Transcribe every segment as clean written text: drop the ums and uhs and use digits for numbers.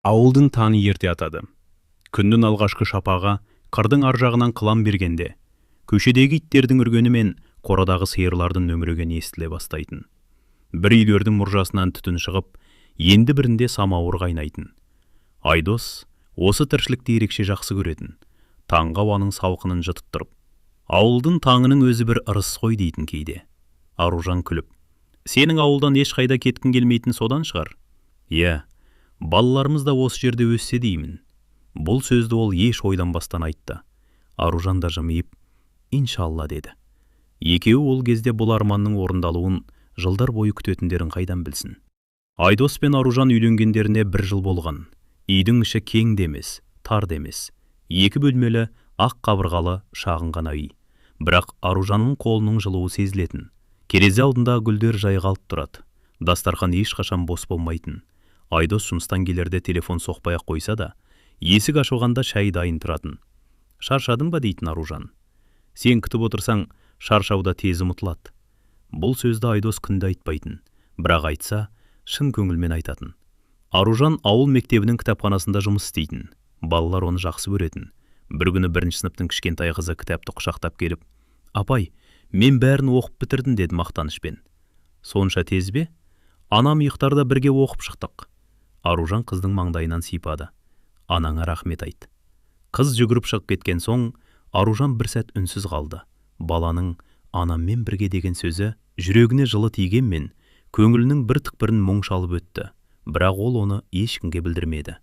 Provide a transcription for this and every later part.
Ауылдың таңы ерте атады. Күннің алғашқы шапағы қырдың ар жағынан қылам бергенде, көшедегі иттердің үргені мен қорадағы сиырлардың мөңірегені естіле бастайтын. Бір үйлердің мұржасынан түтін шығып, енді бірінде самауыр қайнайтын. Айдос осы тіршілікті ерекше жақсы көретін. Таңғы ауаның салқынын жұтып тұрып, ауылдың таңының өзі бір ырыс қой дейтін кейде. Аружан күліп, сенің ауылдан ешқайда кеткің келмейтін содан шығар. Иә, балаларымыз да осы жерде өссе деймін. Бұл сөзді ол еш ойланбастан айтты. Аружан да жымиып, иншалла деді. Екеуі ол кезде бұл арманның орындалуын жылдар бойы күтетіндерін қайдан білсін. Айдос пен Аружан үйленгендеріне 1 жыл болған. Үйдің іші кең де емес, тар да емес. 2 бөлмелі, ақ қабырғалы, шағын ғана үй. Бірақ Аружанның қолының жылуы сезілетін. Терезе алдында гүлдер жайғалып тұрады. Дастархан ешқашан бос болмайтын. Айдос жұмыстан келерде телефон соқпай-ақ қойса да, есік ашылғанда шай дайын тұратын. Шаршадың ба дейтін Аружан. Сен күтіп отырсаң, шаршауда тез ұмытылады. Бұл сөзді Айдос күнде айтпайтын, бірақ айтса, шын көңілмен айтатын. Аружан ауыл мектебінің кітапханасында жұмыс істейтін. Балалар оны жақсы көретін. Бір күні 1-ші сыныптың кішкентай қызы кітапты құшақтап келіп, апай, мен бәрін оқып бітірдім деді мақтанышпен. Сонша тез бе? Анам ұйықтарда бірге оқып шықтық. Аружан қыздың маңдайынан сипады. Анаңа рахмет айт. Қыз жүгіріп шығып кеткен соң, Аружан бір сәт үнсіз қалды. Баланың анаммен бірге деген сөзі жүрегіне жылы тигенмен, көңілінің бір түкпірін мұң шалып өтті. Бірақ ол оны ешкімге білдірмеді.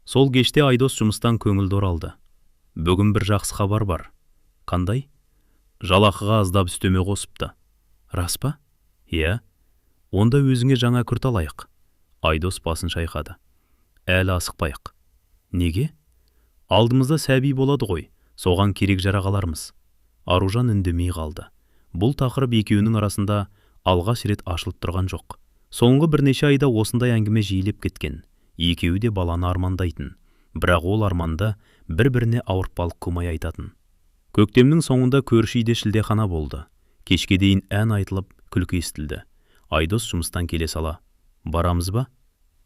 Сол кеште Айдос жұмыстан көңілді оралды. Бүгін бір жақсы хабар бар. Қандай? Жалақыға аздап үстеме қосыпты. Рас па? Иә. Онда өзіңе жаңа күрт алайық. Айдос басын шайқады. Әлі асықпайық. Неге? Алдымызда сәби болады ғой, соған керек жарағалармыз. Аружан үндемей қалды. Бұл тақырып екеуінің арасында алғаш рет ашылып тұрған жоқ. Соңғы бірнеше айда осындай әңгіме жиілеп кеткен. Екеуі де баланы армандайтын. Бірақ ол арманда бір-біріне ауыртпалық қылмай айтатын. Көктемнің соңында көрші үйде шілдехана болды. Кешке дейін ән айтылып, күлкі естілді. Айдос жұмыстан келе сала, барамыз ба?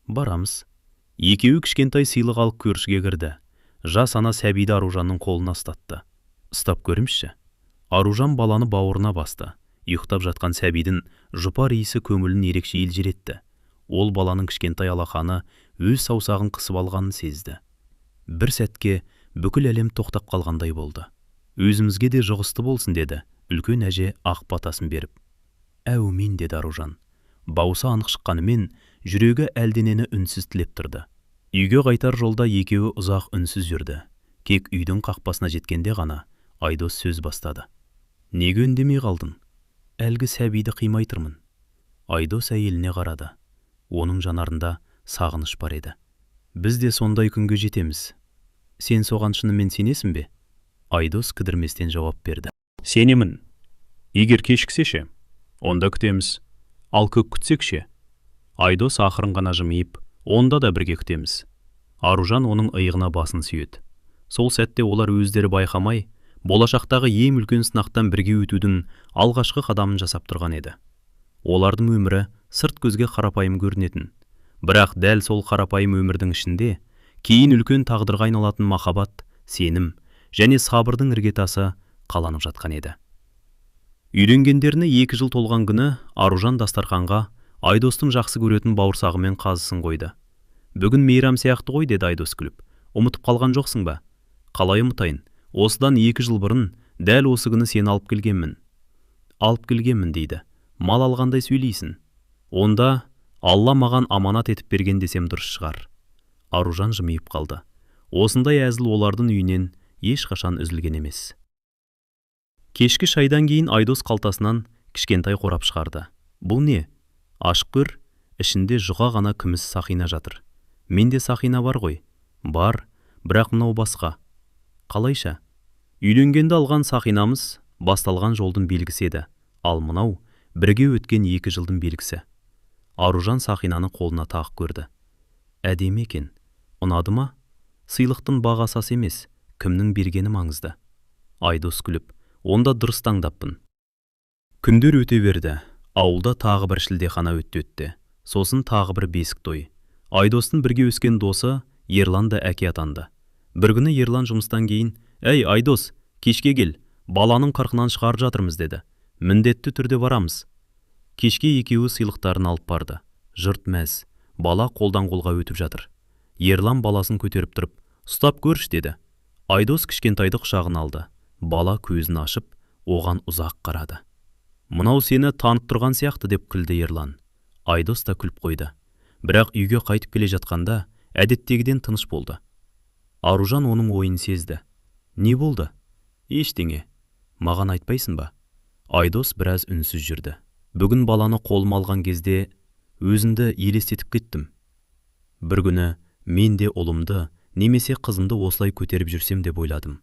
Барамыз. Екеуі кішкентай сыйлық алып көршіге кірді. Жас ана сәбиді Аружанның қолына ұстатты. Ұстап көрімші. Аружан баланы бауырына басты. Ұйықтап жатқан сәбидің жұпар иісі көңілін ерекше елжіретті. Ол баланың кішкентай алақаны өз саусағын қысып алғанын сезді. Бір сәтке бүкіл әлем тоқтап қалғандай болды. Өзімізге де жұғысты болсын деді, үлкен әже ақ батасын беріп. Әумин деді Аружан. Баусы анық шыққанымен, жүрегі әлденені үнсіз тілеп тұрды. Үйге қайтар жолда екеуі ұзақ үнсіз жүрді. Кек үйдің қақпасына жеткенде ғана Айдос сөз бастады. Неге үндемей қалдың? Әлгі сәбиді қимай тұрмын. Айдос әйеліне қарады. Оның жанарында сағыныш бар еді. Біз де сондай күнге жетеміз. Сен соған шынымен сенесің бе? Айдос кідірместен жауап берді. Сенемін. Егер кешіксе ше, онда күтеміз. Ал көп күтсек ше? Айдос ақырын ғана жымиып, онда да бірге күтеміз. Аружан оның иығына басын сүйеді. Сол сәтте олар өздері байқамай, болашақтағы ең үлкен сынақтан бірге өтудің алғашқы қадамын жасап тұрған еді. Олардың өмірі сырт көзге қарапайым көрінетін. Бірақ дәл сол қарапайым өмірдің ішінде кейін үлкен тағдырға айналатын махаббат, сенім және сабырдың іргетасы қаланып жатқан еді. Үйленгендеріне 2 жыл толған күні Аружан дастарханға Айдостың жақсы көретін бауырсағымен қазысын қойды. Бүгін мейрам сияқты ғой деді Айдос күліп. Ұмытып қалған жоқсың ба? Қалай ұмытайын? Осыдан 2 жыл бұрын дәл осы күні сені алып келгенмін. Алып келгенмін дейді. Мал алғандай сөйлейсің. Онда Алла маған аманат етіп берген десем дұрыс шығар. Аружан жымиып қалды. Осындай әзіл олардың үйінен ешқашан үзілген емес. Кешкі шайдан кейін Айдос қалтасынан кішкентай қорап шығарды. Бұл не? Ашық көр, ішінде жұқа ғана күміс сақина жатыр. Менде сақина бар ғой? Бар, бірақ мынау басқа. Қалайша? Үйленгенде алған сақинамыз басталған жолдың белгісі еді. Ал мынау бірге өткен 2 жылдың белгісі. Аружан сақинаны қолына тағып көрді. Әдемі екен. Ұнады ма? Сыйлықтың бағасы аз емес, кімнің бергені маңызды. Айдос күліп, онда дұрыс таңдаппын. Күндер өте берді. Ауылда тағы бір шілдехана өтті. Сосын тағы бір бесік той. Айдостың бірге өскен досы Ерлан да әке атанды. Бір күні Ерлан жұмыстан кейін, «Әй, Айдос, кешке кел, баланың қырқынан шығарып жатырмыз» деді. «Міндетті түрде барамыз». Кешке екеуі сыйлықтарын алып барды. Жұрт мәз, бала қолдан қолға өтіп жатыр. Ерлан баласын көтеріп тұрып, «Ұстап көрші» деді. Айдос кішкентайды құшағына алды. Бала көзін ашып, оған ұзақ қарады. «Мынау сені танып тұрған сияқты» деп күлді Ерлан. Айдос та күліп қойды. Бірақ үйге қайтып келе жатқанда, әдеттегіден тыныш болды. Аружан оның ойын сезді. «Не болды?» «Ештеңе. Маған айтпайсың ба?» Айдос біраз үнсіз жүрді. «Бүгін баланы қолыма алған кезде өзімді елестетіп кеттім. Бір күні мен де ұлымды, немесе қызымды осылай көтеріп жүрсем деп ойладым».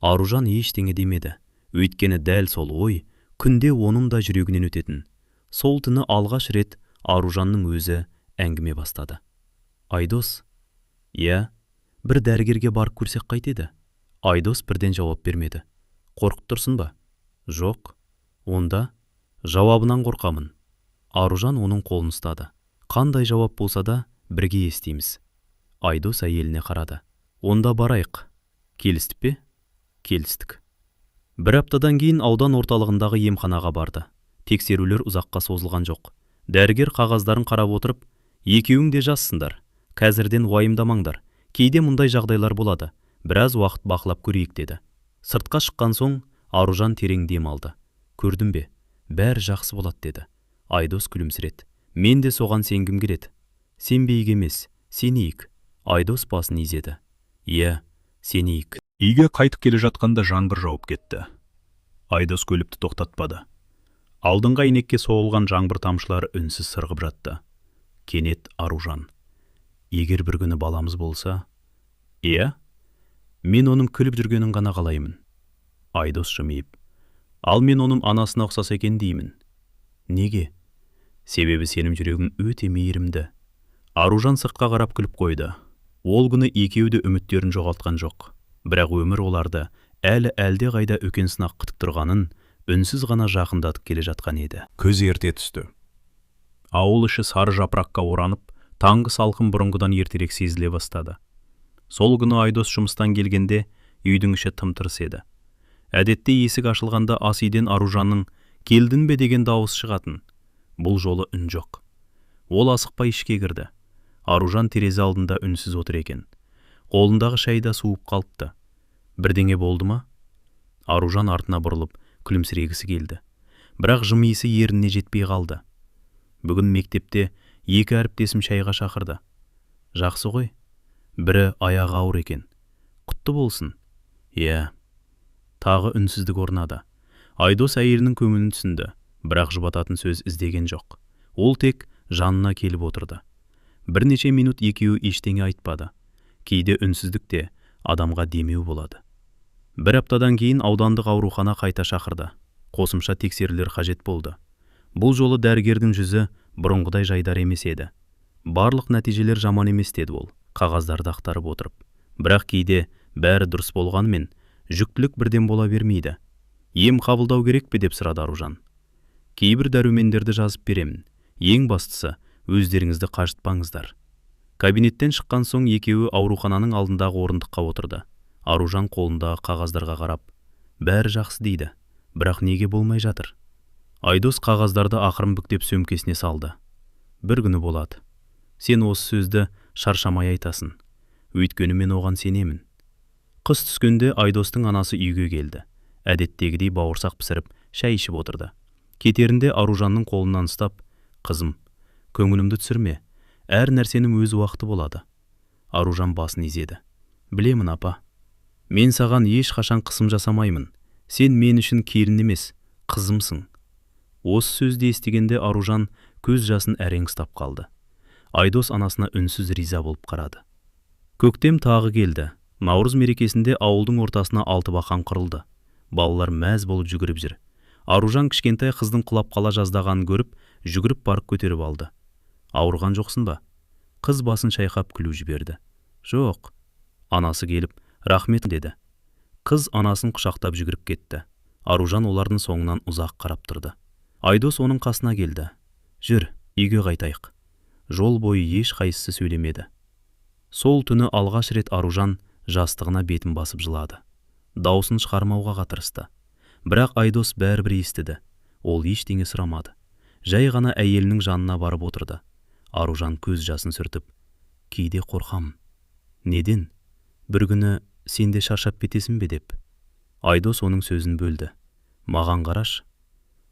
Аружан ештеңе демеді. Өйткені дәл сол ой күнде оның да жүрегінен өтетін. Сол түні алғаш рет Аружанның өзі әңгіме бастады. «Айдос, иә, бір дәрігерге барып көрсек қайтеді?» Айдос бірден жауап бермеді. «Қорқып тұрсың ба?» «Жоқ». «Онда?» «Жауабынан қорқамын». Аружан оның қолын ұстады. «Қандай жауап болса да бірге естиміз». Айдос әйеліне қарады. «Онда барайық». «Келістік пе?» «Келістік». Бір аптадан кейін аудан орталығындағы емханаға барды. Тексерулер ұзаққа созылған жоқ. Дәрігер қағаздарын қарап отырып, «Екеуің де жассыңдар. Қазірден уайымдамаңдар. Кейде мұндай жағдайлар болады. Біраз уақыт бақылап көрейік» деді. Сыртқа шыққан соң Аружан терең дем алды. «Көрдің бе? Бәрі жақсы болады» деді. Айдос күлімсіреді. «Мен де соған сенгім келеді». «Сенбейік емес, сенейік». Айдос басын изеді. «Иә, сенейік». Үйге қайтып келе жатқанда жаңбыр жауып кетті. Айдос көлікті тоқтатпады. Алдыңғы әйнекке соғылған жаңбыр тамшылары үнсіз сырғып жатты. Кенет Аружан: «Егер бір күні баламыз болса...» «Иә, мен оның күліп жүргенін ғана қалаймын». Айдос жымиып: «Ал мен оның анасына ұқсас екен деймін». «Неге?» «Себебі сенің жүрегің өте мейірімді». Аружан сыртқа қарап күліп қойды. Ол күні екеуі де үміттерін жоғалтқан жоқ. Бірақ өмір оларды әлі қайда өкен сынақ күтіп тұрғанын үнсіз ғана жақындатып келе жатқан еді. Көз ерте түсті. Ауыл іші сары жапыраққа оранып, таңғы салқын бұрынғыдан ертерек сезіле бастады. Сол күні Айдос жұмыстан келгенде үйдің іші тым-тырыс еді. Әдетте есік ашылғанда ас үйден Аружанның «Келдің бе?» деген дауыс шығатын. Бұл жолы үн жоқ. Ол асықпай ішке кірді. Аружан терезе алдында үнсіз отыр екен. Қолындағы шайда суып қалыпты. «Бірдеңе болды ма?» Аружан артына бұрылып күлімсірегісі келді. Бірақ жымиысы ерініне жетпей қалды. «Бүгін мектепте екі әріптесім шайға шақырды. Жақсы ғой? Бірі аяғы ауыр екен. Құтты болсын». «Иә». Тағы үнсіздік орнады. Айдос әйелінің көңілін түсінді, бірақ жұбататын сөз іздеген жоқ. Ол тек жанына келіп отырды. Бірнеше минут екеуі ештеңе айтпады. Кейде үнсіздік те адамға демеу болады. Бір аптадан кейін аудандық аурухана қайта шақырды. Қосымша тексерулер қажет болды. Бұл жолы дәрігердің жүзі бұрынғыдай жайдар емес еді. «Барлық нәтижелер жаман емес» деді ол, қағаздарды ақтарып отырып. «Бірақ кейде бәрі дұрыс болғанмен, жүктілік бірден бола бермейді. Ем қабылдау керек пе?» деп сұрады Аружан. «Кейбір дәрумендерді жазып беремін. Ең бастысы, өздеріңізді қажытпаңыздар». Кабинеттен шыққан соң екеуі аурухананың алдындағы орындыққа отырды. Аружан қолындағы қағаздарға қарап: «Бәрі жақсы» дейді. «Бірақ неге болмай жатыр?» Айдос қағаздарды ақырын бүктеп сөмкесіне салды. «Бір күні болады. Сен осы сөзді шаршамай айтасың. Өйткені мен оған сенемін». Қыс түскенде Айдостың анасы үйге келді. Әдеттегідей бауырсақ пісіріп, шай ішіп отырды. Кетерінде Аружанның қолынан ұстап: «Қызым, көңілімді түсірме. Әр нәрсенің өз уақыты болады». Аружан басын изеді. «Білемін, апа. Мен саған еш қашан қысым жасамаймын. Сен мен үшін келін емес, қызымсың». Осы сөзді естігенде Аружан көз жасын әрең ұстап қалды. Айдос анасына үнсіз риза болып қарады. Көктем тағы келді. Наурыз мерекесінде ауылдың ортасына 6 бақан құрылды. Балалар мәз болып жүгіріп жүр. Аружан кішкентай қыздың құлап қала жаздағанын көріп, жүгіріп барып көтеріп алды. «Ауырған жоқсың ба?» Қыз басын шайқап күліп жіберді. «Жоқ». Анасы келіп, «Рахмет» деді. Қыз анасын құшақтап жүгіріп кетті. Аружан олардың соңынан ұзақ қарап тұрды. Айдос оның қасына келді. «Жүр, үйге қайтайық». Жол бойы еш қайсысы сөйлемеді. Сол түні алғаш рет Аружан жастығына бетін басып жылады. Даусын шығармауға тырысты. Бірақ Айдос бәрібір естіді. Ол ештеңе сұрамады. Жай ғана әйелінің жанына барып отырды. Аружан көз жасын сүртіп, кейде қорқам. Неден? Бір күні сен де шаршап кетесің бе деп. Айдос оның сөзін бөлді. Маған қараш.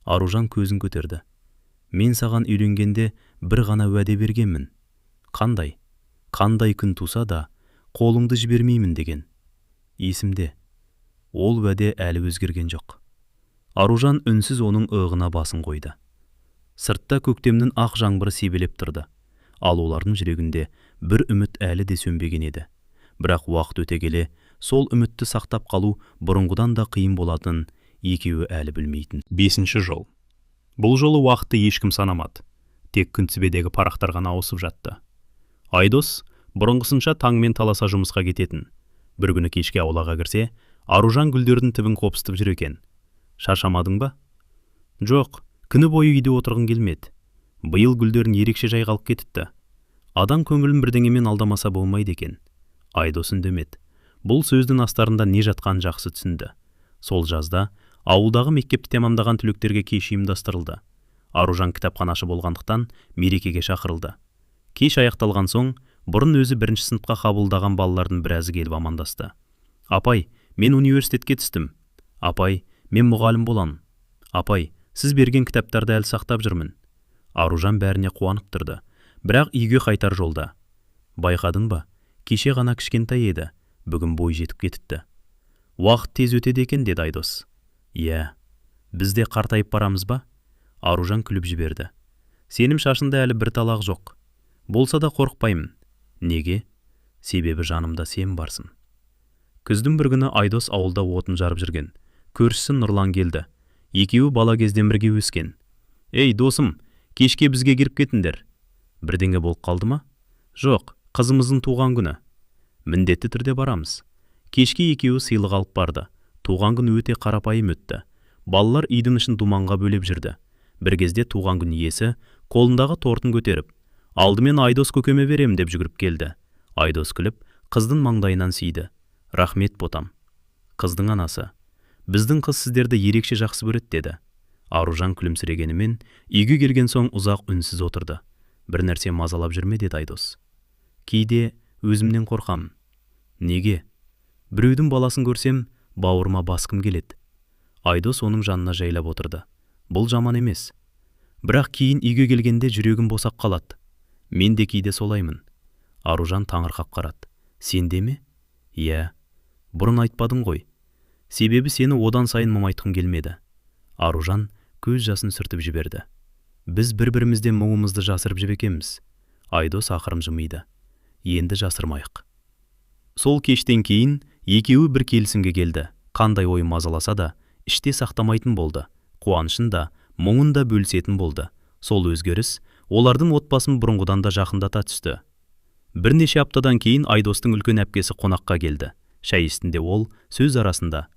Аружан көзін көтерді. Мен саған үйленгенде бір ғана уәде бергенмін. Қандай? Қандай күн туса да, қолыңды жібермеймін деген. Есімде. Ол уәде әлі өзгерген жоқ. Аружан үнсіз оның ығына басын қойды. Сыртта көктемнің ақ жаңбыры себелеп тұрды. Ал олардың жүрегінде бір үміт әлі де сөнбеген еді. Бірақ уақыт өте келе, сол үмітті сақтап қалу бұрынғыдан да қиын болатын екеуі әлі білмейтін. 5-ші жол. Бұл жолы уақытты ешкім санамады. Тек күнтізбедегі парақтар ғана ауысып жатты. Айдос бұрынғысынша таңмен таласа жұмысқа кететін. Бір күні кешке аулаға кірсе, Аружан гүлдердің түбін қопсытып жүр екен. Шаршамадың ба? Жоқ, күні бойы үйде отырғың келмеді. Биыл гүлдерін ерекше жайғалып кетіпті. Адам көңілін бірдеңемен алдамаса болмайды екен. Айдос үндемеді. Бұл сөздің астарында не жатқанын жақсы түсінді. Сол жазда ауылдағы мектепті тамамдаған түлектерге кеш ұйымдастырылды. Аружан кітапханашы болғандықтан мерекеге шақырылды. Кеш аяқталған соң, бұрын өзі 1-ші сыныпқа қабылдаған балалардың біразы келіп амандасты. Апай, мен университетке түстім. Апай, мен мұғалім болам. Апай, сіз берген кітаптарды әлі сақтап жүрмін. Аружан бәріне қуанып тұрды. Бірақ үйге қайтар жолда. Байқадың ба? Кеше ғана кішкентай еді. Бүгін бой жетіп кетіпті. Уақыт тез өтеді екен, деді Айдос. Иә, біз де қартайып барамыз ба? Аружан күліп жіберді. Сенім шашында әлі бір талақ жоқ. Болса да қорықпаймын. Неге? Себебі жанымда сен барсың. Күздің бір күні Айдос ауылда отын жарып жүрген. Көршісі Нұрлан келді. Екеуі бала кезден бірге өскен. Ей, досым, кешке бізге кіріп кетіңдер. Бірдеңе болып қалды ма? Жоқ, қызымыздың туған күні. Міндетті түрде барамыз. Кешке екеуі сыйлық алып барды. Туған күн өте қарапайым өтті. Балалар үйдің ішін думанға бөлеп жүрді. Бір кезде туған күн иесі қолындағы тортын көтеріп, алдымен Айдос көкеме берем деп жүгіріп келді. Айдос күліп, қыздың маңдайынан сүйді. Рахмет ботам. Қыздың анасы. Біздің қыз сіздерді ерекше жақсы көреді деді. Аружан күлімсірегенімен үйге келген соң ұзақ үнсіз отырды. Бір нәрсе мазалап жүрме, деді Айдос. Кейде өзімнен қорқам. Неге? Біреудің баласын көрсем, бауырыма басқым келеді. Айдос оның жанына жайлап отырды. Бұл жаман емес. Бірақ кейін үйге келгенде жүрегім босап қалады. Мен де кейде солаймын. Аружан таңырқап қарады. Сен де ме? Иә. Бұрын айтпадың ғой. Себебі сені одан сайын мұңайтқым келмеді. Аружан көз жасын сүртіп жіберді. Біз бір-бірімізден мұңымызды жасырып жібекеміз. Айдос ақырын жымиды. Енді жасырмайық. Сол кештен кейін екеуі бір келісімге келді. Қандай ой мазаласа да, іште сақтамайтын болды. Қуанышын да, мұңын да бөлісетін болды. Сол өзгеріс олардың отбасын бұрынғыдан да жақындата түсті. Бірнеше аптадан кейін Айдостың үлкен әпкесі қонаққа келді. Шай үстінде ол сөз арасында: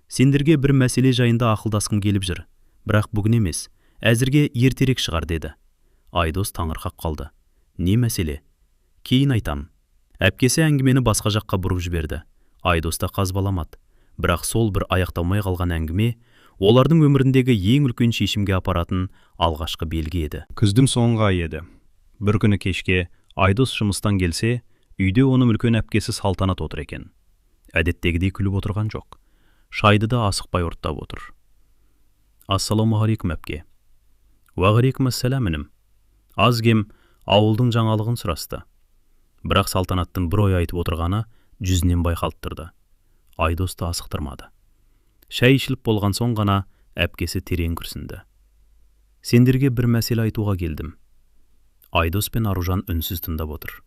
сендерге бір мәселе жайында ақылдасқым келіп жүр. Бірақ бүгін емес, әзірге ертерек шығар, деді. Айдос таңырқап қалды. Не мәселе? Кейін айтам. Әпкесі әңгімені басқа жаққа бұрып жіберді. Айдос та қазбаламады. Бірақ сол бір аяқталмай қалған әңгіме олардың өміріндегі ең үлкен шешімге апаратын алғашқы белгі еді. Күздің соңғы айы еді. Бір күні кешке Айдос жұмыстан келсе, үйде оның үлкен әпкесі Салтанат отыр екен. Әдеттегідей күліп отырған жоқ. Шайды да асықпай ұрттап отыр. Ассаламағалейкум әпке. Уағалейкум ассалам інім. Аз кем ауылдың жаңалығын сұрасты. Бірақ Салтанаттың бір ой айтып отырғаны жүзінен байқалып тұрды. Айдосты асықтырмады. Шай ішіліп болған соң ғана әпкесі терең күрсінді. Сендерге бір мәселе айтуға келдім. Айдос пен Аружан үнсіз тыңдап отыр.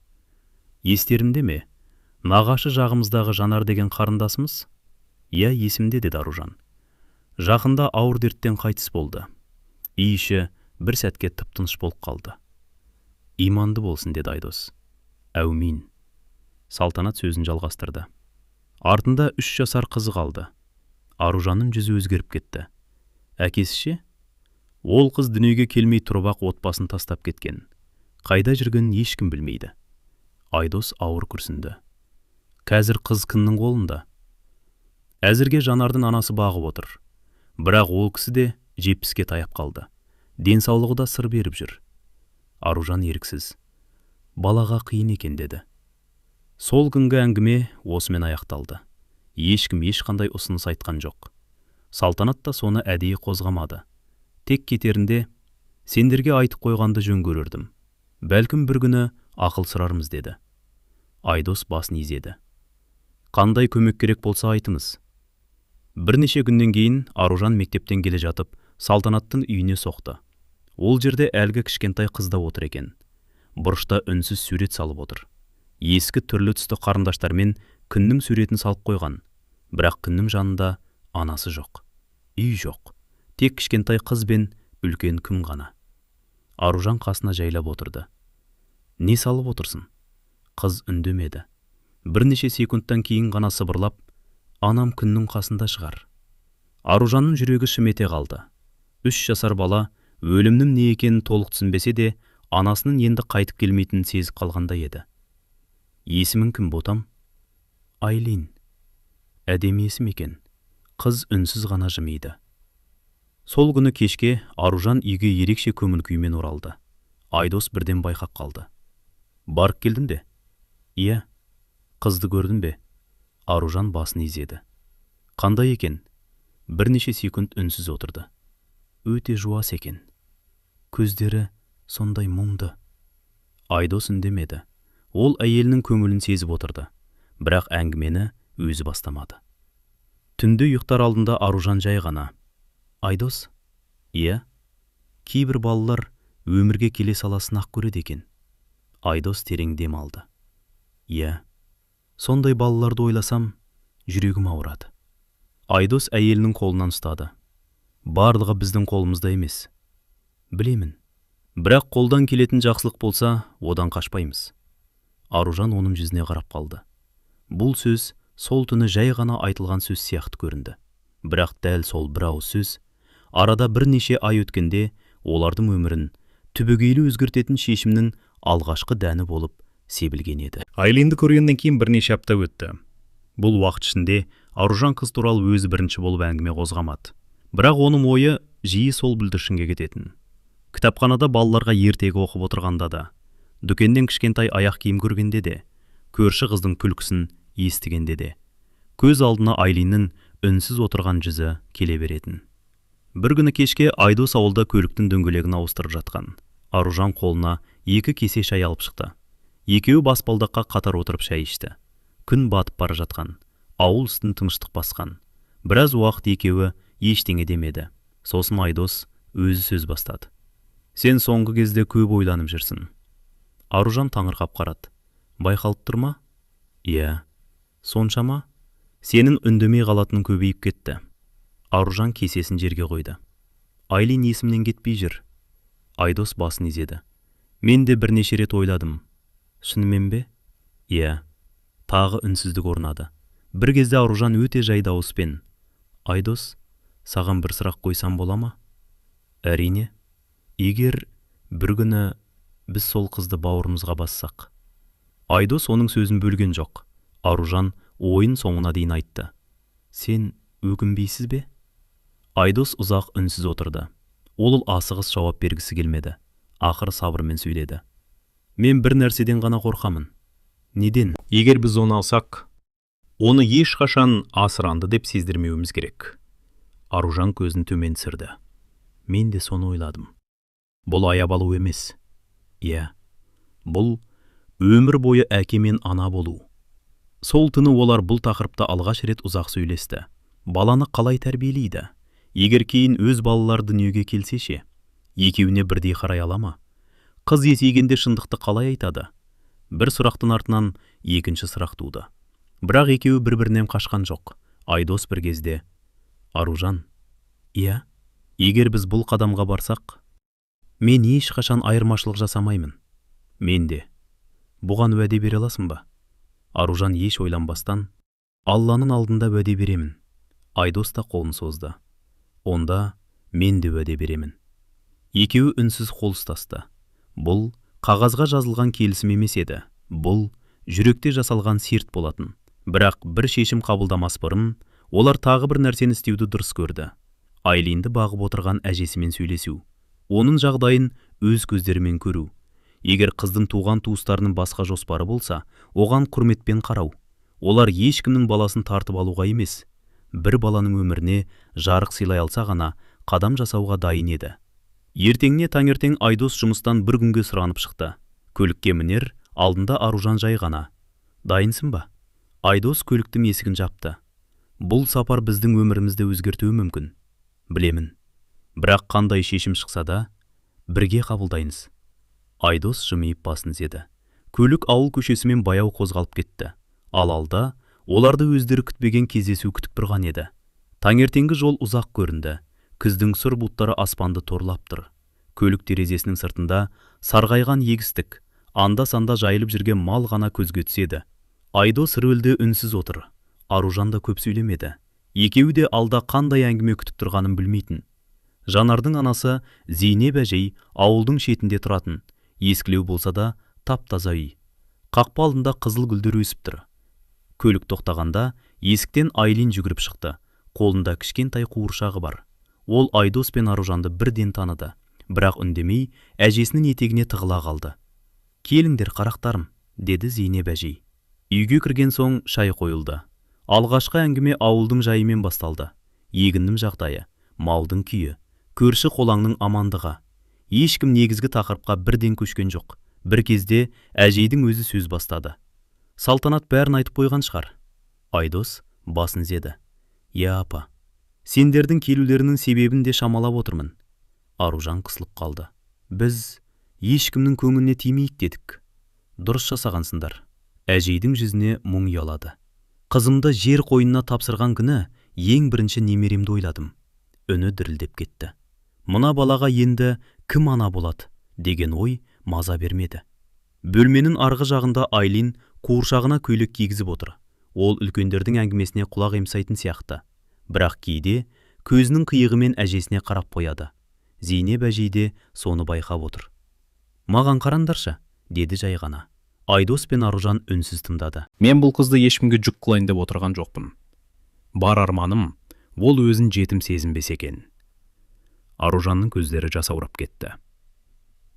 Естеріңде ме? Нағашы жағымыздағы Жанар деген қарындасымыз? Иә, есімде, деді Аружан. Жақында ауыр дерттен қайтыс болды. Үй іші бір сәтке тып-тыныш болып қалды. Иманды болсын, деді Айдос. Әумин. Салтанат сөзін жалғастырды. Артында 3 жасар қызы қалды. Аружанның жүзі өзгеріп кетті. Әкесі ше? Ол қыз дүниеге келмей тұрып-ақ отбасын тастап кеткен. Қайда жүргенін ешкім білмейді. Айдос ауыр күрсінді. Қазір қыз кімнің қолында? Әзірге Жанардың анасы бағып отыр. Бірақ ол кісі де 70-ке таяп қалды. Денсаулығы да сыр беріп жүр. Аружан еріксіз. Балаға қиын екен деді. Сол күнгі әңгіме осымен аяқталды. Ешкім ешқандай ұсыныс айтқан жоқ. Салтанат та соны әдейі қозғамады. Тек кетерінде, сендерге айтып қойғанды жөн көрердім. Бәлкім бір күні ақыл сұрармыз деді. Айдос басын изеді. Қандай көмек керек болса айтыңыз. Бірнеше күннен кейін Аружан мектептен келе жатып, Салтанаттың үйіне соқты. Ол жерде әлгі кішкентай қызда отыр екен. Бұрышта үнсіз сурет салып отыр. Ескі түрлі түсті қарындаштармен күннің суретін салып қойған. Бірақ күннің жанында анасы жоқ. Үй жоқ. Тек кішкентай қыз бен үлкен күн ғана. Аружан қасына жайлап отырды. Не салып отырсын? Қыз үндемеді. Бірнеше секундтан кейін ғана сыбырлап, анам күннің қасында шығар. Аружанның жүрегі шымете қалды. 3 жасар бала өлімнің не екенін толық түсінбесе де, анасының енді қайтып келмейтінін сезіп қалғандай еді. Есімің кім ботам? Айлин. Әдемі есім екен. Қыз үнсіз ғана жымиды. Сол күні кешке Аружан үйге ерекше көңіл күймен оралды. Айдос бірден байқап қалды. Барып келдің бе? Иә. Қызды көрдің бе? Аружан басын изеді. Қандай екен? Бірнеше секунд үнсіз отырды. Өте жуас екен. Көздері сондай мұңды. Айдос үндемеді. Ол әйелінің көңілін сезіп отырды. Бірақ әңгімені өзі бастамады. Түнде ұйықтар алдында Аружан жай ғана. Айдос? Иә. Кейбір балалар өмірге келе саласын ақ көреді екен. Айдос терең дем алды. Иә. Сондай балаларды ойласам, жүрегім ауырады. Айдос әйелінің қолынан ұстады. Барлығы біздің қолымызда емес. Білемін. Бірақ қолдан келетін жақсылық болса, одан қашпаймыз. Аружан оның жүзіне қарап қалды. Бұл сөз сол түні жай ғана айтылған сөз сияқты көрінді. Бірақ дәл сол бір ауыз сөз арада бірнеше ай өткенде олардың өмірін түбегейлі өзгертетін шешімнің алғашқы дәні болып себілген еді. Айлинді көргеннен кейін бірнеше апта өтті. Бұл уақыт ішінде Аружан қыз туралы өзі бірінші болып әңгіме қозғамады. Бірақ оның ойы жиі сол бүлдіршінге кететін. Кітапханада балаларға ертегі оқып отырғанда да, дүкеннен кішкентай аяқ киім көргенде де, көрші қыздың күлкісін естігенде де, көз алдына Айлиннің үнсіз отырған жүзі келе беретін. Бір күні кешке Айдос ауылда көліктің дөңгелегін ауыстырып жатқан. Аружан қолына 2 кесе шай алып шықты. Екеуі баспалдаққа қатар отырып шай ішті. Күн батып бара жатқан. Ауыл үстін тыныштық басқан. Біраз уақыт екеуі ештеңе демеді. Сосын Айдос өзі сөз бастады. Сен соңғы кезде көп ойланып жүрсің. Аружан таңырқап қарады. Байқалып тұр ма? Иә. Соншама? Сенің үндемей қалатының көбейіп кетті. Аружан кесесін жерге қойды. Айлин есімнен кетпей жүр. Айдос басын изеді. Мен де бірнеше рет ойладым. Шынымен бе? Иә. Тағы үнсіздік орнады. Бір кезде Аружан өте жай дауыспен. Айдос, саған бір сұрақ қойсам бола ма? Әрине. Егер бір күні біз сол қызды бауырымызға бассақ. Айдос оның сөзін бөлген жоқ. Аружан ойын соңына дейін айтты. Сен өкінбейсіз бе? Айдос ұзақ үнсіз отырды. Ол асығыс жауап бергісі келмеді. Ақыры сабырмен сөйледі. Мен бір нәрседен ғана қорқамын. Неден? Егер біз оны алсақ, оны ешқашан асыранды деп сездірмеуіміз керек. Аружан көзін төмен түсірді. Мен де соны ойладым. Бұл аяп алу емес. Иә. Бұл өмір бойы әке мен ана болу. Сол түні олар бұл тақырыпта алғаш рет ұзақ сөйлесті. Баланы қалай тәрбиелейді? Егер кейін өз балалар дүниеге келсе ше, екеуіне бірдей қарай ала ма? Қыз есейгенде шындықты қалай айтады? Бір сұрақтың артынан екінші сұрақ туды. Бірақ екеуі бір-бірінен қашқан жоқ. Айдос бір кезде. Аружан, иә, егер біз бұл қадамға барсақ, мен ешқашан айырмашылық жасамаймын. Мен де. Бұған уәде бере аласың ба? Аружан еш ойланбастан, Алланың алдында уәде беремін. Айдос та қолын созды. Онда мен де уәде беремін. Екеуі үнсіз қол ұстасты. Бұл қағазға жазылған келісім емес еді. Бұл жүректе жасалған серт болатын. Бірақ бір шешім қабылдамас бұрын, олар тағы бір нәрсені істеуді дұрыс көрді. Айлинді бағып отырған әжесімен сөйлесу. Оның жағдайын өз көздерімен көру. Егер қыздың туған туыстарының басқа жоспары болса, оған құрметпен қарау. Олар ешкімнің баласын тартып алуға емес, бір баланың өміріне жарық сыйлай алса ғана қадам жасауға дайын еді. Ертеңіне таңертең Айдос жұмыстан бір күнге сұранып шықты. Көлікке мінер, алдында Аружан жай ғана. Дайынсың ба? Айдос көліктің есігін жапты. Бұл сапар біздің өмірімізді өзгертуі мүмкін. Білемін. Бірақ қандай шешім шықса да, бірге қабылдаймыз. Айдос жымиып басын изеді. Көлік ауыл көшесімен баяу қозғалып кетті. Ал алда оларды өздері күтпеген кездесу күтіп тұрған еді. Таңертеңгі жол ұзақ көрінді. Күздің сұр бұлттары аспанды торлап тұр. Көлік терезесінің сыртында сарғайған егістік, анда-санда жайылып жүрген мал ғана көзге түседі. Айдос рөлде үнсіз отыр. Аружан да көп сөйлемеді. Екеуі де алда қандай әңгіме күтіп тұрғанын білмейтін. Жанардың анасы Зейнеп әжей ауылдың шетінде тұратын. Ескілеу болса да тап-таза үй. Қақпа алдында қызыл гүлдер өсіп тұр. Көлік тоқтағанда есіктен Айлин жүгіріп шықты. Қолында кішкентай қуыршағы бар. Ол Айдос пен Аружанды бірден таныды. Бірақ үндемей, әжесінің етегіне тығыла қалды. «Келіңдер, қарақтарым», деді Зейнеп әжей. Үйге кірген соң шай қойылды. Алғашқы әңгіме ауылдың жайымен басталды. Егіннің жағдайы, малдың күйі, көрші қолаңның амандығы. Ешкім негізгі тақырыпқа бірден көшкен жоқ. Бір кезде әжейдің өзі сөз бастады. «Салтанат бәрін айтып қойған шығар». Айдос басын изеді. «Я, апа, сендердің келулерінің себебін де шамалап отырмын». Аружан қысылып қалды. «Біз ешкімнің көңіліне тимейік дедік». «Дұрыс жасағансыңдар». Әжейдің жүзіне мұң ұялады. «Қызымды жер қойнына тапсырған күні ең бірінші немеремді ойладым». Үні дірілдеп кетті. «Мына балаға енді кім ана болады?» деген ой маза бермеді. Бөлменің арғы жағында Айлин қуыршағына көйлек кигізіп отыр. Ол үлкендердің әңгімесіне құлақ емсайтын сияқты. Бірақ кейде көзінің қиығымен әжесіне қарап қояды. Зейнеп әжей де соны байқап отыр. «Маған қарандаршы», деді жай ғана. Айдос пен Аружан үнсіз тыңдады. Мен бұл қызды ешкімге жүк қылайын деп отырған жоқпын. Бар арманым, ол өзін жетім сезінбесе екен. Аружанның көздері жасаурап кетті.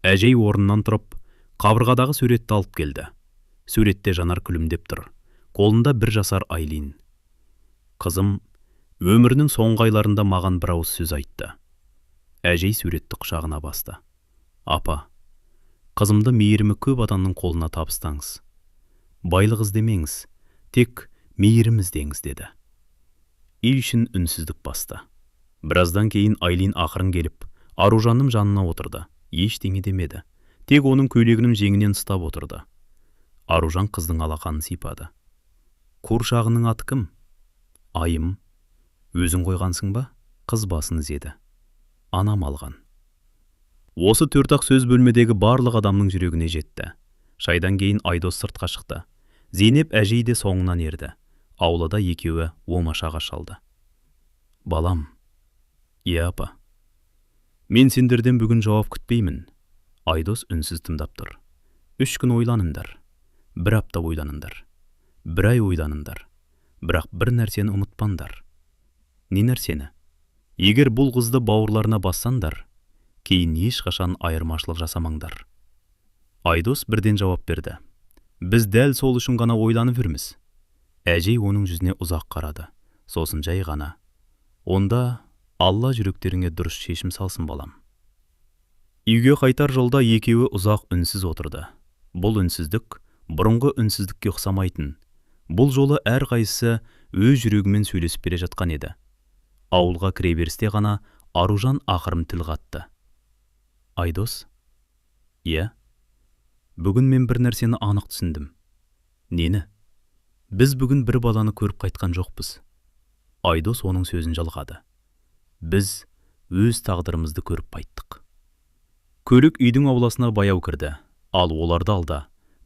Әжей орнынан тұрып, қабырғадағы суретті алып келді. Суретте Жанар күлімдеп тұр. Қолында 1 жасар Айлин. «Қызым, өмірінің соңғы айларында маған бір ауыз сөз айтты». Әжей суретті құшағына басты. «Апа, қызымды мейірімі көп адамның қолына табыстаңыз. Байлық іздемеңіз, тек мейірім іздеңіз», деді. Үй ішін үнсіздік басты. Біраздан кейін Айлин ақырын келіп, Аружанның жанына отырды. Ештеңе демеді. Тек оның көйлегінің жеңінен ұстап отырды. Аружан қыздың алақанын сипады. «Қуыршағының аты кім?» «Айым». «Өзің қойғансың ба?» Қыз басын изеді. «Анам алған». Осы 4-ақ сөз бөлмедегі барлық адамның жүрегіне жетті. Шайдан кейін Айдос сыртқа шықты. Зейнеп әжей де соңынан ерді. Аулада екеуі оңашаға шалды. «Балам». «Иә, апа». «Мен сендерден бүгін жауап күтпеймін». Айдос үнсіз тыңдап тұр. 3 күн ойланыңдар. 1 апта ойланыңдар. 1 ай ойланыңдар. Бірақ бір нәрсені ұмытпаңдар. Не нәрсені? Егер бұл қызды бауырларына бассаңдар, кейін ешқашан айырмашылық жасамаңдар». Айдос бірден жауап берді. «Біз дәл сол үшін ғана ойланып жүрміз». Әжей оның жүзіне ұзақ қарады. Сосын жай ғана: «Онда Алла жүректеріңе дұрыс шешім салсын, балам». Үйге қайтар жолда екеуі ұзақ үнсіз отырды. Бұл үнсіздік бұрынғы үнсіздікке ұқсамайтын. Бұл жолы әр қайсысы өз жүрегімен сөйлесіп бере жатқан еді. Ауылға кіре берісте ғана Аружан ақырым тіл қатты. «Айдос?» «Иә». «Бүгін мен бір нәрсені анық түсіндім». «Нені?» «Біз бүгін бір баланы көріп қайтқан жоқпыз». Айдос оның сөзін жалғады. «Біз өз тағдырымызды көріп қайттық». Көлік үйдің ауласына баяу кірді. Ал оларды алда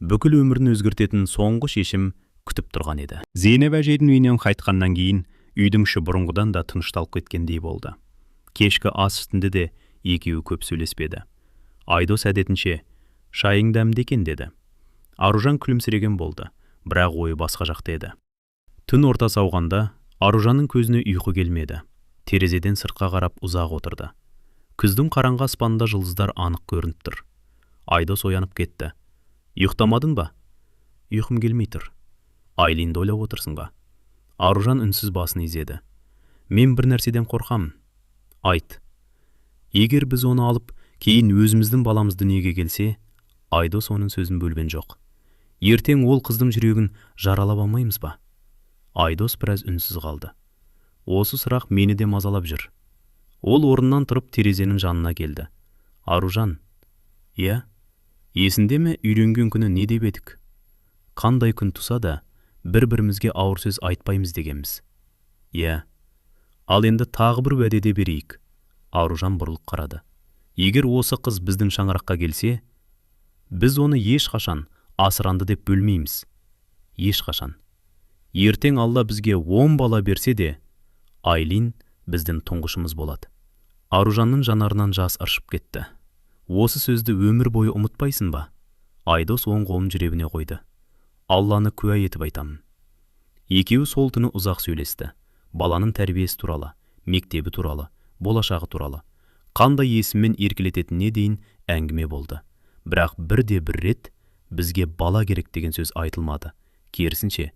бүкіл өмірін өзгертетін соңғы шешім күтіп тұрған еді. Зейнеп әжейдің үйінен қайтқаннан кейін үйдің іші бұрынғыдан да тынышталып кеткендей болды. Кешкі ас үстінде де екеуі көп сөйлеспеді. Айдос әдетінше «Шайың дәмді екен» деді. Аружан күлімсіреген болды, бірақ ойы басқа жақта еді. Түн ортасы ауғанда Аружанның көзіне ұйқы келмеді. Терезеден сыртқа қарап ұзақ отырды. Күздің қараңғы аспанында жұлдыздар анық көрініп тұр. Айдос оянып кетті. Ұйықтамадың ба? Ұйқым келмей тұр. Айлинді ойлап отырсың ба? Аружан үнсіз басын изеді. Мен бір нәрседен қорқамын. Айт. Егер біз оны алып, кейін өзіміздің баламыз дүниеге келсе, Айдос оның сөзін бөлген жоқ. Ертең ол қыздың жүрегін жаралап алмаймыз ба? Айдос біраз үнсіз қалды. Осы сұрақ мені де мазалап жүр. Ол орнынан тұрып терезенің жанына келді. Аружан, иә, есінде ме үйленген күні не деп едік? Қандай күн туса да, бір-бірімізге ауыр сөз айтпаймыз дегенбіз. Иә, ал енді тағы бір уәде берейік. Аружан бұрылып қарады. Егер осы қыз біздің шаңыраққа келсе, біз оны ешқашан асыранды деп бөлмейміз. Ешқашан. Ертең Алла бізге 10 бала берсе де, Айлин біздің тұңғышымыз болады. Аружанның жанарынан жас ыршып кетті. Осы сөзді өмір бойы ұмытпайсың ба? Айдос оң қолын жүрегіне қойды. Алланы куә етіп айтамын. Екеуі сол түні ұзақ сөйлесті. Баланың тәрбиесі туралы, мектебі туралы, болашағы туралы, қандай есіммен еркелететініне дейін әңгіме болды. Бірақ бірде-бір рет бізге бала керек деген сөз айтылмады. Керісінше,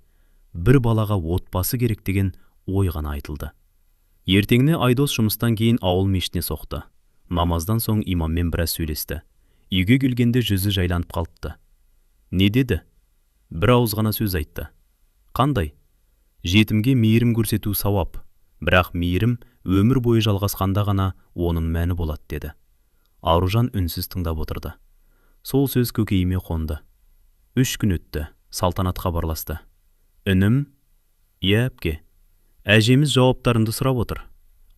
бір балаға отбасы керек деген ой ғана айтылды. Ертеңіне Айдос жұмыстан кейін ауыл мешітіне соқты. Намаздан соң имаммен біраз сөйлесті. Үйге келгенде жүзі жайланып қалыпты. Не деді? Бір ауыз ғана сөз айтты. Қандай? Жетімге мейірім көрсету сауап, бірақ мейірім өмір бойы жалғасқанда ғана оның мәні болады деді. Аружан үнсіз тыңдап отырды. Сол сөз көкейіме қонды. 3 күн өтті, Салтанат хабарласты. Інім? Иә, әпке. Әжеміз жауаптарыңды сұрап отыр.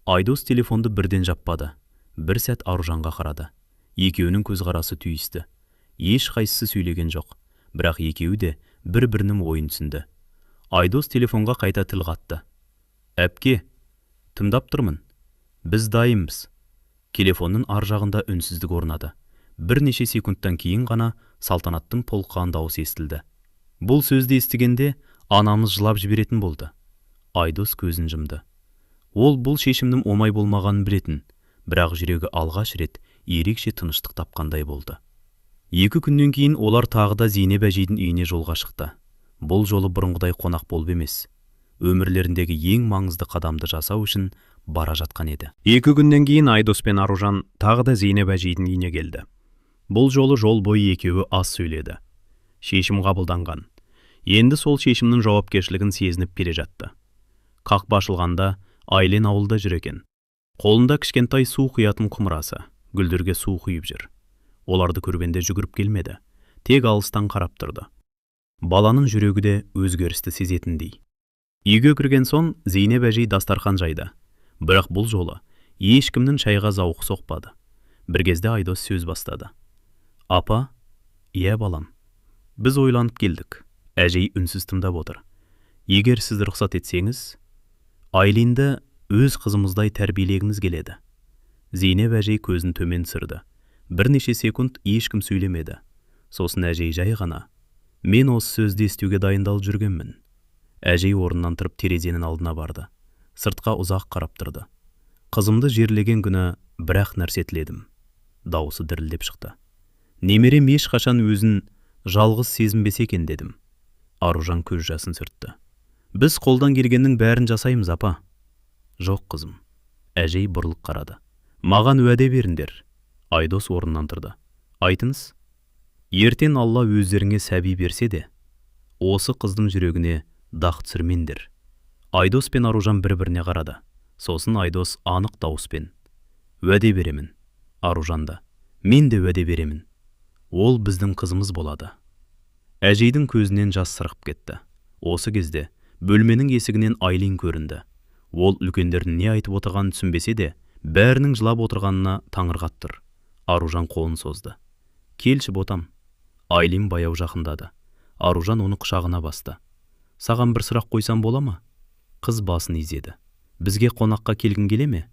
Айдос телефонды бірден жаппады. Бір сәт Аружанға қарады. Екеуінің көзқарасы түйісті. Еш қайсысы сөйлеген жоқ, бірақ екеуі де бір-бірінің ойын түсінді. Айдос телефонға қайта тіл қатты. Әпке, тыңдап тұрмын. Біз дайынбыз. Телефонның ар жағында үнсіздік орнады. Бірнеше секундтан кейін ғана Салтанаттың толқыған дауысы естілді. Бұл сөзді естігенде анамыз жылап жіберетін болды. Айдос көзін жұмды. Ол бұл шешімнің оңай болмағанын білетін, бірақ жүрегі алғаш рет ерекше тыныштық тапқандай болды. 2 күннен кейін олар тағы да Зейнеп әжейдің үйіне жолға шықты. Бұл жолы бұрынғыдай қонақ болып емес. Өмірлеріндегі ең маңызды қадамды жасау үшін бара жатқан еді. 2 күннен кейін Айдос пен Аружан тағы да Зейнеп әжейдің үйіне келді. Бұл жолы жол бойы екеуі аз сөйледі. Шешім қабылданған. Енді сол шешімнің жауапкершілігін сезініп келе жатты. Қақпа ашылғанда Айлин ауылда жүр екен. Қолында кішкентай су құятын құмырасы, гүлдерге су құйып жүр. Оларды көргенде жүгіріп келмеді, тек алыстан қарап тұрды. Баланың жүрегі де өзгерісті сезетіндей. Үйге кірген соң Зейнеп әжей дастархан жайды. Бірақ бұл жолы ешкімнің шайға зауқы соқпады. Бір кезде Айдос сөз бастады. Апа, иә балам, біз ойланып келдік. Әжей үнсіз тыңдап отыр. Егер сіз рұқсат етсеңіз, Айлинді өз қызымыздай тәрбиелегіміз келеді. Зейнеп әжей көзін төмен түсірді. Бірнеше секунд ешкім сөйлемеді. Сосын әжей жай ғана: мен осы сөзді естуге дайындалып жүргенмін. Әжей орнынан тұрып терезенің алдына барды. Сыртқа ұзақ қарап тұрды. Қызымды жерлеген күні бір-ақ нәрсе тіледім. Дауысы дірілдеп шықты. Немерем ешқашан өзін жалғыз сезінбесе екен дедім. Аружан көз жасын сүртті. Біз қолдан келгеннің бәрін жасаймыз, апа. Жоқ қызым. Әжей бұрылып қарады. Маған уәде беріңдер. Айдос орнынан тұрды. Айтыңыз. Ертең Алла өздеріңе сәби берсе де, осы қыздың жүрегіне дақ түсірмеңдер. Айдос пен Аружан бір-біріне қарады. Сосын Айдос анық дауыспен: уәде беремін. Аружанда: мен де уәде беремін. Ол біздің қызымыз болады. Әжейдің көзінен жас сырғып кетті. Осы кезде бөлменің есігінен Айлин көрінді. Ол үлкендердің не айтып отырғанын түсінбесе де, бәрінің жылап отырғанына таңырқап тұр. Аружан қолын созды. Келші ботам. Айлин баяу жақындады. Аружан оны құшағына басты. Саған бір сұрақ қойсам бола ма? Қыз басын изеді. Бізге қонаққа келгің келе ме?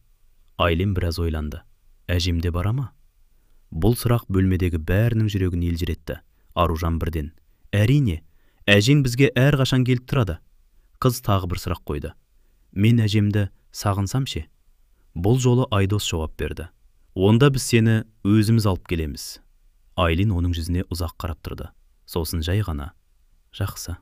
Айлин біраз ойланды. Әжем де бара ма? Бұл сұрақ бөлмедегі бәрінің жүрегін елжіретті. Аружан бірден: Әрине, әжең бізге әрқашан келіп тұрады. Қыз тағы бір сұрақ қойды. Мен әжемді сағынсам ше? Бұл жолы Айдос жауап берді. Онда біз сені өзіміз алып келеміз. Айлин оның жүзіне ұзақ қарап тұрды. Сосын жай ғана: Жақсы.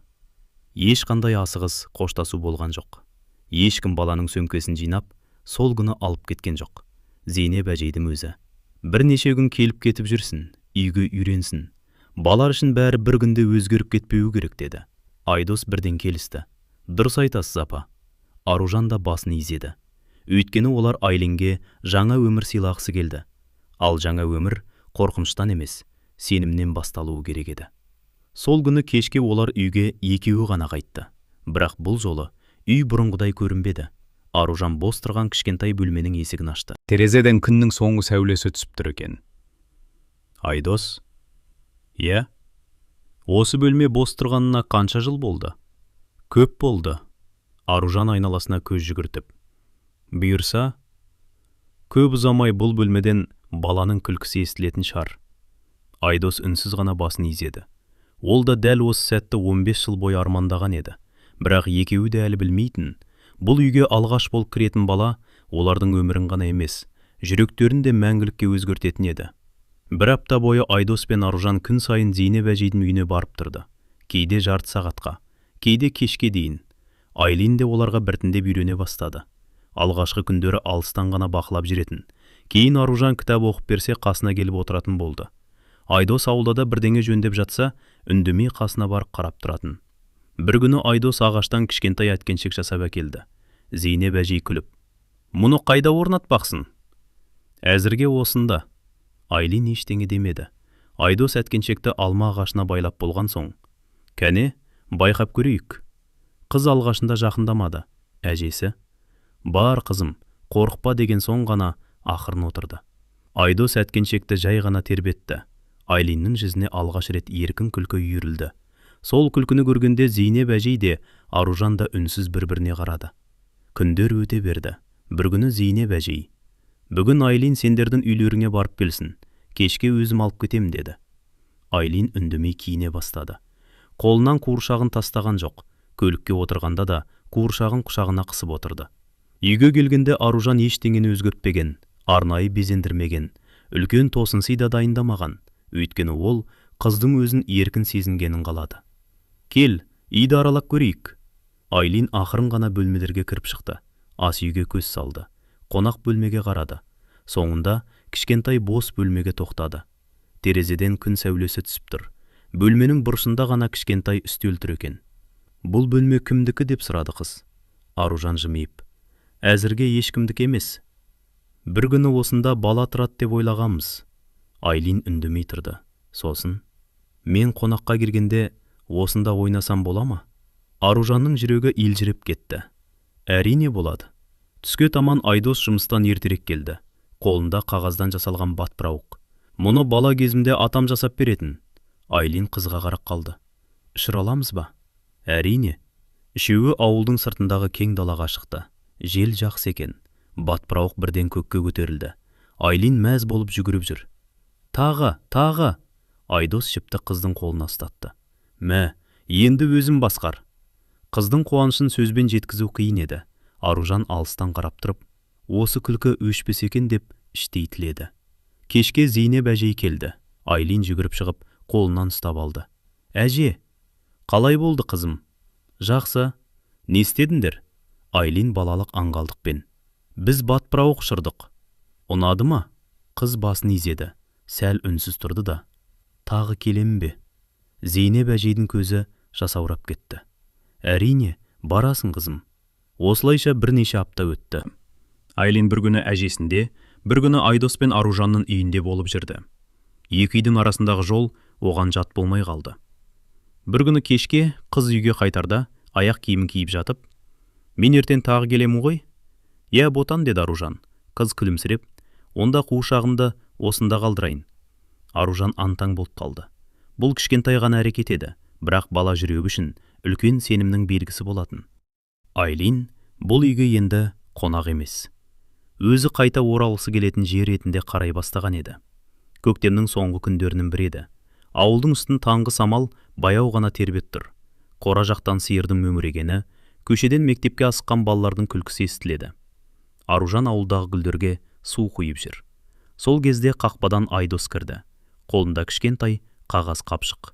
Ешқандай асығыс қоштасу болған жоқ. Ешкім баланың сөмкесін жинап, сол күні алып кеткен жоқ. Зейнеп әжейдің өзі. Бірнеше күн келіп кетіп жүрсін, үйге үйренсін. Балар үшін бәрі бір күнде өзгеріп кетпеуі керек деді. Айдос бірден келісті. Дұрыс айтасыз, апа. Аружан да басын изеді. Өйткені олар Айлинге жаңа өмір сыйлағысы келді. Ал жаңа өмір қорқыныштан емес, сенімнен басталуы керек еді. Сол күні кешке олар үйге екеуі ғана қайтты. Бірақ бұл жолы үй бұрынғыдай көрінбеді. Аружан бос тұрған кішкентай бөлменің есігін ашты. Терезеден күннің соңғы сәулесі түсіп тұр екен. Айдос: Иә, осы бөлме бос тұрғанына қанша жыл болды? Көп болды. Аружан айналасына көз жүгіртіп. Бұйырса, көп ұзамай бұл бөлмеден баланың күлкісі естілетін шығар. Айдос үнсіз ғана басын изеді. Ол да дәл осы сәтті 15 жыл бойы армандаған еді. Бірақ екеуі де әлі білмейтін, бұл үйге алғаш болып кіретін бала олардың өмірін ғана емес, жүректерін де мәңгілікке өзгертетін еді. Бір апта бойы Айдос пен Аружан күн сайын Зейнеп әжейдің үйіне барып тұрды. Кейде жарты сағатқа, кейде кешке дейін. Айлин де оларға біртіндеп үйрене бастады. Алғашқы күндері алыстан ғана бақылап жүретін. Кейін Аружан кітап оқып берсе қасына келіп отыратын болды. Айдос ауылда бірдеңе жөндеп жатса, үндемей қасына барып қарап тұратын. Бір күні Айдос ағаштан кішкентай әткеншек жасап әкелді. Зейнеп әжей күліп: Мұны қайда орнатпақсың? Әзірге осында. Айлин ештеңе демеді. Айдос әткеншекті алма ағашына байлап болған соң: Кәне, байқап көрейік. Қыз алғашында жақындамады. Әжесі: Бар қызым, қорықпа деген соң ғана ақырын отырды. Айдос әткеншекті жай ғана тербетті. Айлиннің жүзіне алғаш рет еркін күлкі үйірілді. Сол күлкіні көргенде Зейнеп әжей де, Аружан да үнсіз бір-біріне қарады. Күндер өте берді. Бір күні Зейнеп әжей: Бүгін Айлин сендердің үйлеріңе барып келсін. Кешке өзім алып кетем деді. Айлин үндемей киіне бастады. Қолынан қуыршағын тастаған жоқ. Көлікке отырғанда да қуыршағын құшағына қысып отырды. Үйге келгенде Аружан ештеңені өзгертпеген, арнайы безендірмеген, үлкен тосынсый да дайындамаған. Өйткені ол қыздың өзін еркін сезінгенін қалады. Кел, үйді аралап көрейік. Айлин ақырын ғана бөлмелерге кіріп шықты. Ас үйге көз салды. Қонақ бөлмеге қарады. Соңында кішкентай бос бөлмеге тоқтады. Терезеден күн сәулесі түсіп тұр. Бөлменің бұрышында ғана кішкентай үстел тұр екен. Бұл бөлме кімдікі деп сұрады қыз. Аружан жымиып: Әзірге ешкімдікі емес. Бір күні осында бала тұрады деп ойлағанбыз. Айлин үндемей тұрды. Сосын: Мен қонаққа кіргенде осында ойнасам бола ма? Аружанның жүрегі елжіреп кетті. Әрине болады. Түске таман Айдос жұмыстан ертерек келді. Қолында қағаздан жасалған батпырауық. Мұны бала кезімде атам жасап беретін. Айлин қызға қарап қалды. Ішір аламыз ба? Әрине. Үшеуі ауылдың сыртындағы кең далаға шықты. Жел жақсы екен. Батпырауық бірден көкке көтерілді. Айлин мәз болып жүгіріп жүр. Тағы. Айдос жіпті қыздың қолына ұстатты. Мә, енді өзім басқар. Қыздың қуанышын сөзбен жеткізу қиын еді. Аружан алыстан қарап тұрып, осы күлкі өшпесе екен деп іштей тіледі. Кешке Зейнеп әжей келді. Айлин жүгіріп шығып, қолынан ұстап алды. Әже, қалай болды қызым? Жақсы. Не істедіңдер? Айлин балалық аңғалдықпен: Біз батпырауық ұшырдық. Ұнады ма? Қыз басын изеді. Сәл үнсіз тұрды да: Тағы келем бе? Зейнеп әжейдің көзі жасаурап кетті. Әрине, барасың қызым. Осылайша бірнеше апта өтті. Айлин бір күні әжесінде, бір күні Айдос пен Аружанның үйінде болып жүрді. Екі үйдің арасындағы жол оған жат болмай қалды. Бір күні кешке қыз үйге қайтарда аяқ киімін киіп жатып: Мен ертең тағы келемін ғой? Иә, ботан, деді Аружан. Қыз күлімсіреп: Онда қуыршағымды осында қалдырайын. Аружан антаң болып қалды. Бұл кішкентай ғана әрекет еді, бірақ бала жүрегі үшін үлкен сенімнің белгісі болатын. Айлин бұл үйге енді қонақ емес, өзі қайта оралғысы келетін жер ретінде қарай бастаған еді. Көктемнің соңғы күндерінің бірі еді. Ауылдың үстін таңғы самал баяу ғана тербеп тұр. Қора жақтан сиырдың мөңірегені, көшеден мектепке асыққан балалардың күлкісі естіледі. Аружан ауылдағы гүлдерге су құйып жүр. Сол кезде қақпадан Айдос кірді. Қолында кішкентай қағаз қапшық.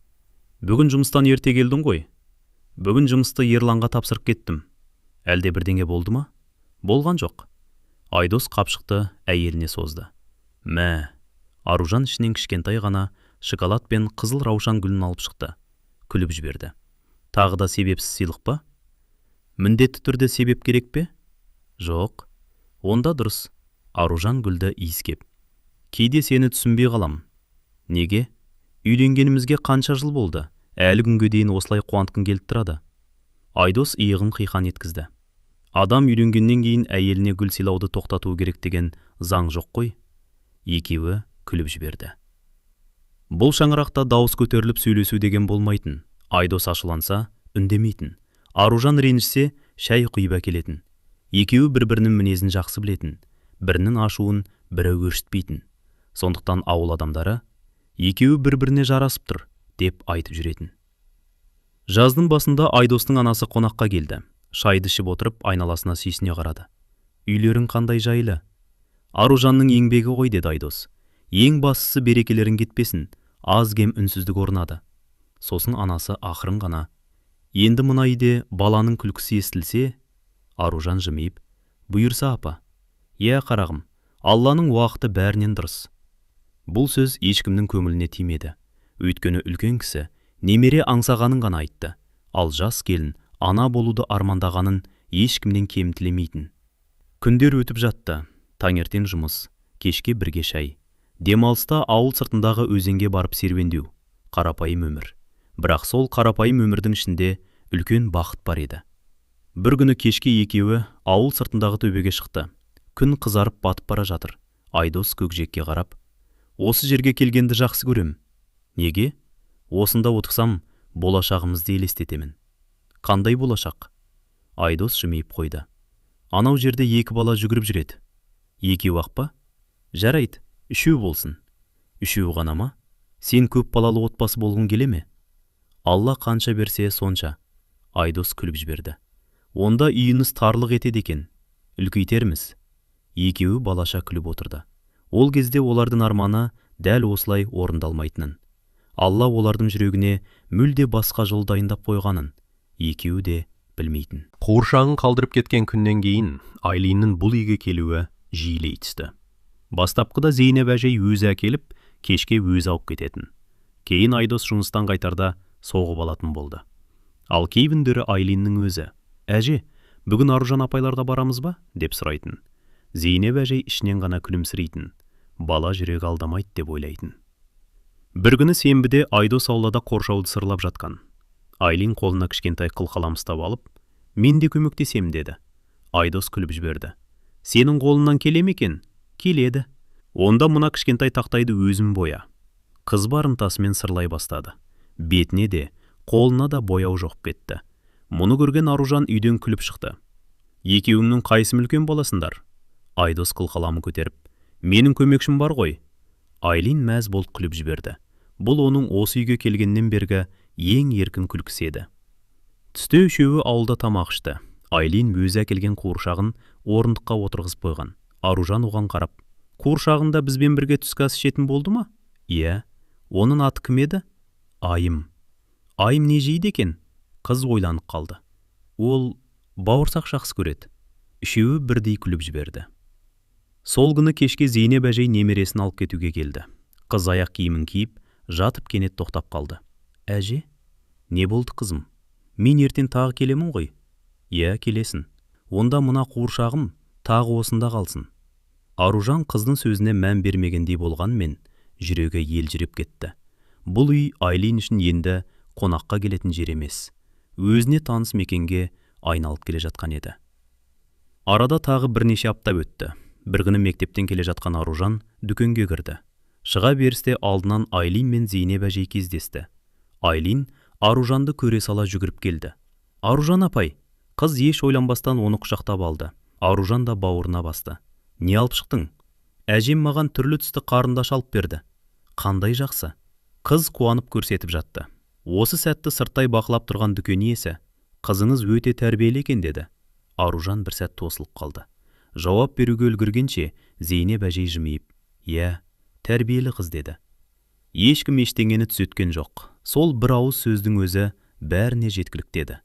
Бүгін жұмыстан ерте келдің ғой? Бүгін жұмысты Ерланға тапсырып кеттім. Әлде бірдеңе болды ма? Болған жоқ. Айдос қапшықты әйеліне созды. Мә, Аружан ішінен кішкентай ғана шоколад пен қызыл раушан гүлін алып шықты. Күліп жіберді. Тағы да себепсіз сыйлық па? Міндетті түрде себеп керек пе? Жоқ. Онда дұрыс. Аружан гүлді иіскеп. Кейде сені түсінбей қалам. Неге? Үйленгенімізге қанша жыл болды? Әлі күнге дейін осылай қуантқың келіп тұрады. Айдос иығын қиқан еткізді. Адам үйленгеннен кейін әйеліне гүл сыйлауды тоқтату керек деген заң жоқ қой. Екеуі күліп жіберді. Бұл шаңырақта дауыс көтеріліп сөйлесу деген болмайтын. Айдос ашуланса, үндемейтін. Аружан ренжісе, шай құйып әкелетін. Екеуі бір-бірінің мінезін жақсы білетін. Бірінің ашуын бірі өршітпейтін. Сондықтан ауыл адамдары екеуі бір-біріне жарасып тұр деп айтып жүретін. Жаздың басында Айдостың анасы қонаққа келді. Шайды ішіп отырып айналасына сүйсіне қарады. Үйлерің қандай жайлы? Аружанның еңбегі ғой, деді Айдос. Ең бастысы берекелерің кетпесін. Аз кем үнсіздік орнады. Сосын анасы ақырын ғана: енді мына үйде баланың күлкісі естілсе? Аружан жымиып: бұйырса апа. Иә қарағым, Алланың уақыты бәрінен дұрыс. Бұл сөз ешкімнің көңіліне тимеді. Өйткені үлкен кісі немере аңсағанын ғана айтты. Ал жас келін ана болуды армандағанын ешкімнен кем тілемейтін. Күндер өтіп жатты. Таңертең жұмыс, кешке бірге шай. Демалыста ауыл сыртындағы өзенге барып серуендеу. Қарапайым өмір. Бірақ сол қарапайым өмірдің ішінде үлкен бақыт бар еді. Бір күні кешке екеуі ауыл сыртындағы төбеге шықты. Күн қызарып батып бара жатыр. Айдос көкжиекке қарап: осы жерге келгенді жақсы көрем. Неге? Осында отырсам, болашағымызды елестетемін. Қандай болашақ? Айдос жымиып қойды. Анау жерде екі бала жүгіріп жүреді. Екеу ақ па? Жарайды, үшеу болсын. Үшеу ғана ма? Сен көп балалы отбасы болғың келе ме? Алла қанша берсе сонша. Айдос күліп жіберді. Онда үйіңіз тарлық етеді екен. Үлкейтерміз. Екеуі балаша күліп отырды. Ол кезде олардың арманы дәл осылай орындалмайтынын. Алла олардың жүрегіне мүлде басқа жол дайындап қойғанын екеуі де білмейтін. Қуыршағын қалдырып кеткен күннен кейін Айлиннің бұл үйге келуі жиілей түсті. Бастапқыда Зейнеп әжей өзі әкеліп, кешке өзі алып кететін. Кейін Айдос жұмыстан қайтарда соғып алатын болды. Ал кей күндері Айлиннің өзі: әже, бүгін Аружан апайларға барамыз ба? Деп сұрайтын. Зейнеп әжей ішінен ғана күлімсірейтін. Бала жүрегі алдамайды деп ойлайтын. Бір күні сенбіде Айдос аулада қоршауды сырлап жатқан. Айлин қолына кішкентай қылқалам ұстап алып: мен де көмектесем, деді. Айдос күліп жіберді. Сенің қолынан келе ме екен? Келеді. Онда мына кішкентай тақтайды өзім боя. Қыз бар ынтасымен сырлай бастады. Бетіне де, қолына да бояу жоқ кетті. Мұны көрген Аружан үйден күліп шықты. Екеуіңнің қайсым үлкен боласыңдар? Айдос қылқаламы көтеріп: менің көмекшім бар ғой. Айлин мәз болып күліп жіберді. Бұл оның осы үйге келгеннен бергі ең еркін күлкісі еді. Түсте үшеуі ауылда тамақ ішті. Айлин өзі әкелген қуыршағын орындыққа отырғызып қойған. Аружан оған қарап: қуыршағында бізбен бірге түскі ас ішетін болды ма? Иә. Оның аты кім еді? Айым. Айым не жейді екен? Қыз ойланып қалды. Ол бауырсақ жақсы көреді. Үшеуі бірдей күліп жіберді. Сол күні кешке Зейнеп әжей немересін алып кетуге келді. Қыз аяқ киімін киіп, жатып кенет тоқтап қалды. Әже, не болды қызым? Мен ертең тағы келемін ғой? Иә, келесін. Онда мына қуыршағым тағы осында қалсын. Аружан қыздың сөзіне мән бермегендей болғанмен, жүрегі елжіреп кетті. Бұл үй Айлин үшін енді қонаққа келетін жер емес, өзіне таныс мекенге айналып келе жатқан еді. Арада тағы бірнеше апта өтті. Бір күні мектептен келе жатқан Аружан дүкенге кірді. Шыға берісте алдынан Айлин мен Зейнеп әжей кездесті. Айлин Аружанды көре сала жүгіріп келді. Аружан апай! Қыз еш ойланбастан оны құшақтап алды. Аружан да бауырына басты. Не алып шықтың? Әжем маған түрлі түсті қарындаш алып берді. Қандай жақсы. Қыз қуанып көрсетіп жатты. Осы сәтті сырттай бақылап тұрған дүкен иесі: «Қызыңыз өте тәрбиелі екен» деді. Аружан бір сәт тосылып қалды. Жауап беруге үлгіргенше Зейнеп әжей жымиып: «Иә, тәрбиелі қыз» деді. Ешкім ештеңені түзеткен жоқ. Сол бір ауыз сөздің өзі бәріне жеткілікті еді.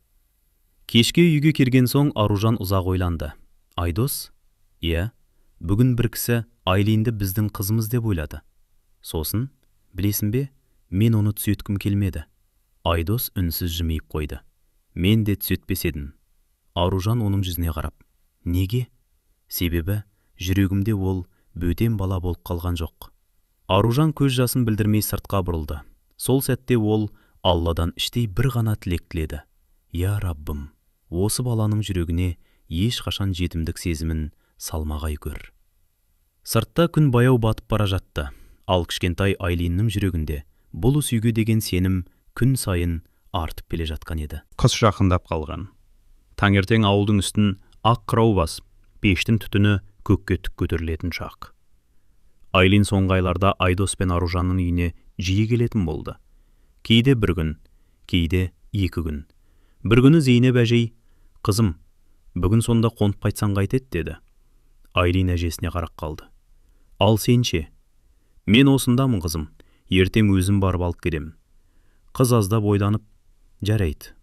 Кешке үйге келген соң Аружан ұзақ ойланды. «Айдос?» «Иә, бүгін бір кісі Айлинді біздің қызымыз деп ойлады». «Сосын, білесің бе, мен оны түзеткім келмеді». Айдос үнсіз жымиып қойды. «Мен де түзетпес едім». Аружан оның жүзіне қарап: «Неге?» «Себебі жүрегімде ол бөтен бала болып қалған жоқ». Аружан көз жасын білдірмей сыртқа бұрылды. Сол сәтте ол Алладан іштей бір ғана тілек тіледі: «Я Раббым, осы баланың жүрегіне ешқашан жетімдік сезімін салмағай көр». Сыртта күн баяу батып бара жатты. Ал кішкентай Айлиннің жүрегінде бұл сүйге деген сенім күн сайын артып келе жатқан еді. Қыс жақындап қалған. Таңертең ауылдың үстін ақ қырау басып, пештің түтіні көкке тік көтерілетін шақ. Айлин соңғы айларда Айдос пен Аружанның үйіне жиі келетін болды. Кейде бір күн, кейде 2 күн. Бір күні Зейнеп әжей: «Қызым, бүгін сонда қонып қайтсаң қайтеді» деді. Айлин әжесіне қарап қалды. «Ал сен ше?» «Мен осындамын қызым, ертең өзім барып алып келемін». Қыз аздап ойланып: «Жарайды».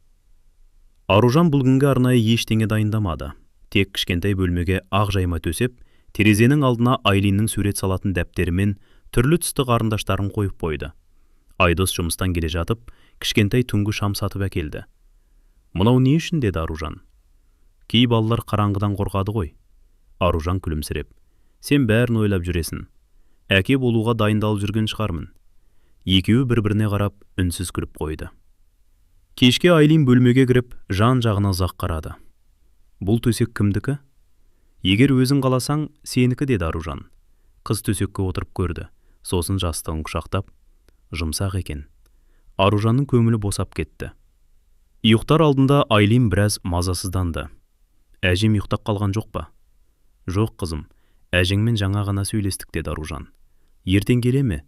Аружан бұл күнге арнайы ештеңе дайындамады. Тек кішкентай бөлмеге ақ жайма төсеп, терезенің алдына Айлиннің сурет салатын дәптері мен түрлі түсті қарындаштарын қойып қойды. Айдос жұмыстан келе жатып, кішкентай түнгі шам сатып әкелді. «Мынау не үшін?» деді Аружан. «Кей балалар қараңғыдан қорқады ғой». Аружан күлімсіреп: «Сен бәрін ойлап жүресің. Әке болуға дайындалып жүрген шығармын». Екеуі бір-біріне қарап үнсіз күліп қойды. Кешке Айлин бөлмеге кіріп, жан-жағына ұзақ қарады. «Бұл төсек кімдікі?» «Егер өзің қаласаң, сенікі» деді Аружан. Қыз төсекке отырып көрді. Сосын жастығын құшақтап: «Жұмсақ екен». Аружанның көңілі босап кетті. Ұйықтар алдында Айлин біраз мазасызданды. «Әжем ұйықтап қалған жоқ па?» «Жоқ қызым, әжеңмен жаңа ғана сөйлестік» деді Аружан. «Ертең келе ме?»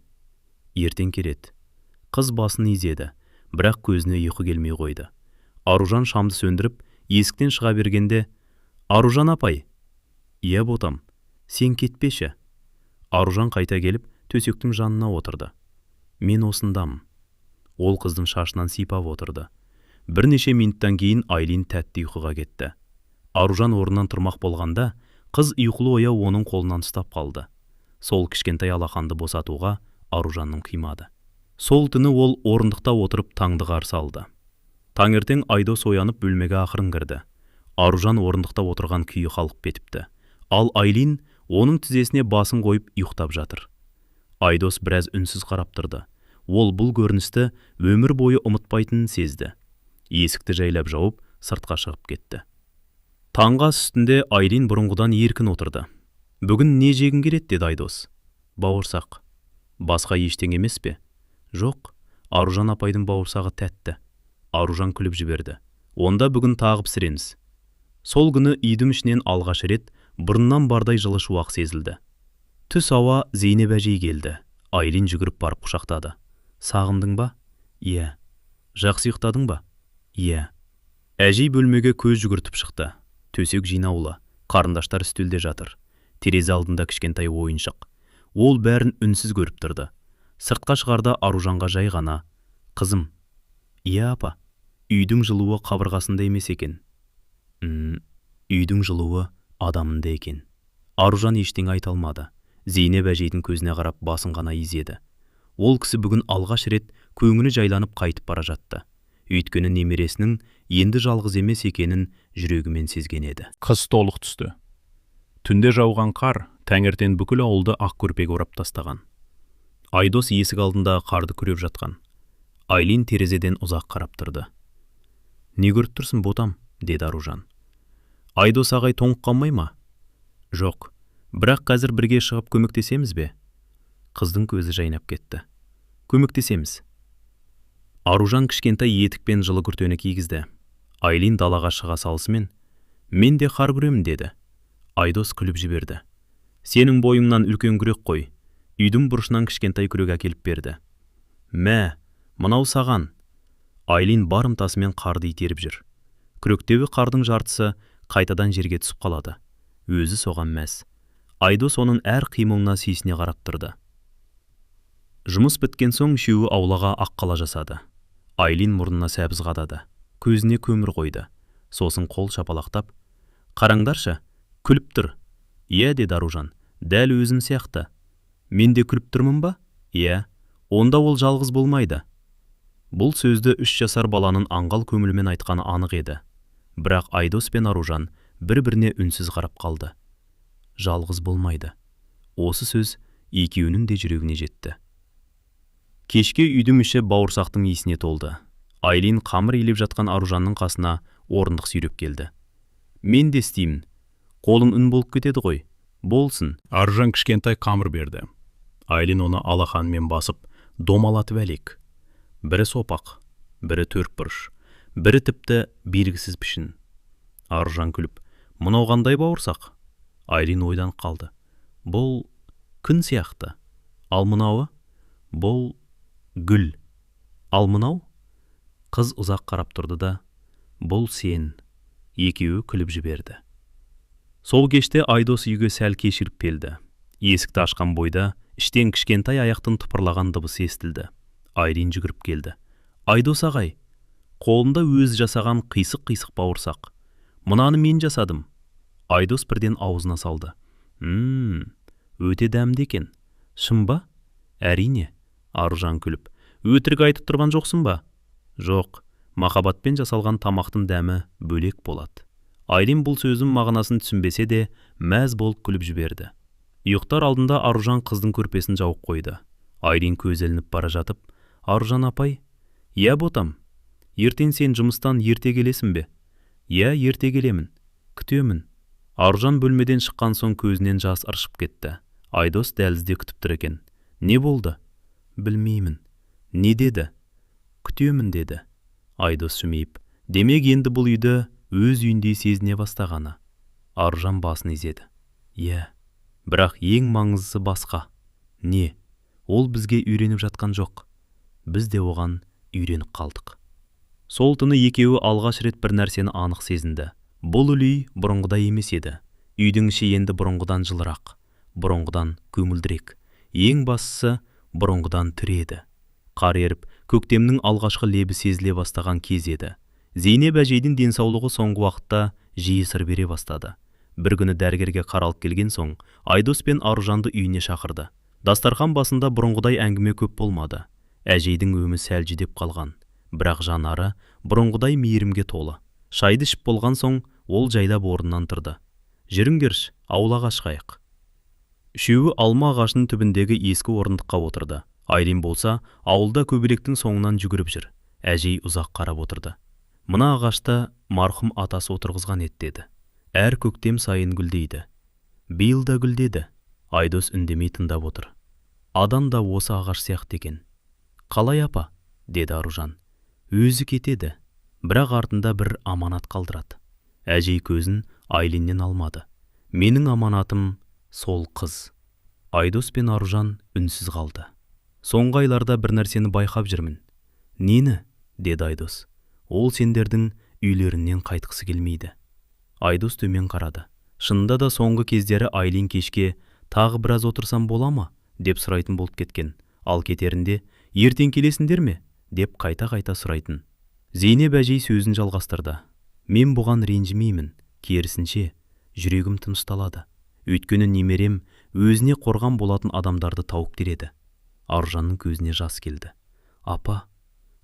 «Ертең келеді». Қыз басын изеді, бірақ көзіне ұйқы келмей қойды. Аружан шамды сөндіріп, есіктен шыға бергенде: «Аружан апай!» «Иә ботам, сен кетпеші». Аружан қайта келіп, төсектің жанына отырды. «Мен осындамын». Ол қыздың шашынан сипап отырды. Бірнеше минуттан кейін Айлин тәтті ұйқыға кетті. Аружан орнынан тұрмақ болғанда, қыз ұйқылы ояу оның қолынан ұстап қалды. Сол кішкентай алақанды босатуға Аружанның қимады. Сол түні ол орындықта отырып таңды қарсы алды. Таңертең Айдос оянып бөлмеге ақырын кірді. Аружан орындықта отырған күйі қалып кетіпті. Ал Айлин оның тізесіне басын қойып ұйықтап жатыр. Айдос біраз үнсіз қарап тұрды. Ол бұл көріністі өмір бойы ұмытпайтынын сезді. Есікті жайлап жауып, сыртқа шығып кетті. Таңғы ас үстінде Айлин бұрынғыдан еркін отырды. «Бүгін не жегің келеді?» деді Айдос. «Бауырсақ». «Басқа ештеңе емес пе?» «Жоқ, Аружан апайдың бауырсағы тәтті». Аружан күліп жіберді. «Онда бүгін тағы пісіреміз». Сол күні үйдің ішінен алғаш рет бұрыннан бардай жылы шуақ сезілді. Түс ауа Зейнеп әжей келді. Айлин жүгіріп барып құшақтады. «Сағындың ба?» «Иә». «Жақсы ұйықтадың ба?» «Иә». Әжей бөлмеге көз жүгіртіп шықты. Төсек жинаулы, қарындаштар үстелде жатыр. Терезе алдында кішкентай ойыншық. Ол бәрін үнсіз көріп тұрды. Сыртқа шығарда Аружанға жай ғана: «Қызым». «Иә апа, үйдің жылуы қабырғасында емес екен». Үйдің жылуы адамында екен». Аружан ештеңе айта алмады. Зейнеп әжейдің көзіне қарап басын ғана изеді. Ол кісі бүгін алғаш рет көңілі жайланып қайтып бара жатты. Өйткені немересінің енді жалғыз емес екенін жүрегімен сезген еді. Қыс толық түсті. Түнде жауған қар таңертең бүкіл ауылды ақ көрпеге орап тастаған. Айдос есік алдында қарды күреп жатқан. Айлин терезеден ұзақ қарап тұрды. «Не көріп тұрсың ботам?» деді Аружан. «Айдос ағай тоңып қалмай ма?» «Жоқ, бірақ қазір бірге шығып көмектесеміз бе?» Қыздың көзі жайнап кетті. «Көмектесеміз». Аружан кішкентай етікпен жылы күртені кигізді. Айлин далаға шыға салысымен: «Мен де қар күремін» деді. Айдос күліп жіберді. «Сенің бойыңнан үлкен күрек қой». Үйдің бұрышынан кішкентай күрек әкеліп берді. Мә, мынау саған. Айлин бар ынтасымен қарды итеріп жүр. Күректегі қардың жартысы қайтадан жерге түсіп қалады. Өзі соған мәз. Айдос оның әр қимылына сүйсіне қарап тұрды. Жұмыс біткен соң үшеуі аулаға аққала жасады. Айлин мұрнына сәбіз қадады. Көзіне көмір қойды. Сосын қол шапалақтап, «Қараңдаршы, күліп тұр». «Иә», деді Аружан, «дәл өзім сияқты». «Мен де күліп тұрмын ба?» «Иә, онда ол жалғыз болмайды». Бұл сөзді 3 жасар баланың аңғал көңілмен айтқаны анық еді. Бірақ Айдос пен Аружан бір-біріне үнсіз қарап қалды. Жалғыз болмайды. Осы сөз екеуінің де жүрегіне жетті. Кешке үйдің іші бауырсақтың иісіне толды. Айлин қамыр илеп жатқан Аружанның қасына орындық сүйреп келді. «Мен де істеймін. Қолым үн болып кетеді ғой». «Болсын». Аружан кішкентай қамыр берді. Айлин оны алақанымен басып, домалатып әлек. Бірі сопақ, бірі төртбұрыш, бірі тіпті белгісіз пішін. Аружан күліп, «Мынау қандай бауырсақ?» Айлин ойдан қалды. «Бұл күн сияқты. Ал мынауы?» «Бұл гүл. Ал мынау?» Қыз ұзақ қарап тұрды да, «Бұл сен». Екеуі күліп жіберді. Сол кеште Айдос үйге сәл кешіріп келді. Есікті ашқан бойда іштен кішкентай аяқтың тыпырлаған дыбысы естілді. Айлин жүгіріп келді. «Айдос ағай, қолында өз жасаған қисық-қисық бауырсақ. Мынаны мен жасадым». Айдос бірден аузына салды. Өте дәмді екен. Шын ба?» «Әрине». Аружан күліп, «Өтірік айтып тұрған жоқсың ба?» «Жоқ, махаббатпен жасалған тамақтың дәмі бөлек болады». Айлин бұл сөздің мағынасын түсінбесе де, мәз болып күліп жіберді. Ұйықтар алдында Аружан қыздың көрпесін жауып қойды. Айлин көз ілініп бара жатып, «Аружан апай?» «Иә, ботам. Ертең сен жұмыстан ерте келесің бе?» «Иә, ерте келемін. Күтемін». Аружан бөлмеден шыққан соң көзінен жас ыршып кетті. Айдос дәлізде күтіп тұр екен. «Не болды?» «Білмеймін». «Не деді?» «Күтемін» деді. Айдос жымиып, демек енді бұл үйді өз үйіндей сезіне бастағаны. Аружан басын изеді. «Иә, бірақ ең маңыздысы басқа». «Не?» «Ол бізге үйреніп жатқан жоқ. Біз де оған үйреніп қалдық». Сол түні екеуі алғаш рет бір нәрсені анық сезінді. Бұл үй бұрынғыдай емес еді. Үйдің іші енді бұрынғыдан жылырақ, бұрынғыдан көңілдірек. Ең бастысы бұрынғыдан тіреді. Қар еріп, көктемнің алғашқы лебі сезіле бастаған кез еді. Зейнеп әжейдің денсаулығы соңғы уақытта жиі сыр бере бастады. Бір күні дәрігерге қаралып келген соң, Айдос пен Аружанды үйіне шақырды. Дастархан басында бұрынғыдай әңгіме көп болмады. Әжейдің өңі сәл жүдеп қалған, бірақ жанары бұрынғыдай мейірімге толы. Шайды ішіп болған соң, ол жайлап орнынан тұрды. «Жүріңдерші, аулаға шығайық». Үшеуі алма ағашының түбіндегі ескі орындыққа отырды. Айлин болса, ауылда көбелектің соңынан жүгіріп жүр. Әжей ұзақ қарап отырды. «Мына ағашта марқұм атасы отырғызған ет» деді. «Әр көктем сайын гүлдейді». «Биыл да гүлдеді». Айдос үндемей тыңдап отыр. «Адам да осы ағаш сияқты екен». «Қалай апа?» деді Аружан. «Өзі кетеді, бірақ артында бір аманат қалдырады». Әжей көзін Айлиннен алмады. «Менің аманатым сол қыз». Айдос пен Аружан үнсіз қалды. «Соңғы айларда бір нәрсені байқап жүрмін». «Нені?» деді Айдос. «Ол сендердің үйлерінен қайтқысы келмейді». Айдос төмен қарады. Шынында да соңғы кездері Айлин кешке «Тағы біраз отырсам бола ма?» деп сұрайтын болып кеткен. Ал кетерінде «Ертең келесіңдер ме?» деп қайта-қайта сұрайтын. Зейнеп әжей сөзін жалғастырды. «Мен бұған ренжімеймін, керісінше жүрегім тынышталады. Өйткені немерем өзіне қорған болатын адамдарды тауып береді». Аружанның көзіне жас келді. «Апа,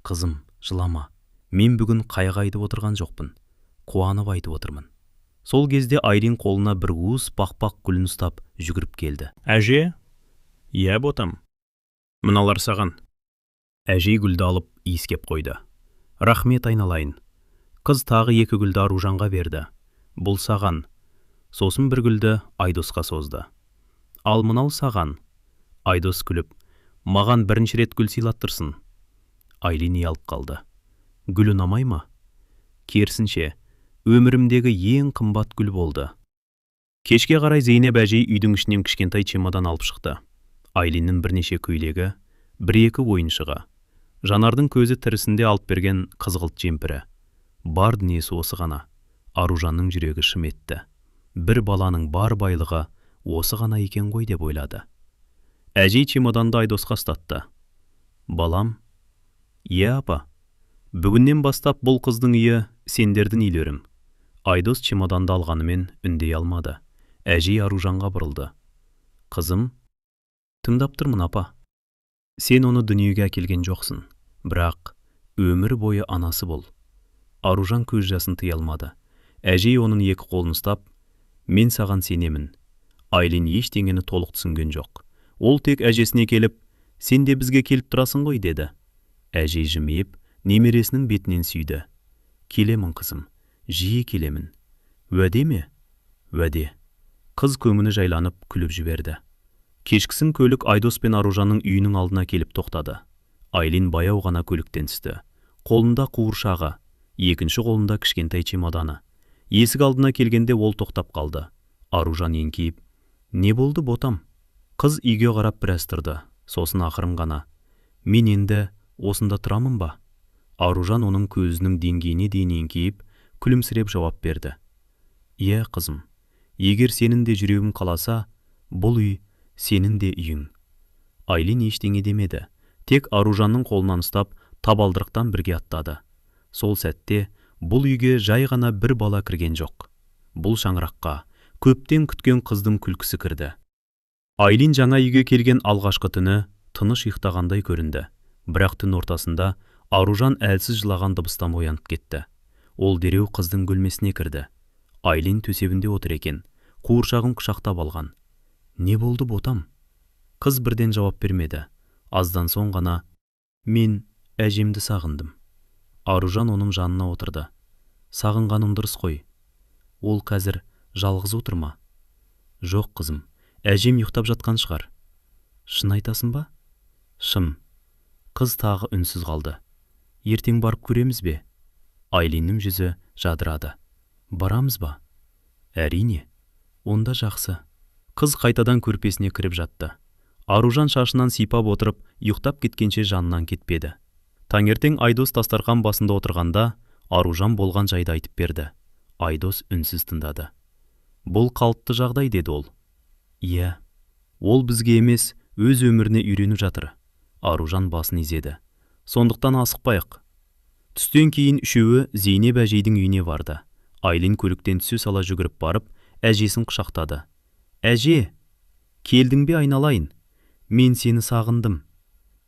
қызым, жылама. Мен бүгін қайғы айтып отырған жоқпын. Қуанып айтып отырмын». Сол кезде Айлин қолына бір уыс бақпақ гүлін ұстап жүгіріп келді. «Әже?» «Иә, ботам. Мыналар саған». Әжей гүлді алып иіскеп қойды. «Рахмет айналайын». Қыз тағы 2 гүлді Аружанға берді. «Бұл саған». Сосын бір гүлді Айдосқа созды. «Ал мынау саған». Айдос күліп, «Маған бірінші рет гүл сыйлаттырсын». Айлин ұялып қалды. «Гүл ұнамай ма?» «Керісінше, өмірімдегі ең қымбат гүл болды». Кешке қарай Зейнеп әжей үйдің ішінен кішкентай чемодан алып шықты. Айлиннің бірнеше көйлегі, 1-2 ойыншығы, Жанардың көзі тірісінде алып берген қызғылт жемпірі. Бар дүниесі осы ғана. Аружанның жүрегі шым етті. Бір баланың бар байлығы осы ғана екен ғой деп ойлады. Әжей чемоданды Айдосқа ұстатты. Балам, иә апа, бүгіннен бастап бұл қыздың үйі сендердің үйлерің. Айдос чемоданды алғанымен үндей алмады. Әжей Аружанға бұрылды. Қызым, тыңдап тұрмын апа. Сен оны дүниеге әкелген жоқсың, бірақ өмір бойы анасы бол. Аружан көз жасын тыя алмады. Әжей оның екі қолын ұстап, мен саған сенемін. Айлин ештеңені толық түсінген жоқ. Ол тек әжесіне келіп, сен де бізге келіп тұрасың ғой деді. Әжей жымиып, немересінің бетінен сүйді. Келемін қызым, жиі келемін. Уәде ме? Уәде. Қыз көңілі жайланып күліп жіберді. Кешкісін көлік Айдос пен Аружанның үйінің алдына келіп тоқтады. Айлин баяу ғана көліктен түсті. Қолында қуыршағы, екінші қолында кішкентай чемоданы. Есік алдына келгенде ол тоқтап қалды. Аружан еңкейіп, не болды ботам? Қыз үйге қарап біраз тұрды. Сосын ақырын ғана, мен енді осында тұрамын ба? Аружан оның көзінің деңгейіне дейін еңкейіп, күлімсіреп жауап берді. Иә қызым, егер сенің де жүрегің қаласа, бұл үй сенің де үйің. Айлин ештеңе демеді. Тек Аружанның қолынан ұстап, табалдырықтан бірге аттады. Сол сәтте бұл үйге жай ғана бір бала кірген жоқ. Бұл шаңыраққа көптен күткен қыздың күлкісі кірді. Айлин жаңа үйге келген алғашқы түні тыныш ұйықтағандай көрінді. Бірақ түн ортасында Аружан әлсіз жылаған дыбыстан оянып кетті. Ол дереу қыздың бөлмесіне кірді. Айлин төсебінде отыр екен, қуыршағын құшақтап алған. Не болды ботам? Қыз бірден жауап бермеді. Аздан соң ғана, мен әжемді сағындым. Аружан оның жанына отырды. Сағынғаным дұрыс қой. Ол қазір жалғыз отыр ма? Жоқ қызым, әжем ұйықтап жатқан шығар. Шын айтасың ба? Шын. Қыз тағы үнсіз қалды. Ертең барып көреміз бе? Айлиннің жүзі жадырады. Барамыз ба? Әрине. Онда жақсы. Қыз қайтадан көрпесіне кіріп жатты. Аружан шашынан сипап отырып, ұйықтап кеткенше жанынан кетпеді. Таңертең Айдос дастархан басында отырғанда, Аружан болған жайды айтып берді. Айдос үнсіз тыңдады. Бұл қалыпты жағдай деді ол. Иә, ол бізге емес, өз өміріне үйреніп жатыр. Аружан басын изеді. Сондықтан асықпайық. Түстен кейін үшеуі Зейнеп әжейдің үйіне барды. Айлин көліктен түсе сала жүгіріп барып, әжесін құшақтады. Әже, келдің бе айналайын? Мен сені сағындым.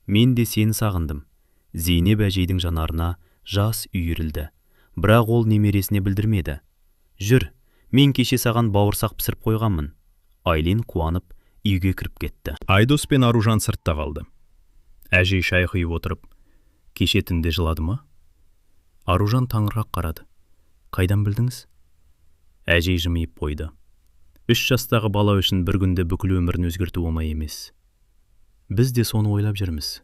Мен де сені сағындым. Зейнеп әжейдің жанарына жас үйірілді. Бірақ ол немересіне білдірмеді. Жүр, мен кеше саған бауырсақ пісіріп қойғанмын. Айлин қуанып үйге кіріп кетті. Айдос пен Аружан сыртта қалды. Әжей шай құйып отырып, кеше түнде жылады ма? Аружан таңырқап қарады. Қайдан білдіңіз? Әжей жымиып қойды. 3 жастағы бала үшін бір күнде бүкіл өмірін өзгерту оңай емес. Біз де соны ойлап жүрміз.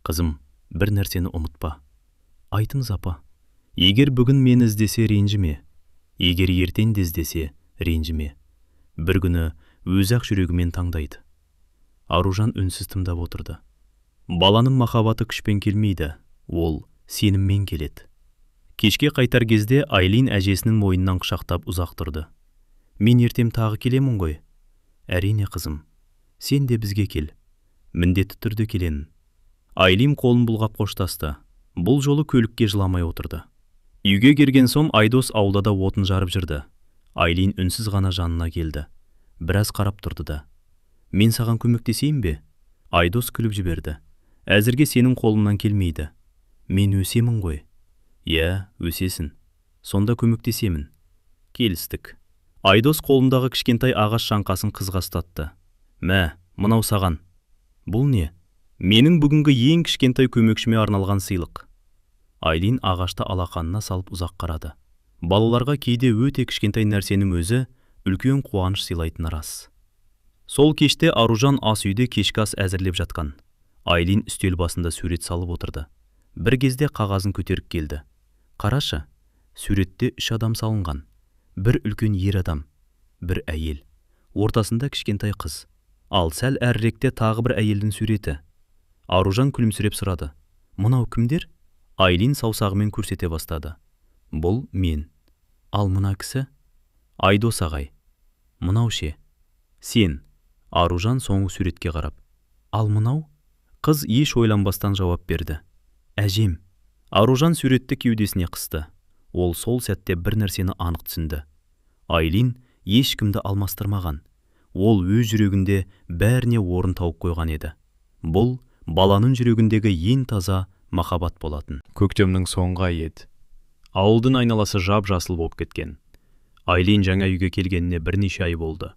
Қызым, бір нәрсені ұмытпа. Айтыңыз апа, егер бүгін мені іздесе ренжіме, егер ертең де іздесе ренжіме. Бір күні өз-ақ жүрегімен таңдайды. Аружан үнсіз тыңдап отырды. Баланың махаббаты күшпен келмейді, ол сеніммен келеді. Кешке қайтар кезде Айлин әжесінің мойнынан құшақтап ұзақ тұрды. Мен ертең тағы келемін ғой. Әрине қызым, сен де бізге кел. Міндетті түрде келемін. Айлин қолын бұлғап қоштасты. Бұл жолы көлікке жыламай отырды. Үйге келген соң Айдос аулада отын жарып жүрді. Айлин үнсіз ғана жанына келді. Біраз қарап тұрды да. Мен саған көмектесейін бе? Айдос күліп жіберді. Әзірге сенің қолыңнан келмейді. Мен өсемін ғой. Иә, өсесің. Сонда көмектесемін. Келістік. Айдос қолындағы кішкентай ағаш шаңқасын қызға ұстатты. Мә, мынау саған. Бұл не? Менің бүгінгі ең кішкентай көмекшіме арналған сыйлық. Айлин ағашты алақанына салып ұзақ қарады. Балаларға кейде өте кішкентай нәрсенің өзі үлкен қуаныш сыйлайтыны рас. Сол кеште Аружан ас үйде кешкі ас әзірлеп жатқан. Айлин үстел басында сурет салып отырды. Бір кезде қағазын көтеріп келді. Қарашы, суретте 3 адам салынған. Бір үлкен ер адам, бір әйел. Ортасында кішкентай қыз. Ал сәл әріректе тағы бір әйелдің суреті. Аружан күлімсіреп сұрады. Мынау кімдер? Айлин саусағымен көрсете бастады. Бұл мен. Ал мына кісі? Айдос ағай. Мынау ше? Сен. Аружан соңғы суретке қарап. Ал мынау? Қыз еш ойланбастан жауап берді. Әжем. Аружан суретті кеудесіне қысты. Ол сол сәтте бір нәрсені анық түсінді. Айлин ешкімді алмастырмаған. Ол өз жүрегінде бәріне орын тауып қойған еді. Бұл баланың жүрегіндегі ең таза махаббат болатын. Көктемнің соңғы айы еді. Ауылдың айналасы жап-жасыл болып кеткен. Айлин жаңа үйге келгеніне бірнеше ай болды.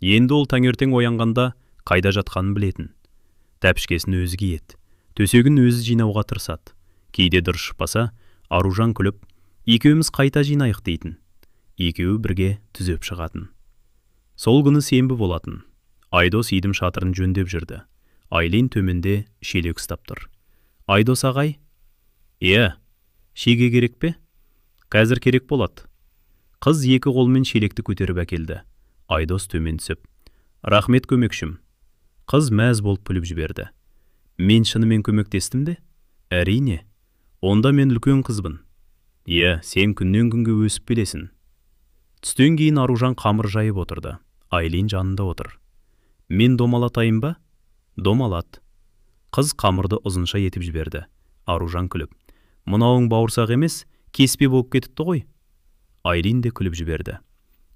Енді ол таңертең оянғанда қайда жатқанын білетін. Тәпішкесін өзі киеді, төсегін өзі жинауға тырысады. Кейде дұрыс шықпаса, Аружан күліп, екеуміз қайта жинайық дейтін. Екеуі бірге түзеп шығатын. Сол күні сенбі болатын. Айдос үйдің шатырын жөндеп жүрді. Айлин төменде шелек ұстап тұр. Айдос ағай? Шеге керек пе? Қазір керек болады. Қыз екі қолмен шелекті көтеріп әкелді. Айдос төмен түсіп. Рахмет көмекшім. Қыз мәз болып күліп жіберді. Мен шынымен көмектестім де? Әрине. Онда мен үлкен қызбын. Сен күннен күнге өсіп келесің. Түстен кейін Аружан қамыр жайып отырды. Айлин жанында отыр. Мен домалатайын ба? Домалат. Қыз қамырды ұзынша етіп жіберді. Аружан күліп. Мынауың бауырсақ емес, кеспе болып кетіпті ғой. Айлин де күліп жіберді.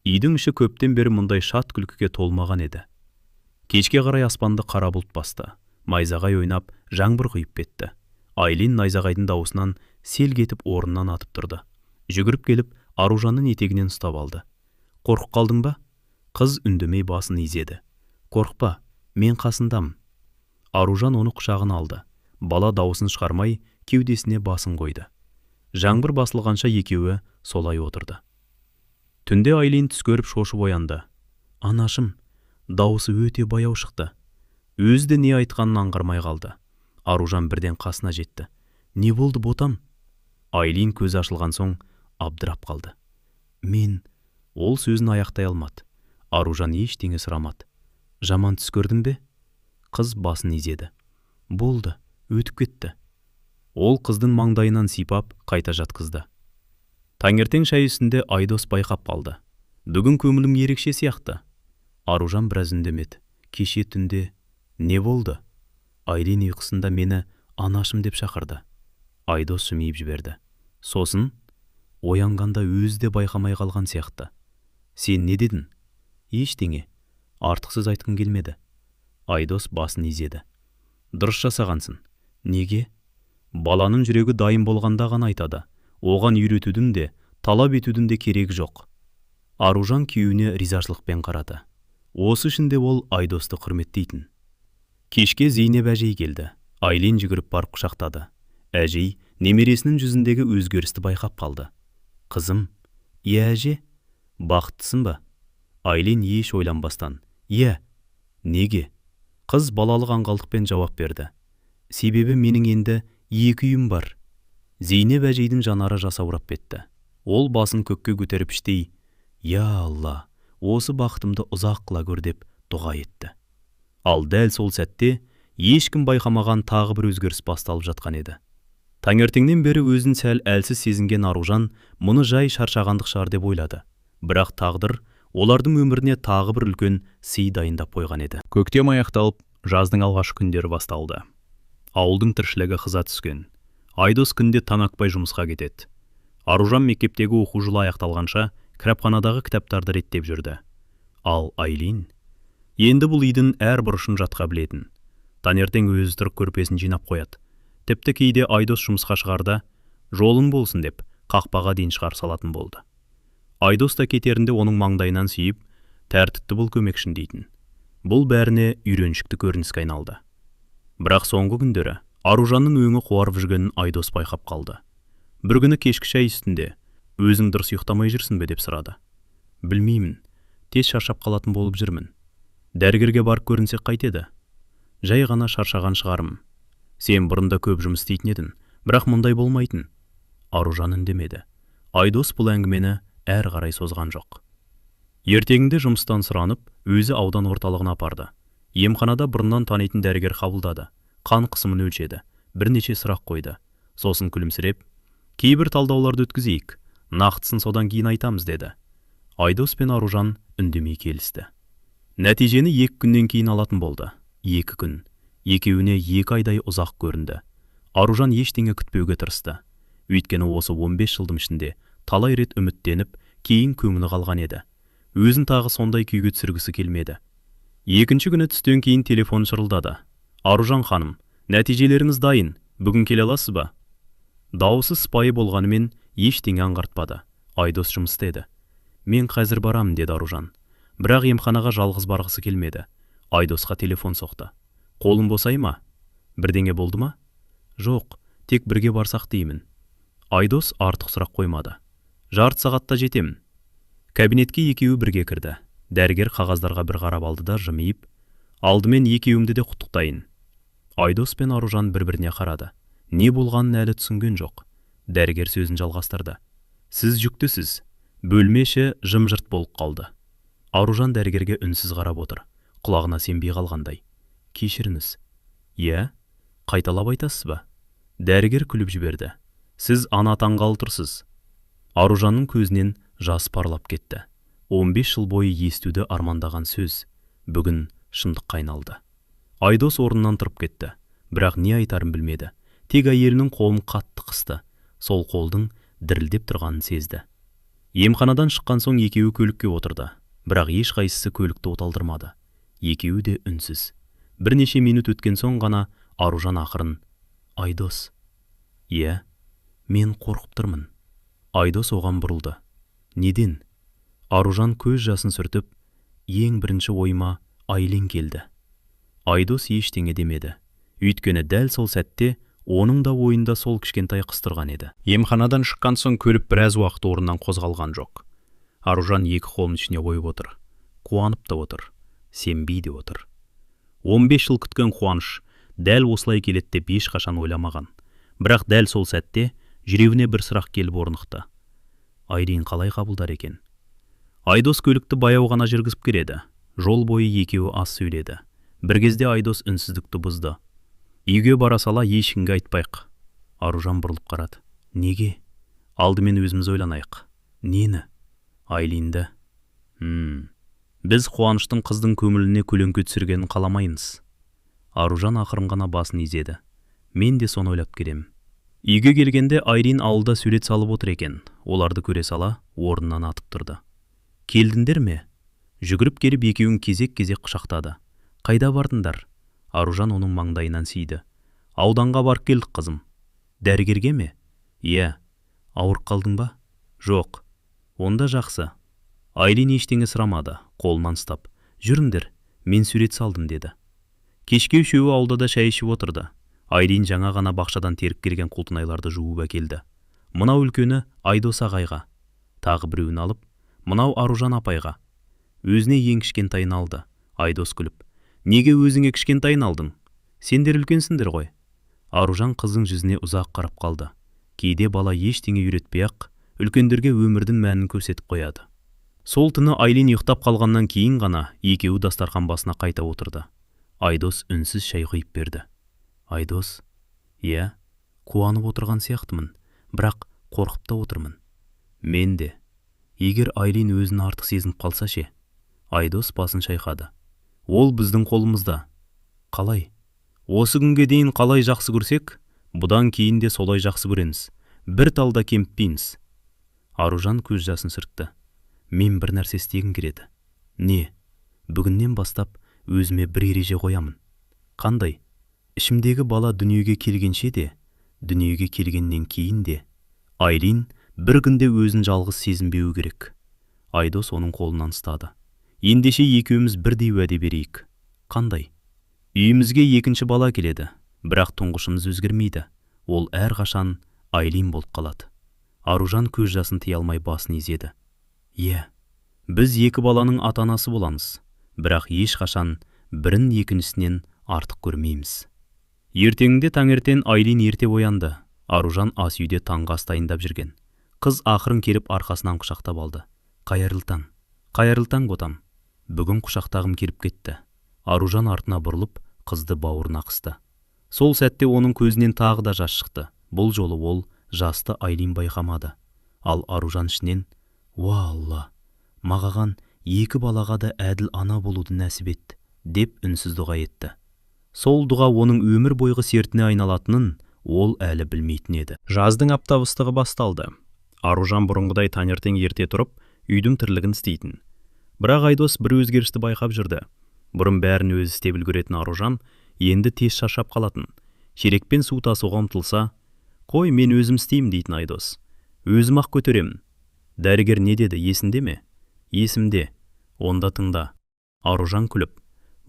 Үйдің іші көптен бері мұндай шат күлкіге толмаған еді. Кешке қарай аспанды қара бұлт басты. Найзағай ойнап, жаңбыр құйып кетті. Айлин найзағайдың дауысынан сел кетіп орнынан атып тұрды. Жүгіріп келіп, Аружанның етегінен ұстап алды. Қорқып қалдың ба? Қыз үндемей басын изеді. Қорқпа, мен қасындамын. Аружан оны құшағына алды. Бала дауысын шығармай, кеудесіне басын қойды. Жаңбыр басылғанша екеуі солай отырды. Түнде Айлин түс көріп шошып оянды. Анашым, дауысы өте баяу шықты. Өзі де не айтқанын аңғармай қалды. Аружан бірден қасына жетті. Не болды ботам? Айлин көз ашылған соң абдырап қалды. Ол сөзін аяқтай алмады. Аружан ештеңе сұрамады. Жаман түс көрдің бе? Қыз басын изеді. Болды, өтіп кетті. Ол қыздың маңдайынан сипап, қайта жатқызды. Таңертең шай үстінде Айдос байқап қалды. Бүгін көңілім ерекше сияқты. Аружан біраз үндемеді. Кеше түнде не болды? Айлин ұйқысында мені анашым деп шақырды. Айдос жымиып жіберді. Сосын оянғанда өзі де байқамай қалған сияқты. Сен не дедің? Ештеңе. Артықсыз айтқым келмеді. Айдос басын изеді. Дұрыс жасағансың. Неге? Баланың жүрегі дайын болғанда ғана айтады. Оған үйретудің де, талап етудің де керегі жоқ. Аружан күйеуіне ризашылықпен қарады. Осы ішінде ол Айдосты құрметтейтін. Кешке Зейнеп әжей келді. Айлин жүгіріп барып құшақтады. Әжей немересінің жүзіндегі өзгерісті байқап қалды. Қызым, әже, бақыттысың ба? Айлин еш ойланбастан. Неге? Қыз балалық аңғалдықпен жауап берді. Себебі менің енді екі үйім бар. Зейнеп әжейдің жанары жасаурап кетті. Ол басын көкке көтеріп іштей, Алла, осы бақытымды ұзақ қыла көр деп дұға етті. Ал дәл сол сәтте ешкім байқамаған тағы бір өзгеріс басталып жатқан еді. Таңертеңнен бері өзін сәл әлсіз сезінген Аружан мұны жай шаршағандық шығар деп ойлады. Бірақ тағдыр олардың өміріне тағы бір үлкен сый дайындап қойған еді. Көктем аяқталып, жаздың алғашқы күндері басталды. Ауылдың тіршілігі қыза түскен. Айдос күнде таң атпай жұмысқа кетеді. Аружан мектептегі оқу жылы аяқталғанша кітапханадағы кітаптарды реттеп жүрді. Ал Айлин енді бұл үйдің әр бұрышын жатқа білетін. Таңертең өзі тұрып көрпесін жинап қояды. Тіпті кейде Айдос жұмысқа шығарда, жолын болсын деп, қақпаға дейін шығар салатын болды. Айдос та кетерінде оның маңдайынан сүйіп, тәртіпті бұл көмекшін дейтін. Бұл бәріне үйреншікті көрініске айналды. Бірақ соңғы күндері Аружанның өңі қуарып жүргенін Айдос байқап қалды. Бір күні кешкі шай үстінде, өзің дұрыс ұйықтамай жүрсің бе деп сұрады. Білмеймін, тез шаршап қалатын болып жүрмін. Дәрігерге барып көрінсек қайтеді? Жай ғана шаршаған шығарым. Сен бұрында көп жұмыс істейтін едің, бірақ мұндай болмайтын. Аружан үндемеді. Айдос бұл әңгімені әр қарай созған жоқ. Ертеңінде жұмыстан сұранып, өзі аудан орталығына апарды. Емханада бұрыннан танитын дәрігер қабылдады. Қан қысымын өлшеді. бірнеше сұрақ қойды. Сосын күлімсіреп, кейбір талдауларды өткізейік, нақтысын содан кейін айтамыз деді. Айдос пен Аружан үндемей келісті. Нәтижені 2 күннен кейін алатын болды. 2 күн. Екеуіне 2 айдай ұзақ көрінді. Аружан ештеңе күтпеуге тырысты. Өйткені осы 15 жылдың ішінде талай рет үміттеніп, кейін көңілі қалған еді. Өзін тағы сондай күйге түсіргісі келмеді. 2-ші күні түстен кейін телефон шырылдады. Аружан ханым, нәтижелеріңіз дайын, бүгін келе аласыз ба? Дауысы сыпайы болғанымен ештеңе аңғартпады. Айдос жұмыс істеді. Мен қазір барамын, деді Аружан. Бірақ емханаға жалғыз барғысы келмеді. Айдосқа телефон соқты. Қолым босай ма? Бірдеңе болды ма? Жоқ, тек бірге барсақ деймін. Айдос артық сұрақ қоймады. Жарты сағатта жетемін. Кабинетке екеуі бірге кірді. Дәрігер қағаздарға бір қарап алды да жымиып, алдымен екеуімді де құттықтайын. Айдос пен Аружан бір-біріне қарады. Не болғанын әлі түсінген жоқ. Дәрігер сөзін жалғастырды. Сіз жүктісіз. Бөлмеші жым-жырт болып қалды. Аружан дәрігерге үнсіз қарап отыр. Құлағына сенбей қалғандай. Кешіріңіз. Иә, қайталап айтасыз ба? Дәрігер күліп жіберді. Сіз ана таңғалы тұрсыз. Аружанның көзінен жас парлап кетті. 15 жыл бойы естуді армандаған сөз бүгін шындыққа айналды. Айдос орнынан тұрып кетті. Бірақ не айтарын білмеді. Тек әйелінің қолын қатты қысты. Сол қолдың дірілдеп тұрғанын сезді. Емханадан шыққан соң екеуі көлікке отырды. Бірақ ешқайсысы көлікті оталдырмады. Екеуі де үнсіз. Бірнеше минут өткен соң ғана Аружан ақырын: Айдос. Иә, мен қорқып тұрмын. Айдос оған бұрылды. Неден? Аружан көз жасын сүртіп, ең бірінші ойыма Айлин келді. Айдос ештеңе демеді. Өйткені дәл сол сәтте оның да ойында сол кішкентай қыз тұрған еді. Емханадан шыққан соң көліп біраз уақыт орнынан қозғалған жоқ. Аружан екі қолын ішіне қойып отыр. Қуанып та отыр, сенбей де отыр. 15 жыл күткен қуаныш дәл осылай келеді деп ешқашан ойламаған. Бірақ дәл сол сәтте жүрегіне бір сұрақ келіп орнықты. Айлин қалай қабылдар екен? Айдос көлікті баяу ғана жүргізіп келеді. Жол бойы екеуі аз сөйледі. Бір кезде Айдос үнсіздікті бұзды. Үйге бара сала ешкімге айтпайық. Аружан бұрылып қарады. Неге? Алдымен өзіміз ойланайық. Нені? Айлинді. Біз қуаныштың қыздың көңіліне көлеңке түсіргенін қаламаймыз. Аружан ақырын ғана басын изеді. Мен де соны ойлап келем. Үйге келгенде Айлин ауылда сурет салып отыр екен. Оларды көре сала орнынан атып тұрды. Келдіңдер ме? Жүгіріп келіп екеуін кезек-кезек құшақтады. Қайда бардыңдар? Аружан оның маңдайынан сүйді. Ауданға барып келдік қызым. Дәрігерге ме? Иә. Ауырып қалдың ба? Жоқ. Онда жақсы. Айлин ештеңе сұрамады, қолынан ұстап. Жүріңдер, мен сурет салдым деді. Кешке үшеуі ауылда шай ішіп отырды. Айлин жаңа ғана бақшадан теріп келген құлтынайларды жуып әкелді. Мынау үлкені Айдос ағайға, тағы біреуін алып, мынау Аружан апайға. Өзіне ең кішкентайын алды. Айдос күліп: Неге өзіңе кішкентайын алдың? Сендер үлкенсіңдер ғой. Аружан қыздың жүзіне ұзақ қарап қалды. Кейде бала ештеңе үйретпей-ақ үлкендерге өмірдің мәнін көрсетіп қояды. Сол түні Айлин ұйықтап қалғаннан кейін ғана екеуі дастархан басына қайта отырды. Айдос үнсіз шай құйып берді. Айдос: Иә, қуанып отырған сияқтымын, бірақ қорқып та отырмын. Мен де. Егер Айлин өзін артық сезініп қалса ше? Айдос басын шайқады. Ол біздің қолымызда. Қалай? Осы күнге дейін қалай жақсы көрсек, бұдан кейін де солай жақсы көреміз. Бір талда кемітпейміз. Аружан көз жасын сүртті. Мен бір нәрсе істегім келеді. Не? Бүгіннен бастап өзіме бір ереже қоямын. Қандай? Ішімдегі бала дүниеге келгенше де, дүниеге келгеннен кейін де Айлин бір күнде өзін жалғыз сезінбеуі керек. Айдос оның қолынан ұстады. Ендеше екеуміз бірдей уәде берейік. Қандай? Үйімізге екінші бала келеді, бірақ тұңғышымыз өзгермейді. Ол әрқашан Айлин болып қалады. Аружан көз жасын тыя алмай басын изеді. Иә, біз екі баланың ата-анасы боламыз, бірақ ешқашан бірін екіншісінен артық көрмейміз. Ертеңінде таңертең Айлин ерте оянды. Аружан ас үйде таңғы ас дайындап жүрген. Қыз ақырын келіп арқасынан құшақтап алды. Қайырлы таң. Қайырлы таң ботам. Бүгін құшақтағым келіп кетті. Аружан артына бұрылып, қызды бауырына қысты. Сол сәтте оның көзінен тағы да жас шықты. Бұл жолы ол жасты Айлин байқамады. Ал Аружан ішінен: «Уа Алла, мағаған екі балаға да әділ ана болуды нәсіп етті», деп үнсіз дұға етті. Сол дұға оның өмір бойғы сертіне айналатынын ол әлі білмейтін еді. Жаздың аптап ыстығы басталды. Аружан бұрынғыдай таңертең ерте тұрып, үйдің тірлігін істейтін. Бірақ Айдос бір өзгерісті байқап жүрді. Бұрын бәрін өзі істеп үлгеретін Аружан енді тез шаршап қалатын. Шерекпен су тасуға ұмтылса: «Қой, мен өзім істеймін», дейтін Айдос. «Өзім ақ көтеремін». Дәрігер не деді, есінде ме? Есімде. Онда тыңда. Аружан күліп: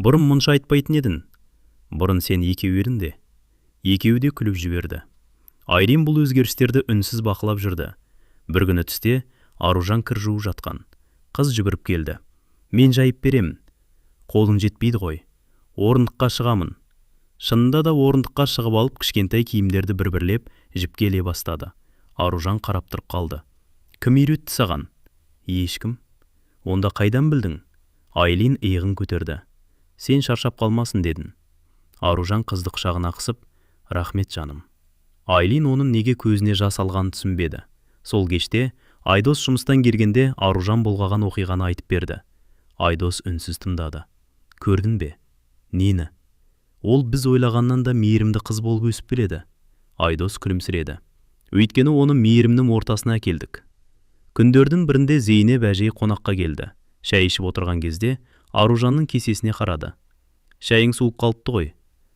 «Бұрын мұнша айтпайтын едің. Бұрын сен екеу ерінде». Екеуі де күліп жіберді. Айлин бұл өзгерістерді үнсіз бақылап жүрді. Бір күні түсте Аружан кір жуып жатқан. Қыз жүгіріп келді. «Мен жайып беремін». «Қолың жетпейді ғой». «Орындыққа шығамын». Шынында да орындыққа шығып алып, кішкентай киімдерді бір-бірлеп жіпке іле бастады. Аружан қарап тұрып қалды. «Кім үйретті саған?» «Ешкім». «Онда қайдан білдің?» Айлин иығын көтерді. «Сен шаршап қалмасын», дедің. Аружан қызды құшағына қысып: «Рахмет жаным». Айлин оның неге көзіне жас алғанын түсінбеді. Сол кеште Айдос жұмыстан келгенде Аружан болғаған оқиғаны айтып берді. Айдос үнсіз тыңдады. «Көрдің бе?» «Нені?» «Ол біз ойлағаннан да мейірімді қыз болып өсіп келеді». Айдос күлімсіреді. «Өйткені оны мейірімнің ортасына әкелдік». Күндердің бірінде Зейнеп әжей қонаққа келді. Шай ішіп отырған кезде Аружанның кесесіне қарады. «Шайың суып қалыпты ғой».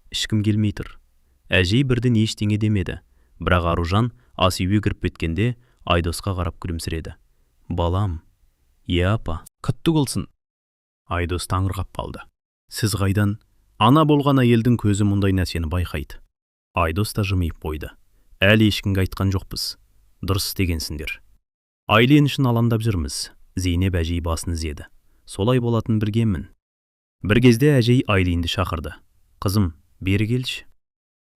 «Ішкім келмей тұр». Әжей бірден ештеңе демеді. Бірақ Аружан ас үйге кіріп кеткенде Айдосқа қарап күлімсіреді. «Балам». «Иә апа». «Құтты болсын». Айдос таңырқап қалды. «Сіз қайдан?» Ана болған әйелдің көзі мұндай нәрсені байқайды. Айдос та жымиып қойды. «Әлі ешкімге айтқан жоқпыз. Дұрыс істегенсіңдер». Айлин үшін алаңдап жүрміз. Зейнеп әжей басын изеді. «Солай болатын біргемін». Бір кезде әжей Айлинді шақырды. «Қызым, бері келші».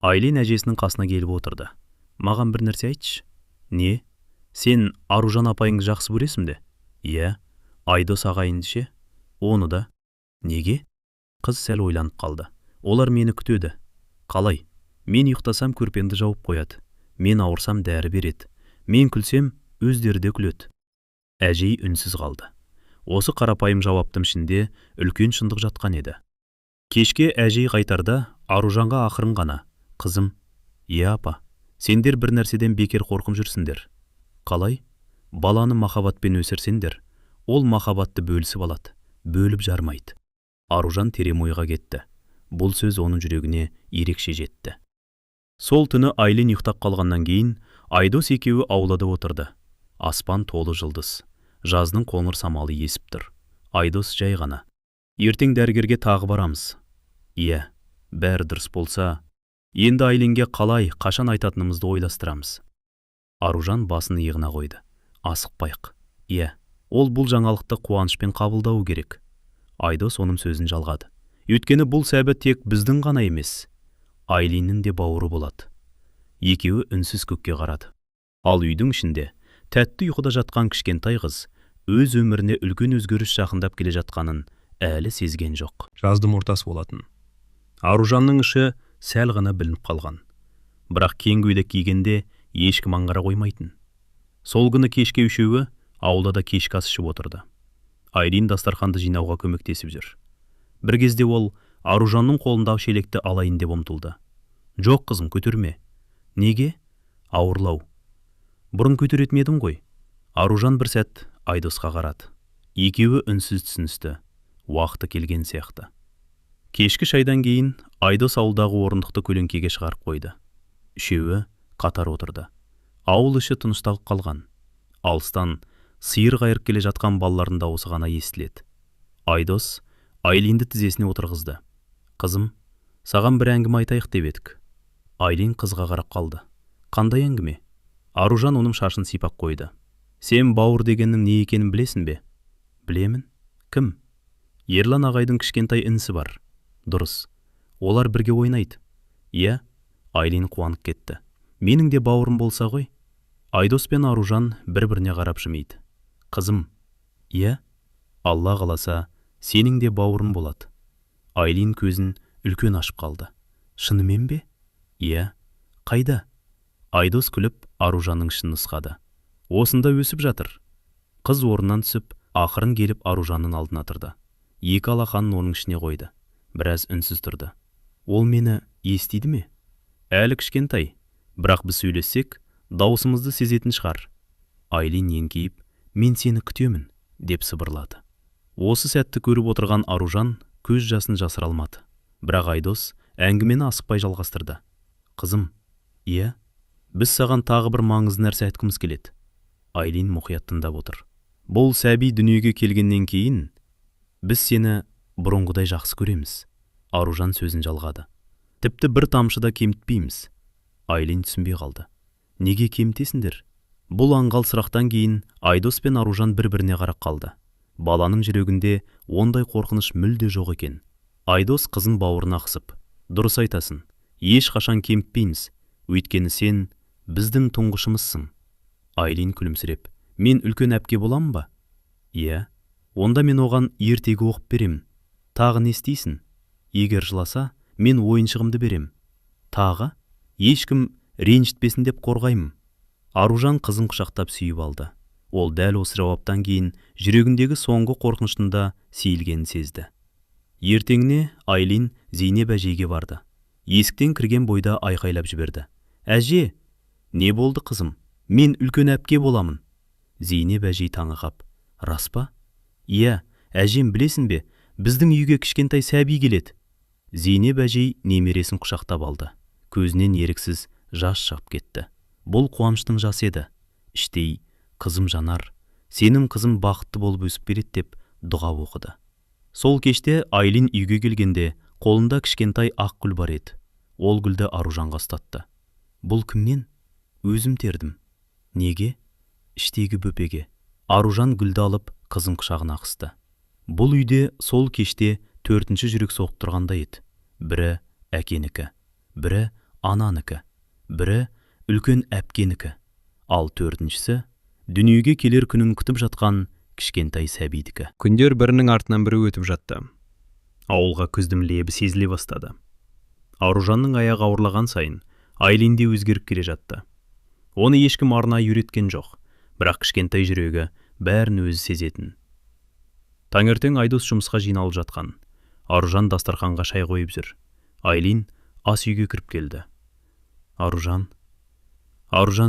Айлин әжесінің қасына келіп отырды. «Маған бір нәрсе айтшы». «Не? Сен Аружан апайыңды жақсы көресің бе?» «Иә». «Айдос ағайынды ше?» «Оны да». «Неге?» Қыз сәл ойланып қалды. «Олар мені күтеді». «Қалай?» «Мен ұйықтасам көрпемді жауып қояды. Мен ауырсам дәрі береді. Мен күлсем өздері де күледі». Әжей үнсіз қалды. Осы қарапайым жауаптың ішінде үлкен шындық жатқан еді. Кешке әжей қайтарда Аружанға ақырын ғана: «Қызым». «Иә апа». «Сендер бір нәрседен бекер қорқып жүрсіңдер». «Қалай?» «Баланы махаббатпен өсірсеңдер, ол махаббатты бөлісіп алады, бөліп жармайды». Аружан терең ойға кетті. Бұл сөз оның жүрегіне ерекше жетті. Сол түні Айлин ұйықтап қалғаннан кейін Айдос екеуі аулада отырды. Аспан толы жылдыз. Жаздың қоңыр самалы есіп тұр. Айдос жай ғана: «Ертең дәрігерге тағы барамыз». «Иә, бәрі дұрыс болса, енді Айлинге қалай, қашан айтатынымызды ойластырамыз». Аружан басын иығына қойды. «Асықпайық». «Иә, ол бұл жаңалықты қуанышпен қабылдауы керек». Айдос оның сөзін жалғады. «Өйткені бұл сәбі тек біздің ғана емес, Айлиннің де бауыры болады». Екеуі үнсіз көкке қарады. Ал үйдің ішінде тәтті ұйқыда жатқан кішкентай қыз өз өміріне үлкен өзгеріс жақындап келе жатқанын әлі сезген жоқ. Жаздың ортасы болатын. Аружанның іші сәл ғана білініп қалған. Бірақ кең көйлек кигенде ешкім аңғара қоймайтын. Сол күні кешке үшеуі аулада кешкі ас ішіп отырды. Айлин дастарханды жинауға көмектесіп жүр. Бір кезде ол Аружанның қолындағы шелекті алайын деп ұмтылды. «Жоқ қызым, көтерме». «Неге?» «Ауырлау». «Бұрын көтеретін едің ғой». Аружан бір сәт Айдосқа қарады. Екеуі үнсіз түсіністі. Уақыты келген сияқты. Кешкі шайдан кейін Айдос ауылдағы орындықты көлеңкеге шығарып қойды. Үшеуі қатар отырды. Ауыл іші тынышталып қалған. Алыстан сиыр қайырып келе жатқан балалардың дауысы ғана естіледі. Айдос Айлинді тізесіне отырғызды. «Қызым, саған бір әңгіме айтайық деп едік». Айлин қызға қарап қалды. «Қандай әңгіме?» Аружан оның шашын сипап қойды. «Сен бауыр дегеннің не екенін білесің бе?» «Білемін». «Кім?» «Ерлан ағайдың кішкентай інісі бар». «Дұрыс. Олар бірге ойнайды». «Иә». Айлин қуанып кетті. «Менің де бауырым болса ғой». Айдос пен Аружан бір-біріне қарап жымиды. «Қызым». «Иә». «Алла қаласа, сенің де бауырың болады». Айлин көзін үлкен ашып қалды. «Шынымен бе?» Иә, қайда? Айдос күліп Аружанның ішін нұсқады. Осында өсіп жатыр. Қыз орнынан түсіп, ақырын келіп Аружанның алдына тұрды. Екі алақанын оның ішіне қойды. Біраз үнсіз тұрды. Ол мені естиді ме? Әлі кішкентай, бірақ біз сөйлессек, даусымызды сезетін шығар. Айлин еңкейіп, мен сені күтемін, деп сыбырлады. Осы сәтті көріп отырған Аружан көз жасын жасыра алмады. Бірақ Айдос әңгімені асықпай жалғастырды. Қызым, иә, біз саған тағы бір маңызды нәрсе айтқымыз келеді. Айлин мұқият тыңдап отыр. Бұл сәби дүниеге келгеннен кейін біз сені бұрынғыдай жақсы көреміз. Аружан сөзін жалғады. Тіпті бір тамшы да кемітпейміз. Айлин түсінбей қалды. Неге кемітесіңдер? Бұл аңғал сұрақтан кейін Айдос пен Аружан бір-біріне қарап қалды. Баланың жүрегінде ондай қорқыныш мүлде жоқ екен. Айдос қызын бауырына қысып, дұрыс айтасың, ешқашан кемітпейміз, өйткені сен біздің тұңғышымызсың. Айлин күлімсіреп, мен үлкен әпке боламын ба? Иә, онда мен оған ертегі оқып берем. Тағы не істейсің? Егер жыласа, мен ойыншығымды берем. Тағы? Ешкім ренжітпесін деп қорғаймын. Аружан қызын құшақтап сүйіп алды. Ол дәл осы жауаптан кейін жүрегіндегі соңғы қорқыныштың да сейілгенін сезді. Ертеңіне Айлин Зейнеп әжейге барды. Есіктен кірген бойда айқайлап жіберді. Әже, не болды қызым? Мен үлкен әпке боламын. Зейнеп әжей таңырқап, рас па? Иә, әжем, білесің бе, біздің үйге кішкентай сәби келеді. Зейнеп әжей немересін құшақтап алды. Көзінен еріксіз жас шығып кетті. Бұл қуаныштың жасы еді. Іштей, қызым Жанар, сенің қызым бақытты болып өсіп береді деп дұға оқыды. Сол кеште Айлин үйге келгенде қолында кішкентай ақ гүл бар еді. Ол гүлді Аружанға ұстатты. Бұл кімнен? Өзім тердім. Неге? Іштегі бөпеге. Аружан гүлді алып қызын құшағына қысты. Бұл үйде сол кеште 4-ші жүрек соғып тұрғандай еді. Бірі әкенікі, бірі ананікі, бірі үлкен әпкенікі. Ал 4-шісі дүниеге келер күнін күтіп жатқан кішкентай сәбидікі. Күндер бірінің артынан бірі өтіп жатты. Ауылға күздің лебі сезіле бастады. Аружанның аяғы ауырлаған сайын Айлин де өзгеріп келе жатты. Оны ешкім арнайы үйреткен жоқ, бірақ кішкентай жүрегі бәрін өзі сезетін. Таңертең Айдос жұмысқа жиналып жатқан. Аружан дастарханға шай қойып жүр. Айлин ас үйге кіріп келді. Аружан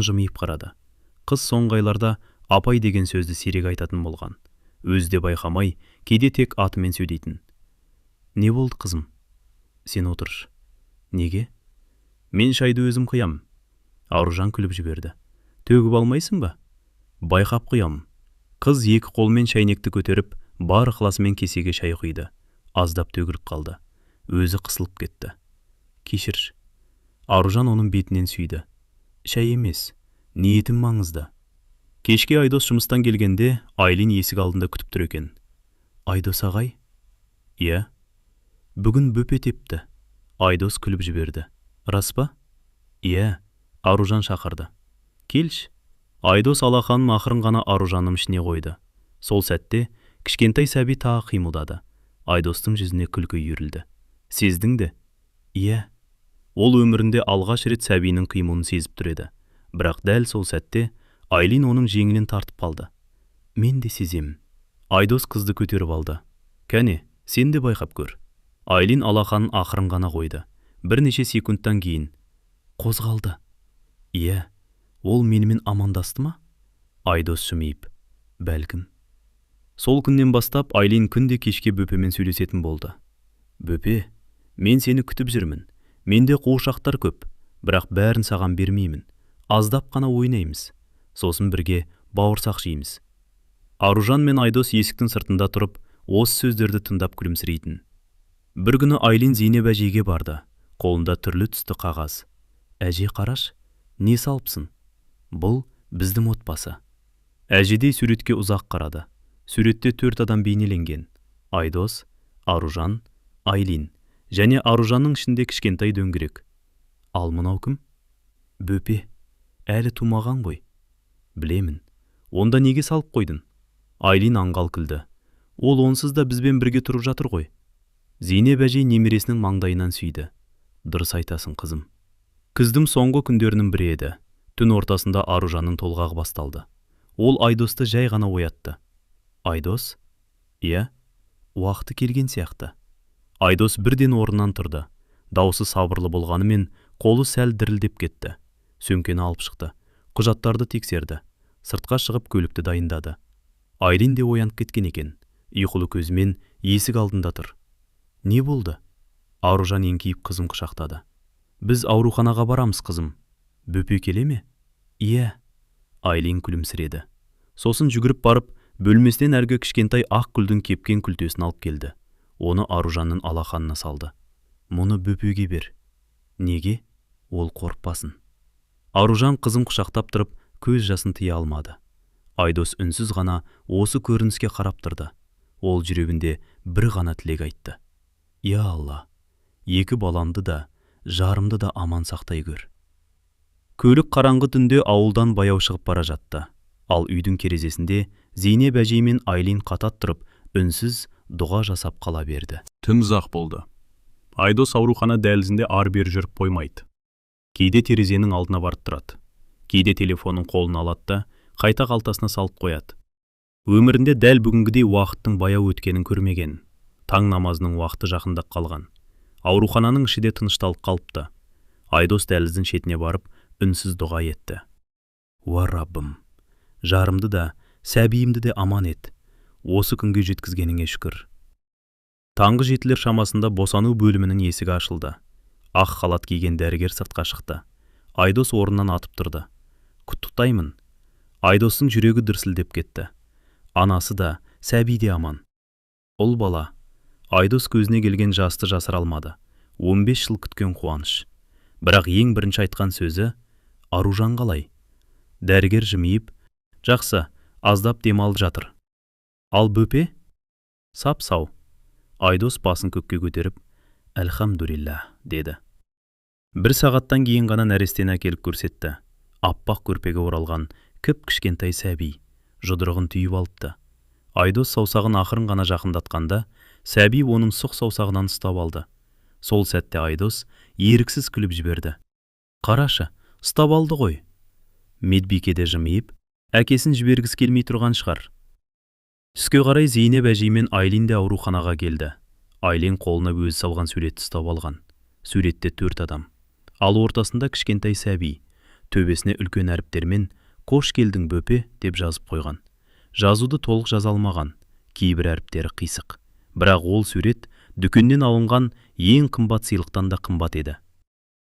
жымиып қарады. Қыз соңғы айларда апай деген сөзді сирек айтатын болған. Өзі де байқамай, кейде тек атымен сөйлейтін. Не болды қызым? Сен отыршы. Неге? Мен шайды өзім құям. Аружан күліп жіберді. Төгіп алмайсың ба? Байқап құям. Қыз екі қолмен шайнекті көтеріп, бар ықыласымен кесеге шай құйды. Аздап төгіліп қалды. Өзі қысылып кетті. Кешірші. Аружан оның бетінен сүйді. Шай емес, ниетім маңызды. Кешке Айдос жұмыстан келгенде Айлин есік алдында күтіп тұр екен. Айдос ағай? Иә. Бүгін бөпе тепті. Айдос күліп жіберді. Рас па? Иә. Аружан шақырды. Келші. Айдос алақанын ақырын ғана Аружанның ішіне қойды. Сол сәтте кішкентай сәби тағы қимылдады. Айдостың жүзіне күлкі үйірілді. Сездің де? Иә. Ол өмірінде алғаш рет сәбиінің қимылын сезіп тұр еді. Бірақ дәл сол сәтте Айлин оның жеңінен тартып қалды. Мен де сеземін. Айдос қызды көтеріп алды. Кәне, сен де байқап көр. Айлин алақанын ақырын ғана қойды. Бірнеше секундтан кейін қозғалды. Иә, ол менімен амандасты ма? Айдос жымиып, бәлкім. Сол күннен бастап Айлин күнде кешке бөпемен сөйлесетін болды. Бөпе, мен сені күтіп жүрмін. Менде қуыршақтар көп, бірақ бәрін саған бермеймін. Аздап қана ойнаймыз. Сосын бірге бауырсақ жейміз. Аружан мен Айдос есіктің сыртында тұрып, осы сөздерді тыңдап күлімсірейтін. Бір күні Айлин Зейнеп әжейге барды. Қолында түрлі түсті қағаз. Әже, қараш, не салыпсың? Бұл біздің отбасы. Әжедей суретке ұзақ қарады. Суретте 4 адам бейнеленген. Айдос, Аружан, Айлин және Аружанның ішінде кішкентай дөңгерек. Ал мынау кім? Бөпе, әлі тумаған ғой. Білемін. Онда неге салып қойдың? Айлин аңғал күлді. Ол онсыз да бізбен бірге тұрып жатыр ғой. Зейнеп әжей немересінің маңдайынан сүйді. Дұрыс айтасың, қызым. Күздің соңғы күндерінің бірі еді. Түн ортасында Аружанның толғағы басталды. Ол Айдосты жай ғана оятты. Айдос? Иә, уақыты келген сияқты. Айдос бірден орнынан тұрды. Даусы сабырлы болғанымен, қолы сәл дірілдеп кетті. Сөмкені алып шықты. Құжаттарды тексерді. Сыртқа шығып көлікті дайындады. Айлин де оянып кеткен екен. Ұйқылы көзімен есік алдында тұр. Не болды? Аружан еңкейіп қызын құшақтады. Біз ауруханаға барамыз, қызым. Бөпе келе ме? Иә. Айлин күлімсіреді. Сосын жүгіріп барып, бөлмесінен әргі кішкентай ақ гүлдің кепкен күлтесін алып келді. Оны Аружанның алақанына салды. Мұны бөпеге бер. Неге? Ол қорықпасын. Аружан қызын құшақтап тұрып, көз жасын тыя алмады. Айдос үнсіз ғана осы көрініске қарап тұрды. Ол жүрегінде бір ғана тілек айтты. Я Алла, екі баламды да, жарымды да аман сақтай көр. Көлік қараңғы түнде ауылдан баяу шығып бара жатты. Ал үйдің керезесінде Зейнеп әжей мен Айлин қатат тұрып, үнсіз дұға жасап қала берді. Түн ұзақ болды. Айдос аурухана дәлізінде ар-бер жүріп қоймайды. Кейде терезенің алдына барып тұрады. Кейде телефонын қолына алады да, қайта қалтасына салып қояды. Өмірінде дәл бүгінгідей уақыттың баяу өткенін көрмеген. Таң намазының уақыты жақындап қалған. Аурухананың іші де тынышталып қалыпты. Айдос дәліздің шетіне барып, үнсіз дұға етті. Уа Раббым, жарымды да, сәбиімді де аман ет. Осы күнге жеткізгеніңе шүкір. Таңғы 7-лер шамасында босану бөлімінің есігі ашылды. Ақ халат киген дәрігер сыртқа шықты. Айдос орнынан атып тұрды. Құттықтаймын. Айдостың жүрегі дүрсілдеп кетті. Анасы да, сәби де аман. Ұл бала. Айдос көзіне келген жасты жасыра алмады. 15 жыл күткен қуаныш. Бірақ ең бірінші айтқан сөзі, Аружан қалай? Дәрігер жымиып, жақсы, аздап демалып жатыр. Ал бөпе? Сап-сау. Айдос басын көкке көтеріп, әлхамдулилля, деді. Бір сағаттан кейін ғана нәрестені әкеліп көрсетті. Аппақ көрпеге оралған кіп кішкентай сәби, жұдырығын түйіп алыпты. Айдос саусағын ақырын ғана жақындатқанда, сәби оның сұқ саусағынан ұстап алды. Сол сәтте Айдос еріксіз күліп жіберді. Қарашы, ұстап алды ғой. Медбике де жымиып, әкесін жібергісі келмей тұрған шығар. Түске қарай Зейнеп әжей мен Айлин де ауруханаға келді. Айлин қолына өзі салған суретті ұстап алған. Суретте 4 адам. Ал ортасында кішкентай сәби. Төбесіне үлкен әріптермен «Қош келдің бөпе» деп жазып қойған. Жазуды толық жаза алмаған. Кейбір әріптері қисық. Бірақ ол сурет дүкеннен алынған ең қымбат сыйлықтан да қымбат еді.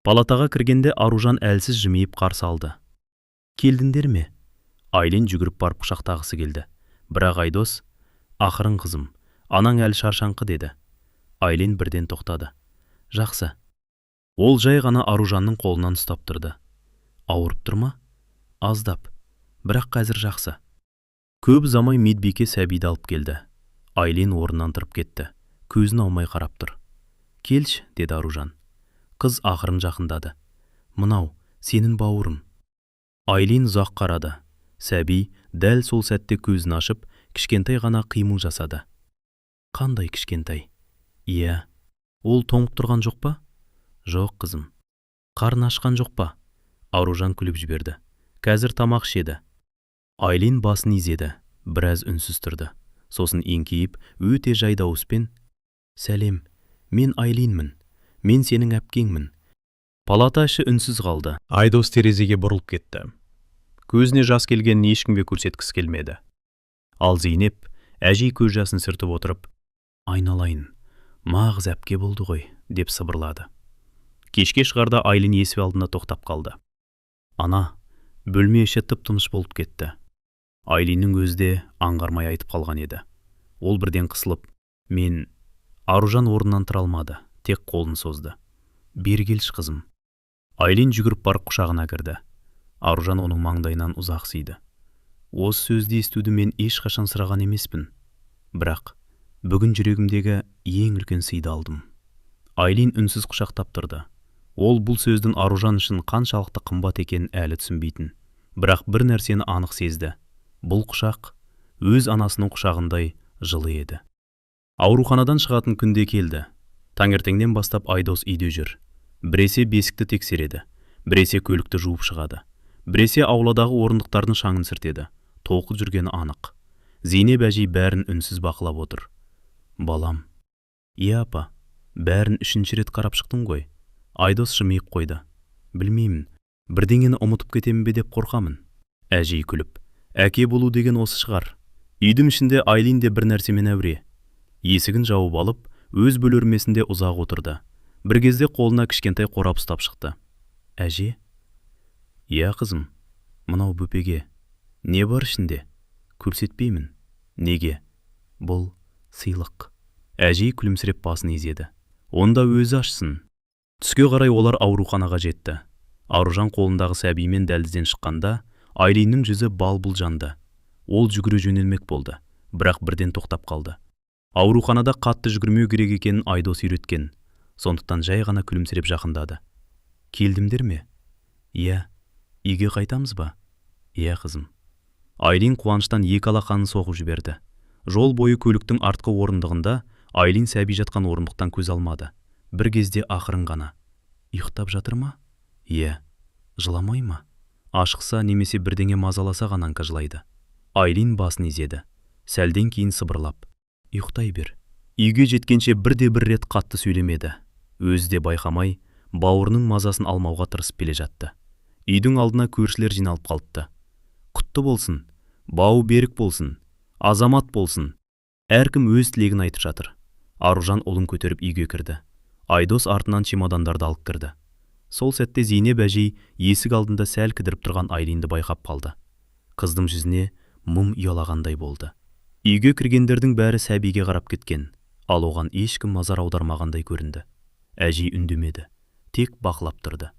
Палатаға кіргенде Аружан әлсіз жымиып қарсы алды. Келдіңдер ме? Айлин жүгіріп барып құшақтағысы келді. Бірақ Айдос, ақырын қызым, анаң әлі шаршаңқы деді. Айлин бірден тоқтады. Жақсы. Ол жай ғана Аружанның қолынан ұстап тұрды. Ауырып тұрма? Аздап. Бірақ қазір жақсы. Көп замай медбике сәбиді алып келді. Айлин орнынан тұрып кетті. Көзін алмай қарап тұр. Келші, деді Аружан. Қыз ақырын жақындады. Мынау, сенің бауырың. Айлин ұзақ қарады. Сәби дәл сол сәтте көзін ашып, кішкентай ғана қимыл жасады. Қандай кішкентай? Иә. Ол тоңып тұрған жоқ па? Жоқ, қызым. Қарны ашқан жоқ па? Аружан күліп жіберді. Қазір тамақ ішеді. Айлин басын изеді, біраз үнсіз тұрды. Сосын еңкейіп, өте жай дауыспен, сәлем, мен Айлинмін. Мен сенің әпкеңмін. Палата іші үнсіз қалды. Айдос терезеге бұрылып кетті. Көзіне жас келгенін ешкімге көрсеткісі келмеді. Ал Зейнеп әжей көз жасын сүртіп отырып, айналайын, мағыз әпке болды ғой, деп сыбырлады. Кешке шығарда Айлин есік алдында тоқтап қалды. Ана, бөлме іші тып-тыныш болып кетті. Айлиннің өзде аңғармай айтып қалған еді. Ол бірден қысылып, мен... Аружан орнынан тұра алмады, тек қолын созды. Бері келші қызым. Айлин жүгіріп барып құшағына кірді. Аружан оның маңдайынан ұзақ сүйді. Осы сөзді естуді мен ешқашан сұраған емеспін. Бірақ бүгін жүрегімдегі ең үлкен сыйды алдым. Айлин үнсіз құшақтап тұрды. Ол бұл сөздің Аружан үшін қаншалықты қымбат екенін әлі түсінбейтін. Бірақ бір нәрсені анық сезді. Бұл құшақ өз анасының құшағындай жылы еді. Ауруханадан шығатын күнде келді. Таңертеңнен бастап Айдос үйде жүр. Біресе бесікті тексереді. Біресе көлікті жуып шығады. Біресе ауладағы орындықтардың шаңын сіртеді. Толқып жүргені анық. Зейнеп әжей бәрін үнсіз бақылап отыр. Балам. Иә апа, бәрін үшінші рет қарап шықтың ғой. Айдос жымиып қойды. Білмеймін, бірдеңені ұмытып кетемін бе деп қорқамын. Әжей күліп, әке болу деген осы шығар. Үйдің ішінде Айлин де бір нәрсемен әуре. Есігін жауып алып, өз бөлермесінде ұзақ отырды. Бір кезде қолына кішкентай қорап ұстап шықты. Әже? Иә қызым, мынау бөпеге. Не бар ішінде? Көрсетпеймін. Неге? Бұл сыйлық. Әжей күлімсіреп басын изеді. Онда өзі ашсын. Түске қарай олар ауруханаға жетті. Аружан қолындағы сәбимен дәлізден шыққанда, Айлиннің жүзі бал-бұл жанды. Ол жүгіре жөнелмек болды, бірақ бірден тоқтап қалды. Ауруханада қатты жүгірмеу керек екенін Айдос үйреткен. Сондықтан жай ғана күлімсіреп жақындады. Келдімдер ме? Иә. Үйге қайтамыз ба? Иә қызым. Айлин қуаныштан екі алақанын соғып жіберді. Жол бойы көліктің артқы орындығында Айлин сәби жатқан орындықтан көз алмады. Бір кезде ақырын ғана. Ұйықтап жатыр ма? Иә. Жыламай ма? Ашықса немесе бірдеңе мазаласа ғана жылайды. Айлин басын изеді. Сәлден кейін сыбырлап. Ұйықтай бер. Үйге жеткенше бірде-бір рет қатты сөйлемеді. Өзі де байқамай, бауырының мазасын алмауға тырысып келе жатты. Үйдің алдына көршілер жиналып қалыпты. Құтты болсын, бауы берік болсын, азамат болсын. Әркім өз тілегін айтып жатыр. Аружан ұлын көтеріп үйге кірді. Айдос артынан чемодандарды алып кірді. Сол сәтте Зейнеп әжей есік алдында сәл кідіріп тұрған Айлинді байқап қалды. Қыздың жүзіне мұң ұялағандай болды. Үйге кіргендердің бәрі сәбиге қарап кеткен, ал оған ешкім назар аудармағандай көрінді. Әжей үндемеді, тек бақылап тұрды.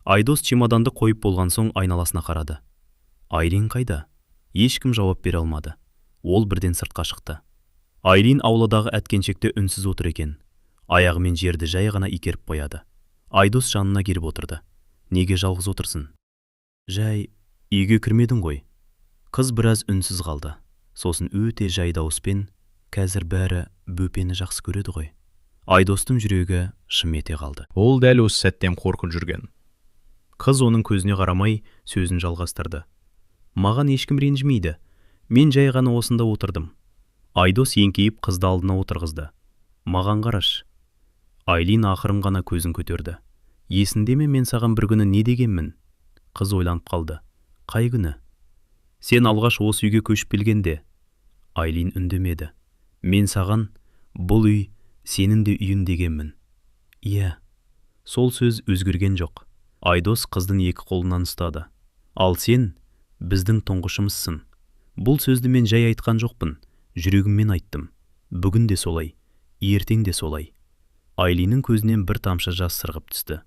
Айдос чемоданды қойып болған соң айналасына қарады. Айлин қайда? Ешкім жауап бере алмады. Ол бірден сыртқа шықты. Айлин ауладағы әткеншекте үнсіз отыр екен. Аяғымен жерді жай ғана итеріп қояды. Айдос жанына келіп отырды. Неге жалғыз отырсың? Жай, үйге кірмедің ғой. Қыз біраз үнсіз қалды. Сосын өте жай дауыспен, қазір бәрі бөпені жақсы көреді ғой. Айдостың жүрегі шым ете қалды. Ол дәл осы сәттен қорқып жүрген. Қыз оның көзіне қарамай сөзін жалғастырды. Маған ешкім ренжімейді. Мен жай ғана осында отырдым. Айдос еңкейіп қызды алдына отырғызды. Маған қараш. Айлин ақырын ғана көзін көтерді. Есіңде ме мен саған бір күні не дегенмін? Қыз ойланып қалды. Қай күні? Сен алғаш осы үйге көшіп келгенде. Айлин үндемеді. Мен саған, бұл үй сенің де үйін дегенмін. Иә. Сол сөз өзгерген жоқ. Айдос қыздың екі қолынан ұстады. Ал сен біздің тұңғышымызсың. Бұл сөзді мен жай айтқан жоқпын. Жүрегіммен айттым. Бүгін де солай, ертең де солай. Айлиннің көзінен бір тамшы жас сырғып түсті.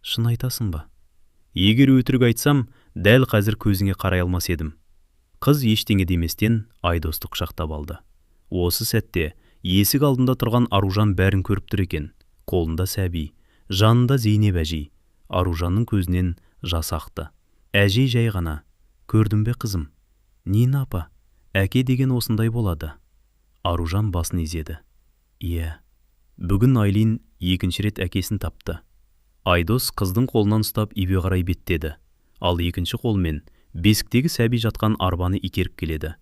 Шын айтасың ба? Егер өтірік айтсам, дәл қазір көзіңе қарай алмас едім. Қыз ештеңе деместен Айдосты құшақтап алды. Осы сәтте есік алдында тұрған Аружан бәрін көріп тұр екен. Қолында сәби, жанында Зейнеп әжей. Аружанның көзінен жас ақты. Әжей жай ғана. Көрдің бе қызым? Нина апа, әке деген осындай болады. Аружан басын изеді. Иә. Бүгін Айлин екінші рет әкесін тапты. Айдос қыздың қолынан ұстап үйге қарай беттеді. Ал екінші қолмен бесіктегі сәби жатқан арбаны итеріп келеді.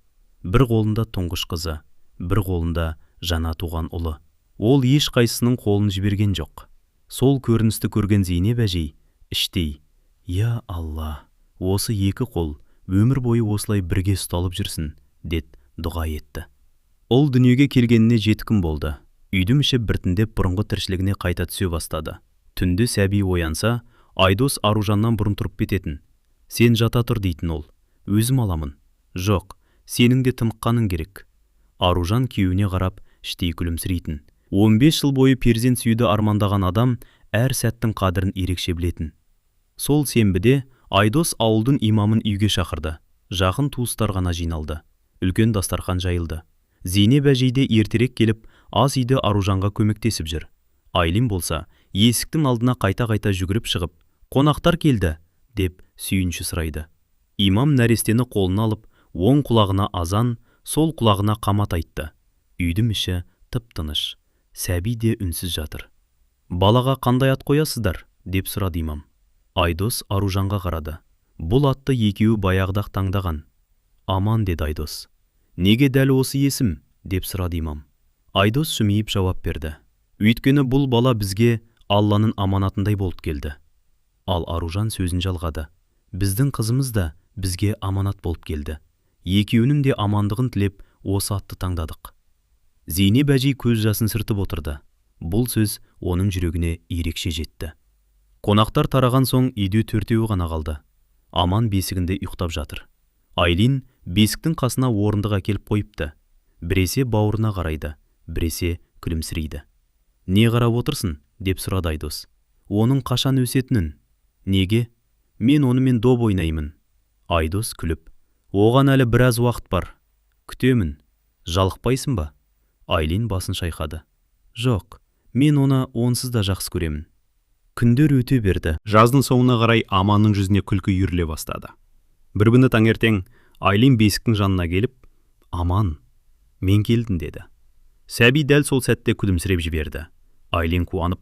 Бір қолында тұңғыш қызы, бір қолында жаңа туған ұлы. Ол еш қайсысының қолын жіберген жоқ. Сол көріністі көрген Зейнеп әжей іштей, «Я Алла, осы екі қол өмір бойы осылай бірге ұсталып жүрсін», деп дұға етті. Ол дүниеге келгеніне 7 күн болды. Үйдің іші біртіндеп бұрынғы тіршілігіне қайта түсе бастады. Түнде сәби оянса, Айдос Аружаннан бұрын тұрып кететін. Сен жата тұр дейтін ол. Өзім аламын. Жоқ, сенің де тымыққаның керек. Аружан күйеуіне қарап іштей күлімсірейтін. 15 жыл бойы перзент сүюді армандаған адам әр сәттің қадірін ерекше білетін. Сол сенбіде Айдос ауылдың имамын үйге шақырды. Жақын туыстар ғана жиналды. Үлкен дастархан жайылды. Зейнеп әжей де ертерек келіп, ас үйде Аружанға көмектесіп жүр. Айлин болса, есіктің алдына қайта-қайта жүгіріп шығып, «Қонақтар келді», деп сүйінші сұрайды. Имам нәрестені қолына алып, оң құлағына азан, сол құлағына қамат айтты. Үйдің іші тып-тыныш. Сәби де үнсіз жатыр. «Балаға қандай ат қоясыздар?» деп сұрады имам. Айдос Аружанға қарады. Бұл атты екеуі баяғыда-ақ таңдаған. Аман, деді Айдос. Неге дәл осы есім? Деп сұрады имам. Айдос жымиып жауап берді. Өйткені бұл бала бізге Алланың аманатындай болып келді. Ал Аружан сөзін жалғады. Біздің қызымыз да бізге аманат болып келді. Екеуінің де амандығын тілеп осы атты таңдадық. Зейнеп әжей көз жасын сыртып отырды. Бұл сөз оның жүрегіне ерекше жетті. Қонақтар тараған соң үйде төртеуі ғана қалды. Аман бесігінде ұйықтап жатыр. Айлин бесіктің қасына орындық әкеліп қойыпты. Біресе бауырына қарайды, біресе күлімсірейді. Не қарап отырсың? Деп сұрады Айдос. Оның қашан өсетінін? Неге? Мен онымен доп ойнаймын. Айдос күліп. Оған әлі біраз уақыт бар. Күтемін. Жалықпайсың ба? Айлин басын шайқады. Жоқ, мен оны онсыз да жақсы көремін. Күндер өте берді. Жаздың соңына қарай Аманның жүзіне күлкі үйіріле бастады. Бір күні таңертең Айлин бесіктің жанына келіп, Аман, мен келдім деді. Сәби дәл сол сәтте күлімсіреп жіберді. Айлин қуанып,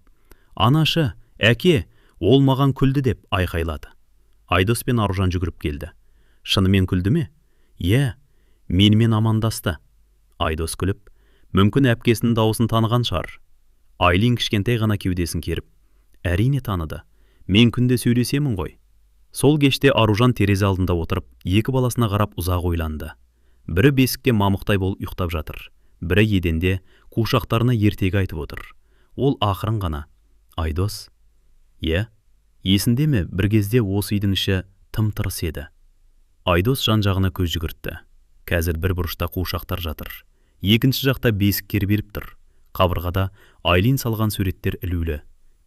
анашы, әке, ол маған күлді деп айқайлады. Айдос пен Аружан жүгіріп келді. Шынымен күлді ме? Иә, менімен амандасты. Айдос күліп, мүмкін әпкесінің дауысын таныған шығар. Айлин кішкентай ғана кеудесін керіп, әрине таныды. Мен күнде сөйлесемін ғой. Сол кеште Аружан терезе алдында отырып, екі баласына қарап ұзақ ойланды. Бірі бесікте мамықтай болып ұйықтап жатыр. Бірі еденде қуыршақтарына ертегі айтып отыр. Ол ақырын ғана. Айдос, иә, есінде ме, бір кезде осы үйдің іші тым-тырыс еді. Айдос жан-жағына көз жүгіртті. Қазір бір бұрышта қуыршақтар жатыр. Екінші жақта бесік кербеліп тұр. Қабырғада Айлин салған суреттер ілулі.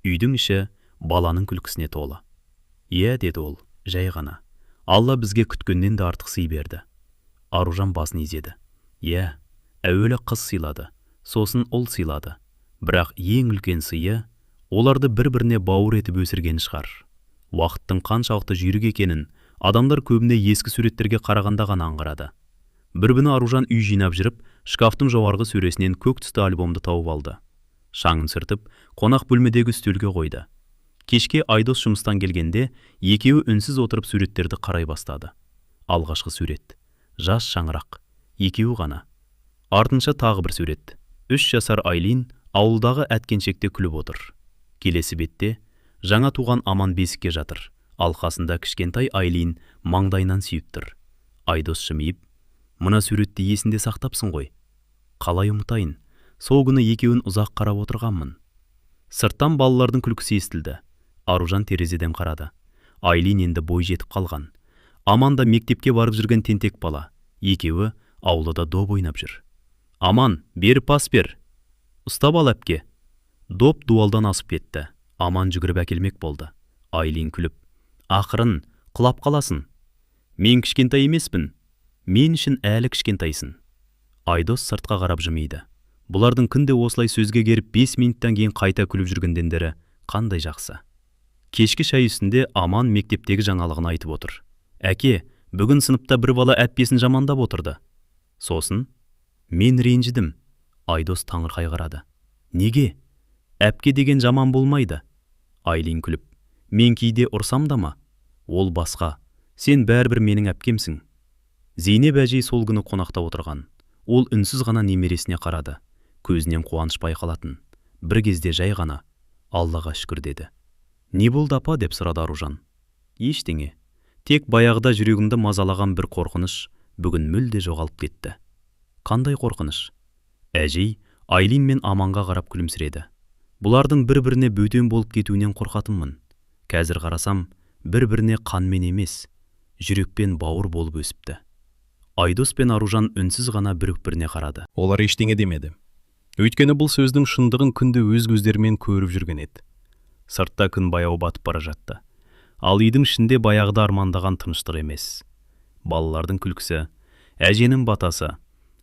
Үйдің іші баланың күлкісіне толы. Иә, деді ол, жай ғана. Алла бізге күткеннен де артық сый берді. Аружан басын изеді. Иә, әуелі қыз сыйлады, сосын ұл сыйлады. Бірақ ең үлкен сыйы оларды бір-біріне бауыр етіп өсірген шығар. Уақыттың қаншалықты жүйрік екенін адамдар көбіне ескі суреттерге қарағанда ғана аңғарады. Бір күні Аружан үй жинап жүріп, шкафтың жоғарғы сөресінен көк түсті альбомды тауып алды. Шаңын сыртып, қонақ бөлмедегі үстелге қойды. Кешке Айдос жұмыстан келгенде, екеуі үнсіз отырып суреттерді қарай бастады. Алғашқы сурет. Жас шаңырақ. Екеуі ғана. Артынша тағы бір сурет. 3 жасар Айлин ауылдағы әткеншекте күліп отыр. Келесі бетте жаңа туған Аман бесікке жатыр. Алқасында кішкентай Айлин маңдайынан сүйіп тұр. Айдос жымиып, мына суретті есінде сақтапсың ғой. Қалай ұмытайын? Сол күні екеуін ұзақ қарап отырғанмын. Сырттан балалардың күлкісі естілді. Аружан терезеден қарады. Айлин енді бой жетіп қалған. Аман да мектепке барып жүрген тентек бала. Екеуі аулада доп ойнап жүр. Аман, бері пас бер. Ұстап ал әпке. Доп дуалдан асып кетті. Аман жүгіріп әкелмек болды. Айлин күліп, ақырын, құлап қаласың. Мен кішкентай емеспін. Мен үшін әлі кішкентайсың. Айдос сыртқа қарап жымиды. Бұлардың күнде осылай сөзге керіп 5 минуттан кейін қайта күліп жүргендендері қандай жақсы. Кешкі шай үстінде Аман мектептегі жаңалығын айтып отыр. Әке, бүгін сыныпта бір бала әпкесін жамандап отырды. Сосын, мен ренжідім. Айдос таңырқай қарады. Неге? Әпке деген жаман болмайды. Айлин күліп, мен кейде ұрсам да ма? Ол басқа. Сен бәрібір менің әпкемсің. Зейнеп әжей сол күні қонақта отырған. Ол үнсіз ғана немересіне қарады. Көзінен қуаныш байқалатын. Бір кезде жай ғана, Аллаға шүкір деді. Не болды апа, деп сұрады Аружан. Ештеңе. Тек баяғыда жүрегімді мазалаған бір қорқыныш бүгін мүлде жоғалып кетті. Қандай қорқыныш? Әжей Айлин мен Аманға қарап күлімсіреді. Бұлардың бір-біріне бөтен болып кетуінен қорқатынмын. Қазір қарасам, бір-біріне қанмен емес, жүрекпен бауыр болып өсіпті. Айдос пен Аружан үнсіз ғана бір-біріне қарады. Олар ештеңе демеді. Өйткені бұл сөздің шындығын күнде өз көздерімен көріп жүрген еді. Сыртта күн баяу батып бара жатты. Ал үйдің ішінде баяғыда армандаған тыныштық емес. Балалардың күлкісі, әженің батасы,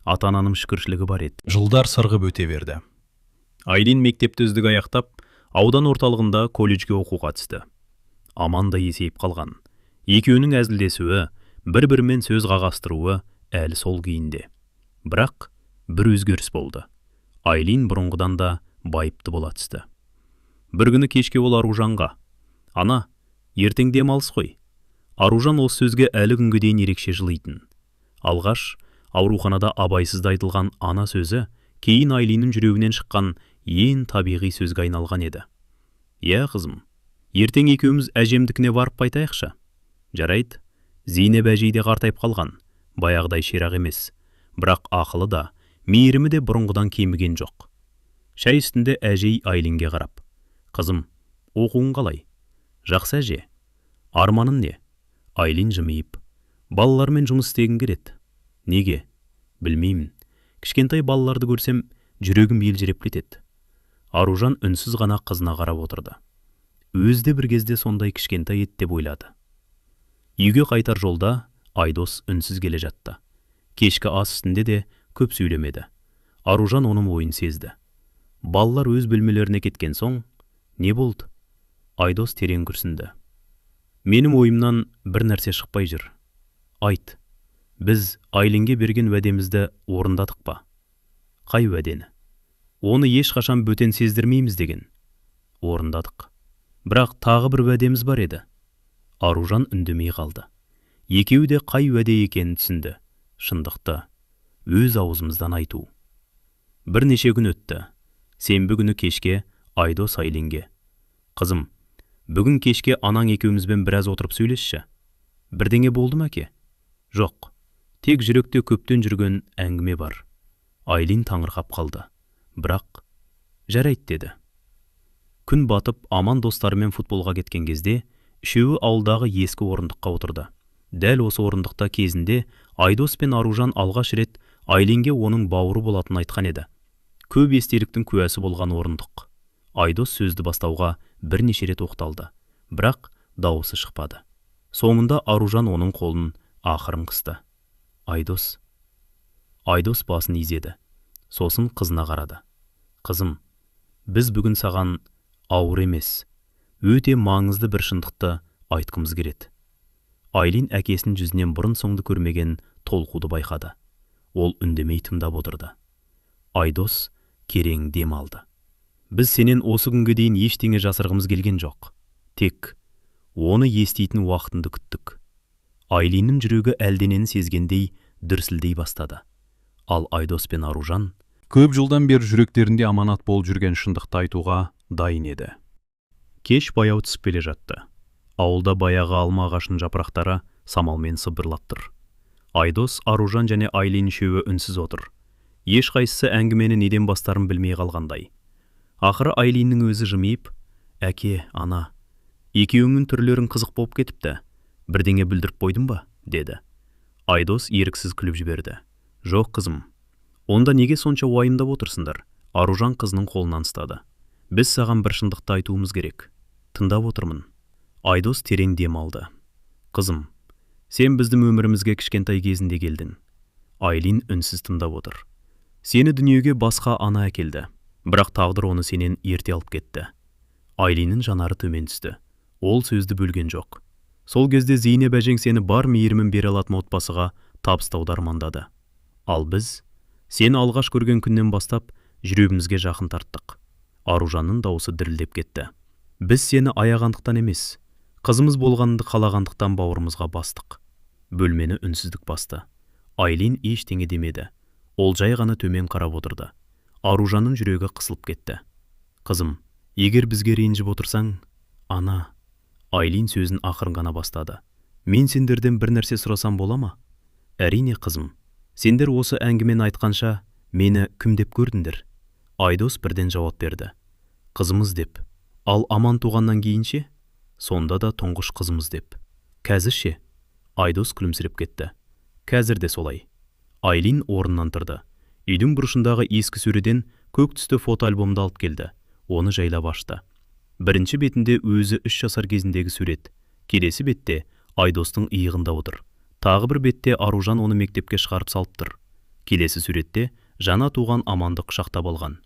ата-ананың шүкіршілігі бар еді. Жылдар сырғып өте берді. Айлин мектепті үздік аяқтап, аудан орталығында колледжге оқуға түсті. Аман да есейіп қалған. Екеуінің әзілдесуі, бір-бірімен сөз қағастыруы әлі сол күйінде. Бірақ бір өзгеріс болды. Айлин бұрынғыдан да байыпты бола түсті. Бір күні кешке ол Аружанға, ана, Ертең демалыс қой. Аружан осы сөзге әлі күнге дейін ерекше жылайтын. Алғаш, ауруханада абайсызда айтылған ана сөзі, кейін Айлиннің жүрегінен шыққан ең табиғи сөзге айналған еді. «Иә, қызым, ертең екеуміз әжемдікіне барып қайтайықшы». «Жарайды, Зейнеп әжей де қартайып қалған, баяғыдай ширақ емес, бірақ ақылы да, мейірімі де бұрынғыдан кеміген жоқ». Шай үстінде әжей Айлинге қарап: «Қызым, оқуың қалай?» «Жақсы әже». «Арманың не?» Айлин жымиып: «Балалармен жұмыс істегім келеді». «Неге?» «Білмеймін. Кішкентай балаларды көрсем, жүрегім елжіреп кетеді». Аружан үнсіз ғана қызына қарап отырды. Өзі де бір кезде сондай кішкентай еді деп ойлады. Үйге қайтар жолда Айдос үнсіз келе жатты. Кешкі ас үстінде де көп сөйлемеді. Аружан оның ойын сезді. Балалар өз бөлмелеріне кеткен соң, не болды? Айдос терең күрсінді. «Менің ойымнан бір нәрсе шықпай жүр. Айт, біз Айлинге берген уәдемізді орындадық па?» «Қай уәдені?» «Оны ешқашан бөтен сездірмейміз деген». «Орындадық. Бірақ тағы бір уәдеміз бар еді». Аружан үндемей қалды. Екеуі де қай уәде екенін түсінді. Шындықты өз аузымыздан айту. Бірнеше күн өтті. Сенбі күні кешке Айдос Айлинге: «Қызым, бүгін кешке анаң екеумізбен біраз отырып сөйлесші». «Бірдеңе болды ма, әке?» «Жоқ, тек жүректе көптен жүрген әңгіме бар». Айлин таңырқап қалды. Бірақ «Жарайды» деді. Күн батып, аман достарымен футболға кеткен кезде, үшеуі ауылдағы ескі орындыққа отырды. Дәл осы орындықта кезінде Айдос пен Аружан алғаш рет Айлинге оның бауыры болатын айтқан еді. Көп естеліктің куәсі болған орындық. Айдос сөзді бастауға бірнеше рет оқталды, бірақ дауысы шықпады. Соңында Аружан оның қолын ақырын қысты. «Айдос». Айдос басын изеді. Сосын қызына қарады. «Қызым, біз бүгін саған ауыр емес, өте маңызды бір шындықты айтқымыз келеді». Айлин әкесінің жүзінен бұрын соңды көрмеген толқуды байқады. Ол үндемей тыңдап отырды. Айдос керең дем алды. «Біз сенен осы күнге дейін ештеңе жасырғымыз келген жоқ. Тек оны еститін уақытынды күттік». Айлиннің жүрегі әлденені сезгендей дүрсілдей бастады. Ал Айдос пен Аружан көп жылдан бері жүректерінде аманат болып жүрген шындықты айтуға дайын еді. Кеш баяу түсіп келе жатты. Ауылда баяғы алма ағашының жапырақтары самалмен сыбырлап тұр. Айдос, Аружан және Айлин үшеуі үнсіз отыр. Ешқайсысы әңгімені неден бастарын білмей қалғандай. Ақыры Айлиннің өзі жымиып: «Әке, ана, екеуіңнің түрлерің қызық болып кетіпті. Бірдеңе бүлдіріп қойдың ба?» деді. Айдос еріксіз күліп жіберді. «Жоқ, қызым. Онда неге сонша уайымдап отырсыңдар?» Аружан қызының қолынан ұстады. «Біз саған бір шындықты айтуымыз керек. Тыңдап отырмын». Айдос терең дем алды. «Қызым, сен біздің өмірімізге кішкентай кезінде келдің». Айлин үнсіз тыңдап отыр. «Сені дүниеге басқа ана әкелді, бірақ тағдыр оны сенен ерте алып кетті». Айлиннің жанары төмен түсті. Ол сөзді бөлген жоқ. Сол кезде Зейнеп әжең сені бар мейірімін бере алатын отбасыға табыстауды армандады. Ал біз сені алғаш көрген күннен бастап жүрегімізге жақын тарттық». Аружанның дауысы дірілдеп кетті. «Біз сені аяғандықтан емес, қызымыз болғанды қалағандықтан бауырымызға бастық». Бөлмені үнсіздік басты. Айлин ештеңе демеді. Ол жай ғана төмен қарап отырды. Аружанның жүрегі қысылып кетті. «Қызым, егер бізге ренжіп отырсаң...» «Ана...» Айлин сөзін ақырын ғана бастады. «Мен сендерден бір нәрсе сұрасам бола ма?» «Әрине, қызым. Сендер осы әңгімені айтқанша, мені кім деп көрдіңдер?» Айдос бірден жауап берді. «Қызымыз деп». «Ал аман туғаннан кейінше?» «Сонда да тұңғыш қызымыз деп». «Қазірше?» Айдос күлімсіреп кетті. «Қазір де солай». Айлин орнынан тұрды. Үйдің бұрышындағы ескі сөреден көк түсті фотоальбомды алып келді. Оны жайлап ашты. Бірінші бетінде өзі 3 жасар кезіндегі сурет. Келесі бетте Айдостың иығында отыр. Тағы бір бетте Аружан оны мектепке шығарып салып тұр. Келесі суретте жаңа туған Аманды құшақтап алған.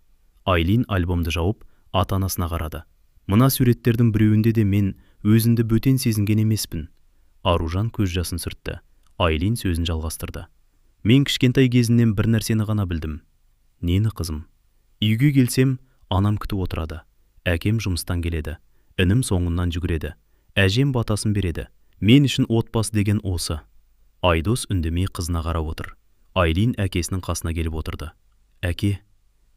Айлин альбомды жауып, ата-анасына қарады. «Мына суреттердің біреуінде де мен өзімді бөтен сезінген емеспін». Аружан көз жасын сүртті. Айлин сөзін жалғастырды. «Мен кішкентай кезінен бір нәрсені ғана білдім». «Нені, қызым?» «Үйге келсем, анам күтіп отырады. Әкем жұмыстан келеді. Інім соңымнан жүгіреді. әжем батасын береді. Мен үшін отбасы деген осы. Айдос үндемей қызына қарап отыр. Айлин әкесінің қасына келіп отырды. Әке,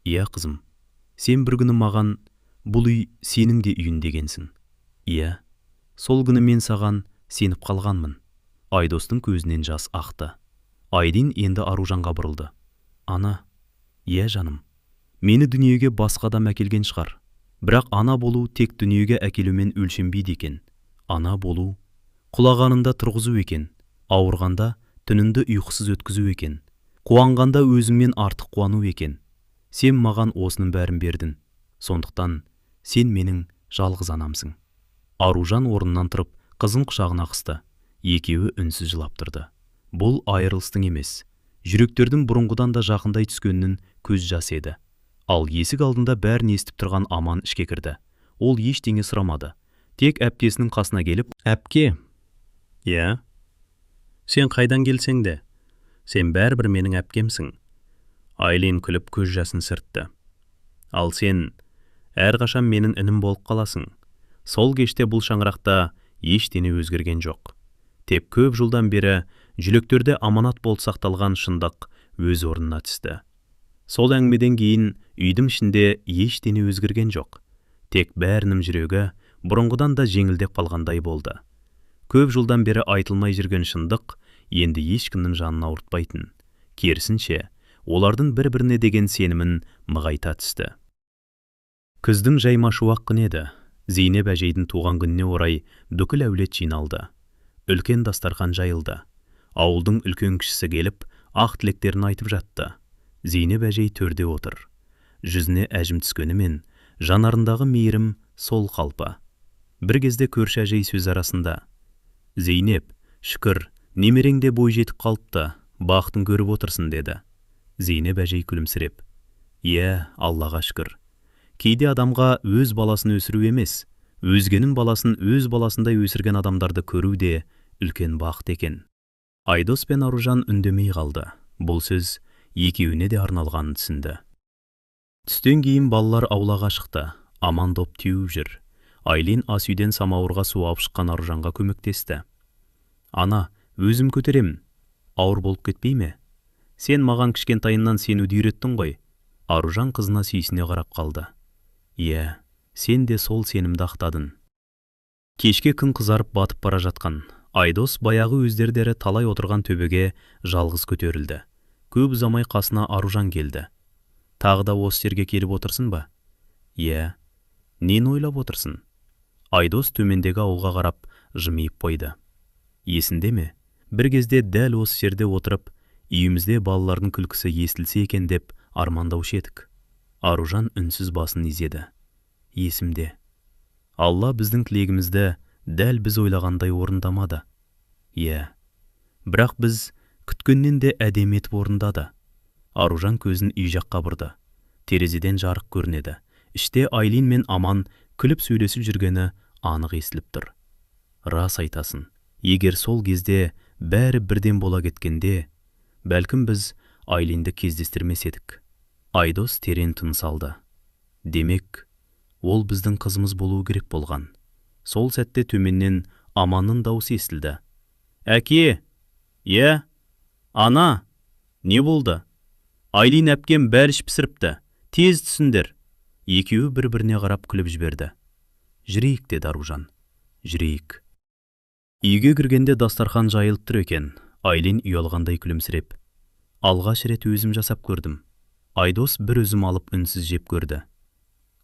иә қызым, сен бір күні маған бұл үй сенің де үйін дегенсің. Иә, сол күні мен саған сеніп қалғанмын. Айдостың көзінен жас ақты. Айлин енді Аружанға бұрылды. Ана, иә жаным, мені дүниеге басқа адам әкелген шығар. Бірақ ана болу тек дүниеге әкелумен өлшенбейді екен. Ана болу құлағанында тұрғызу екен, ауырғанда түнінді ұйқысыз өткізу екен, қуанғанда өзіңмен артық қуану екен. Сен маған осының бәрін бердің. Сондықтан сен менің жалғыз анамсың. Аружан орнынан тұрып, қызын құшағына қысты. Екеуі үнсіз жылап тұрды. Бұл айырылыстың емес, жүректердің бұрынғыдан да жақындай түскенінің көз жасы еді. Ал есік алдында бәрін естіп тұрған Аман ішке кірді. Ол ештеңе сұрамады. Тек әпкесінің қасына келіп, әпке, иә, сен қайдан келсең де, сен бәрібір менің әпкемсің. Айлин күліп көз жасын сүртті. Ал сен әрқашан менің інім болып қаласың. Сол кеште бұл шаңырақта ештеңе өзгерген жоқ. Тек көп жылдан бері жүректерде аманат болып сақталған шындық өз орнына түсті. Сол әңгімеден кейін үйдің ішінде ештеңе өзгерген жоқ. Тек бәрінің жүрегі бұрынғыдан да жеңілдеп қалғандай болды. Көп жылдан бері айтылмай жүрген шындық енді ешкімнің жанын ауыртпайтын. Керісінше, олардың бір-біріне деген сенімін нығайта түсті. Күздің жайма шуақ күні еді. Зейнеп әжейдің туған күніне орай бүкіл әулет жиналды. Үлкен дастархан жайылды. Ауылдың үлкен кішісі келіп, ақ тілектерін айтып жатты. Зейнеп әжей төрде отыр. Жүзіне әжім түскенімен, жанарындағы мейірім сол қалпы. Бір кезде көрші әжей сөз арасында: Зейнеп, шүкір, немереңде бой жетіп қалыпты, бақытын көріп отырсын деді. Зейнеп әжей күлімсіреп: Иә, Аллаға шүкір. Кейде адамға өз баласын өсіру емес, өзгенің баласын өз баласындай өсірген адамдарды көру де үлкен бақыт екен. Айдос пен Аружан үндемей қалды. Бұл сөз екеуіне де арналғанын түсінді. Түстен кейін балалар аулаға шықты. Аман доп теуіп жүр. Айлин ас үйден самауырға су алып шыққан Аружанға көмектесті. Ана, өзім көтеремін. Ауыр болып кетпей ме? Сен маған кішкентайынан сенуді үйреттің ғой. Аружан қызына сүйсіне қарап қалды. Иә, сен де сол сенімді ақтадың. Кешке күн қызарып батып бара жатқан. Айдос баяғы өздердері талай отырған төбеге жалғыз көтерілді. Көп ұзамай қасына Аружан келді. Тағы да осы жерге келіп отырсың ба? Иә. Нені ойлап отырсың? Айдос төмендегі ауылға қарап жымиып қойды. Есінде ме? Бір кезде дәл осы жерде отырып, үйімізде балалардың күлкісі естілсе екен деп армандаушы едік. Аружан үнсіз басын изеді. Есімде. Алла біздің тілегімізді дәл біз ойлағандай орындамады. Иә. Бірақ біз күткеннен де әдемі етіп орындады. Аружан көзін үй жаққа бұрды. Терезеден жарық көрінеді. Іште Айлин мен Аман күліп сөйлесіп жүргені анық естіліп тұр. Рас айтасың. Егер сол кезде бәрі бірден бола кеткенде, бәлкім біз Айлинді кездестірмес едік. Айдос терең тыныс алды. Демек, ол біздің қызымыз болуы керек болған. Сол сәтте төменнен Аманның дауысы естілді. Әке! Иә? Ана! Не болды? Айлин әпкем бәліш пісіріпті. Тез түсіндер. Екеуі бір-біріне қарап күліп жіберді. Жүрейік деді Аружан. Жүрейік. Үйге кіргенде дастархан жайылып тұр екен. Айлин ұялғандай күлімсіреп: Алғаш рет өзім жасап көрдім. Айдос бір үзім алып үнсіз жеп көрді.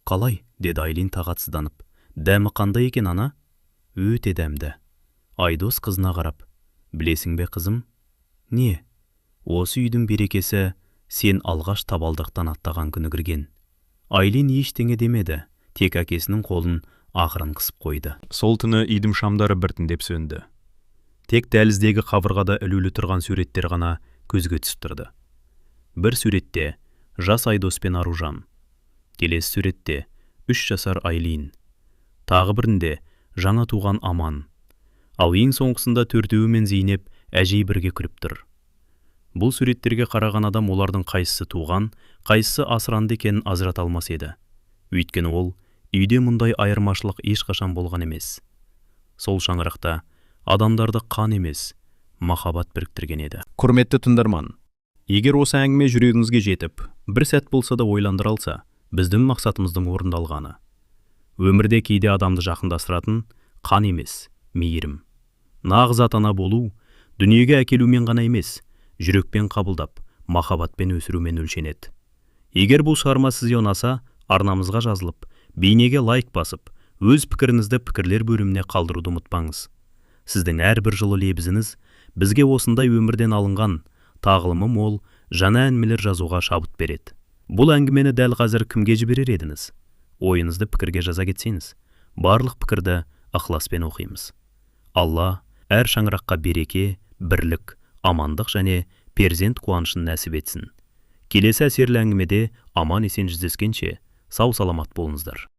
Қалай? Деді Айлин тағатсызданып. Дәмі қандай екен, ана? Өте дәмді. Айдос қызына қарап: Білесің бе, қызым? Не? Осы үйдің берекесі сен алғаш табалдырықтан аттаған күні кірген. Айлин ештеңе демеді, тек әкесінің қолын ақырын қысып қойды. Сол түні үйдің шамдары біртіндеп сөнді. Тек дәліздегі қабырғада ілулі тұрған суреттер ғана көзге түсіп тұрды. Бір суретте жас Айдос пен Аружан. Келесі суретте 3 жасар Айлин. Тағы бірінде жаңа туған Аман. Ал ең соңғысында төртеуі мен Зейнеп әжей бірге күліп тұр. Бұл суреттерге қараған адам олардың қайсысы туған, қайсысы асыранды екенін ажырата алмас еді. Өйткені ол үйде мұндай айырмашылық ешқашан болған емес. Сол шаңырақта адамдарды қан емес, махаббат біріктірген еді. Құрметті тыңдарман, егер осы әңгіме жүрегіңізге жетіп, бір сәт болса да ойландыра алса, біздің мақсатымыздың орындалғаны. Өмірде кейде адамды жақындастыратын қан емес, мейірім. Нағыз ата-ана болу, дүниеге әкелумен ғана емес, жүрекпен қабылдап, махаббатпен өсірумен өлшенеді. Егер бұл шығарма сізге ұнаса, арнамызға жазылып, бейнеге лайк басып, өз пікіріңізді пікірлер бөліміне қалдыруды ұмытпаңыз. Сіздің әрбір жылы лебізіңіз бізге осындай өмірден алынған, тағылымы мол, жаңа әңгімелер жазуға шабыт береді. Бұл әңгімені дәл қазір кімге жіберер едіңіз? Ойыңызды пікірге жаза кетсеңіз, барлық пікірді ықыласпен оқимыз. Алла әр шаңыраққа береке, бірлік, амандық және перзент қуанышын нәсіп етсін. Келесі әсерлі әңгімеде аман есен жүздескенше, сау саламат болыңыздар.